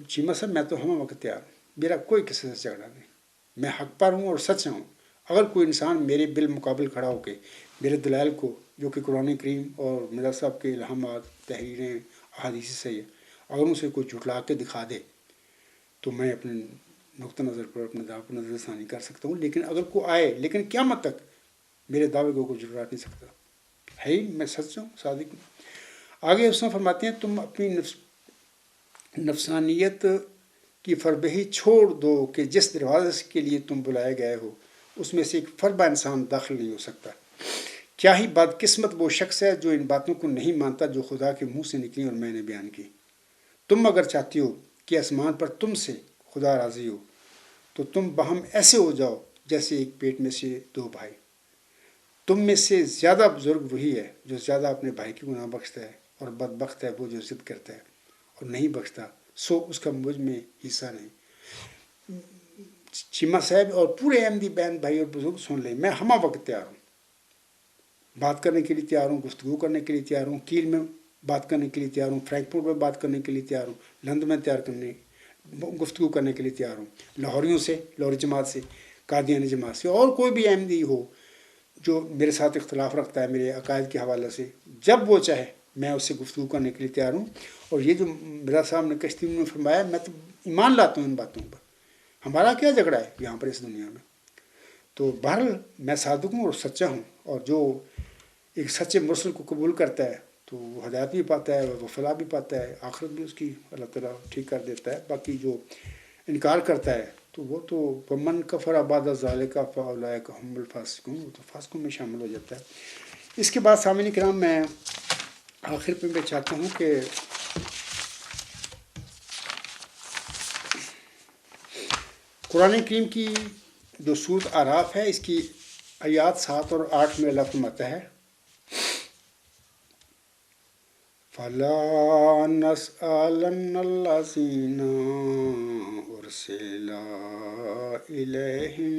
چیمہ صاحب میں تو ہمہ وقت تیار ہوں، میرا کوئی کسی سے جھگڑا نہیں، میں حق پر ہوں اور سچا ہوں. اگر کوئی انسان میرے بالمقابل کھڑا ہو کے میرے دلائل کو، جو کہ قرآن کریم اور مرزا صاحب کے الہامات، تحریریں، احادیث سے ہے، اگر اسے کوئی جھٹلا کے دکھا دے تو میں اپنے نقطہ نظر پر اپنے دعوے پر نظر ثانی کر سکتا ہوں. لیکن اگر کوئی آئے، لیکن قیامت تک میرے دعوے کو کوئی جھٹلا نہیں سکتا ہے ہی، میں سچا ہوں، صادق ہوں. آگے اس میں فرماتے ہیں تم اپنی نفسانیت کی فربہی چھوڑ دو کہ جس دروازے کے لیے تم بلائے گئے ہو اس میں سے ایک فربہ انسان داخل نہیں ہو سکتا. کیا ہی بدقسمت وہ شخص ہے جو ان باتوں کو نہیں مانتا جو خدا کے منہ سے نکلی اور میں نے بیان کی. تم اگر چاہتی ہو کہ آسمان پر تم سے خدا راضی ہو تو تم باہم ایسے ہو جاؤ جیسے ایک پیٹ میں سے دو بھائی. تم میں سے زیادہ بزرگ وہی ہے جو زیادہ اپنے بھائی کی گناہ بخشتا ہے، اور بدبخت ہے وہ جو ضد کرتا ہے اور نہیں بخشتا، سو اس کا مجھ میں حصہ نہیں. چیمہ صاحب اور پورے احمدی بہن بھائی اور بزرگ سن لیں، میں ہمہ وقت تیار ہوں، بات کرنے کے لیے تیار ہوں، گفتگو کرنے کے لیے تیار ہوں، کیل میں بات کرنے کے لیے تیار ہوں، فرینکفورٹ میں بات کرنے کے لیے تیار ہوں، لندن میں گفتگو کرنے کے لیے تیار ہوں، لاہوریوں سے، لاہوری جماعت سے، قادیانی جماعت سے، اور کوئی بھی احمدی ہو جو میرے ساتھ اختلاف رکھتا ہے میرے عقائد کے حوالے سے، جب وہ چاہے میں اس سے گفتگو کرنے کے لیے تیار ہوں. اور یہ جو مرزا صاحب نے کشتی میں فرمایا، میں تو ایمان لاتا ہوں ان باتوں پر. ہمارا کیا جھگڑا ہے یہاں پر اس دنیا میں؟ تو بہرحال میں صادق ہوں اور سچا ہوں، اور جو ایک سچے مرسل کو قبول کرتا ہے تو وہ ہدایت بھی پاتا ہے، وہ فلاح بھی پاتا ہے، آخرت بھی اس کی اللہ تعالیٰ ٹھیک کر دیتا ہے. باقی جو انکار کرتا ہے تو وہ تو ومن کفر بعد ذالک فاولئک هم الفاسقون، وہ تو فاسقوں میں شامل ہو جاتا ہے. اس کے بعد سامعین کرام میں آخر پہ میں چاہتا ہوں کہ قرآن کریم کی جو سورۃ اعراف ہے، اس کی آیات 7 اور 8 میں اللہ فرماتا ہے فَلَا نَسْأَلَنَّ الَّذِينَ أُرْسِلَ إِلَيْهِمْ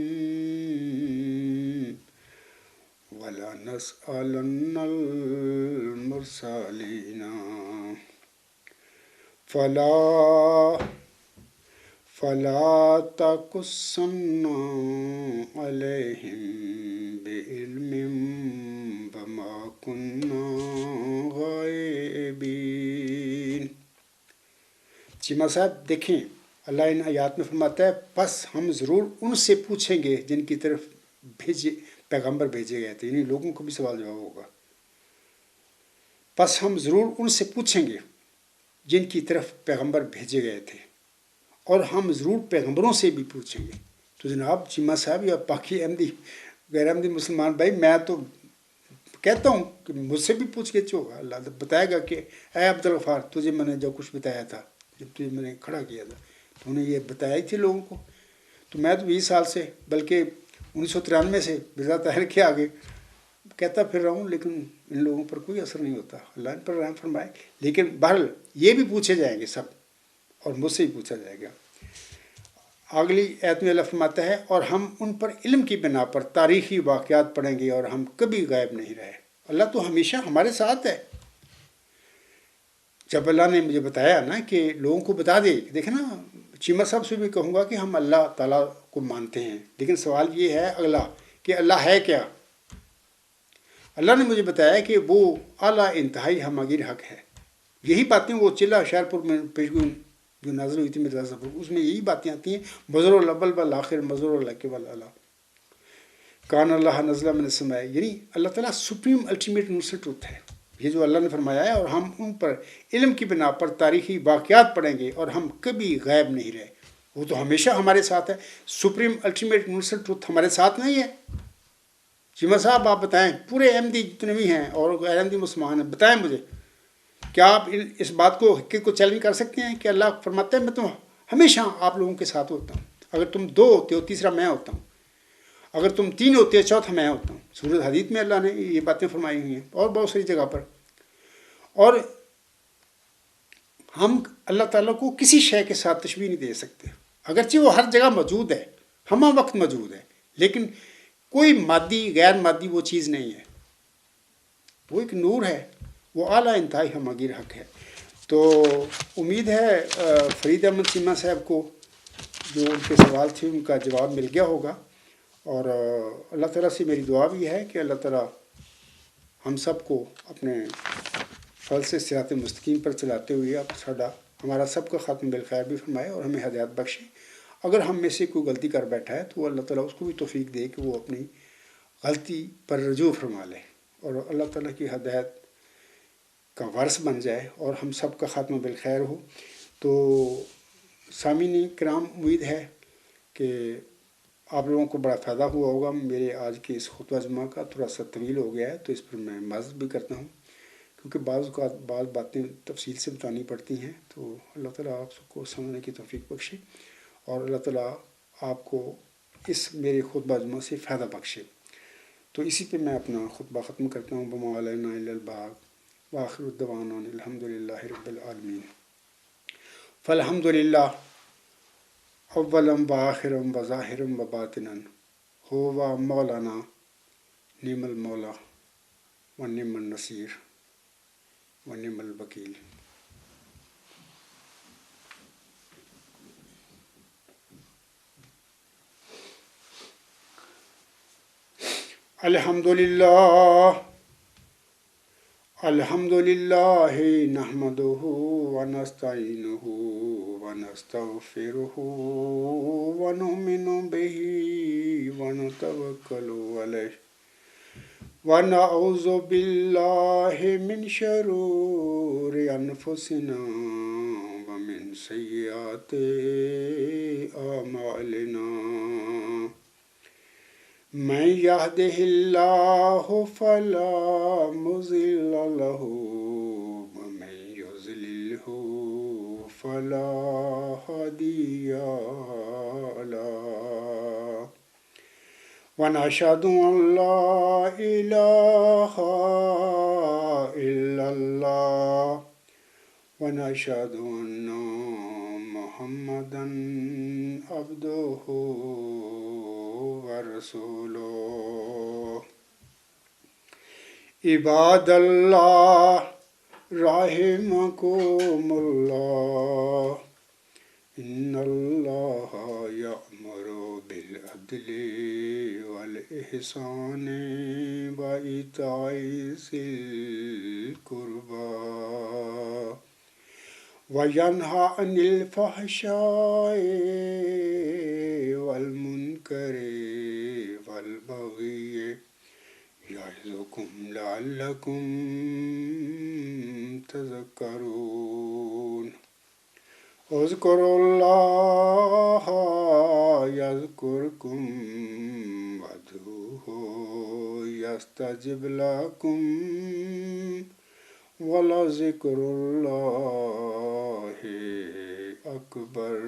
وَلَنَسْأَلَنَّ الْمُرْسَلِينَ فَلَا تَقُصَّنَّ عَلَيْهِمْ بِعِلْمٍ وَمَا كُنَّا غَائِبِينَ۔ چیمہ صاحب دیکھیں، اللہ ان آیات میں فرماتا ہے پس ہم ضرور ان سے پوچھیں گے جن کی طرف پیغمبر بھیجے گئے تھے، یعنی لوگوں کو بھی سوال جواب ہوگا۔ پس ہم ضرور ان سے پوچھیں گے جن کی طرف پیغمبر بھیجے گئے تھے، اور ہم ضرور پیغمبروں سے بھی پوچھیں گے۔ تو جناب چیمہ صاحب یا باقی احمدی غیر احمدی مسلمان بھائی، میں تو کہتا ہوں کہ مجھ سے بھی پوچھ گچھ ہوگا۔ اللہ بتائے گا کہ اے عبدالغفار، تجھے میں نے جو کچھ بتایا تھا، جب تجھے میں نے کھڑا کیا تھا، تو انہیں یہ بتایا ہی تھے لوگوں کو۔ تو میں تو 20 سال سے، بلکہ 1993 سے مرزا طاہر کے آگے کہتا پھر رہا ہوں، لیکن ان لوگوں پر کوئی اثر نہیں ہوتا۔ اللہ ان پر رحم فرمائے۔ لیکن بہرحال یہ بھی پوچھے جائیں گے سب، اور مجھ سے ہی پوچھا جائے گا۔ اگلی آیت میں اللہ فرماتا ہے اور ہم ان پر علم کی بنا پر تاریخی واقعات پڑھیں گے اور ہم کبھی غائب نہیں رہے۔ اللہ تو ہمیشہ ہمارے ساتھ ہے۔ جب اللہ نے مجھے بتایا نا کہ لوگوں کو بتا دے، دیکھیں نا، چیمہ صاحب سے بھی کہوں گا کہ ہم اللہ تعالیٰ کو مانتے ہیں، لیکن سوال یہ ہے اگلا کہ اللہ ہے کیا؟ اللہ نے مجھے بتایا کہ وہ اعلیٰ انتہائی ہمگیر حق ہے۔ یہی باتیں وہ چلہ شہرپور میں پیشگون جو نازل ہوئی تھی مرزا صاحب، اس میں یہی باتیں آتی ہیں، مظہر الاول والآخر مظہر الاکبر اللہ کان اللہ نزل من السماء، یعنی اللہ تعالیٰ سپریم الٹیمیٹ یونیورسل ٹروتھ ہے۔ یہ جو اللہ نے فرمایا ہے، اور ہم ان پر علم کی بنا پر تاریخی واقعات پڑھیں گے اور ہم کبھی غائب نہیں رہے۔ وہ تو ہمیشہ ہمارے ساتھ ہے۔ سپریم الٹیمیٹ یونیورسل ٹروتھ ہمارے ساتھ نہیں ہے؟ چیمہ صاحب آپ بتائیں، پورے احمدی جتنے بھی ہیں اور غیر احمدی مسلمان ہیں، بتائیں مجھے، کیا آپ اس بات کو حقیقت کو چیلنج کر سکتے ہیں کہ اللہ فرماتا ہے میں تو ہمیشہ آپ لوگوں کے ساتھ ہوتا ہوں، اگر تم 2 ہوتے ہو تیسرا میں ہوتا ہوں، اگر تم 3 ہوتے ہو چوتھا میں ہوتا ہوں۔ سورۃ حدید میں اللہ نے یہ باتیں فرمائی ہوئی ہیں اور بہت ساری جگہ پر۔ اور ہم اللہ تعالیٰ کو کسی شے کے ساتھ تشبیہ نہیں دے سکتے، اگرچہ وہ ہر جگہ موجود ہے، ہمہ وقت موجود ہے، لیکن کوئی مادی غیر مادی وہ چیز نہیں ہے، وہ ایک نور ہے، وہ اعلیٰ انتہائی ہمگیر حق ہے۔ تو امید ہے فرید احمد چیمہ صاحب کو جو ان کے سوال تھے ان کا جواب مل گیا ہوگا، اور اللہ تعالیٰ سے میری دعا بھی ہے کہ اللہ تعالیٰ ہم سب کو اپنے فضل سے صراط مستقیم پر چلاتے ہوئے ہمارا سب کا خاتمہ بالخیر بھی فرمائے اور ہمیں ہدایت بخشے۔ اگر ہم میں سے کوئی غلطی کر بیٹھا ہے تو اللہ تعالیٰ اس کو بھی توفیق دے کہ وہ اپنی غلطی پر رجوع فرما لے اور اللہ تعالیٰ کی ہدایت کا وارث بن جائے اور ہم سب کا خاتمہ بالخیر ہو۔ تو سامعین کرام، امید ہے کہ آپ لوگوں کو بڑا فائدہ ہوا ہوگا۔ میرے آج کے اس خطبہ جمعہ کا تھوڑا سا طویل ہو گیا ہے، تو اس پر میں معذرت بھی کرتا ہوں، کیونکہ بعض باتیں تفصیل سے بتانی پڑتی ہیں۔ تو اللہ تعالیٰ آپ سب کو سمجھنے کی توفیق بخشے اور اللہ تعالیٰ آپ کو اس میرے خطبہ جمعہ سے فائدہ بخشے۔ تو اسی پہ میں اپنا خطبہ ختم کرتا ہوں۔ وما علینا الا البلاغ وآخر الدعوانا الحمد للہ رب العالمین۔ فالحمد للہ اولم وآخرم وظاہرم وباطنا ہوا مولانا نعم المولا ونعم النصیر ونعم الوکیل۔ الحمد للہ نحمدہ ونستعینہ ونستغفرہ ونؤمن بہ ونتوکل علیہ ونعوذ باللہ من شرور انفسنا ومن سیئات اعمالنا، من یہدہ اللہ فلا مضل لہ ومن یضللہ فلا ہادی لہ، ونشہد ان لا الہ الا اللہ ونشہد ان محمدا عبدہ ورسولہ۔ عباد اللہ رحمکم اللہ ان اللہ یأمر بالعدل والإحسان وإیتاء ذی القربى وینہی عن الفحشاء والمنکر والبغی یعظکم لعلکم تذکرون اذکروا اللہ یذکرکم وادعوہ یستجب لکم ولذکر اللہ اکبر.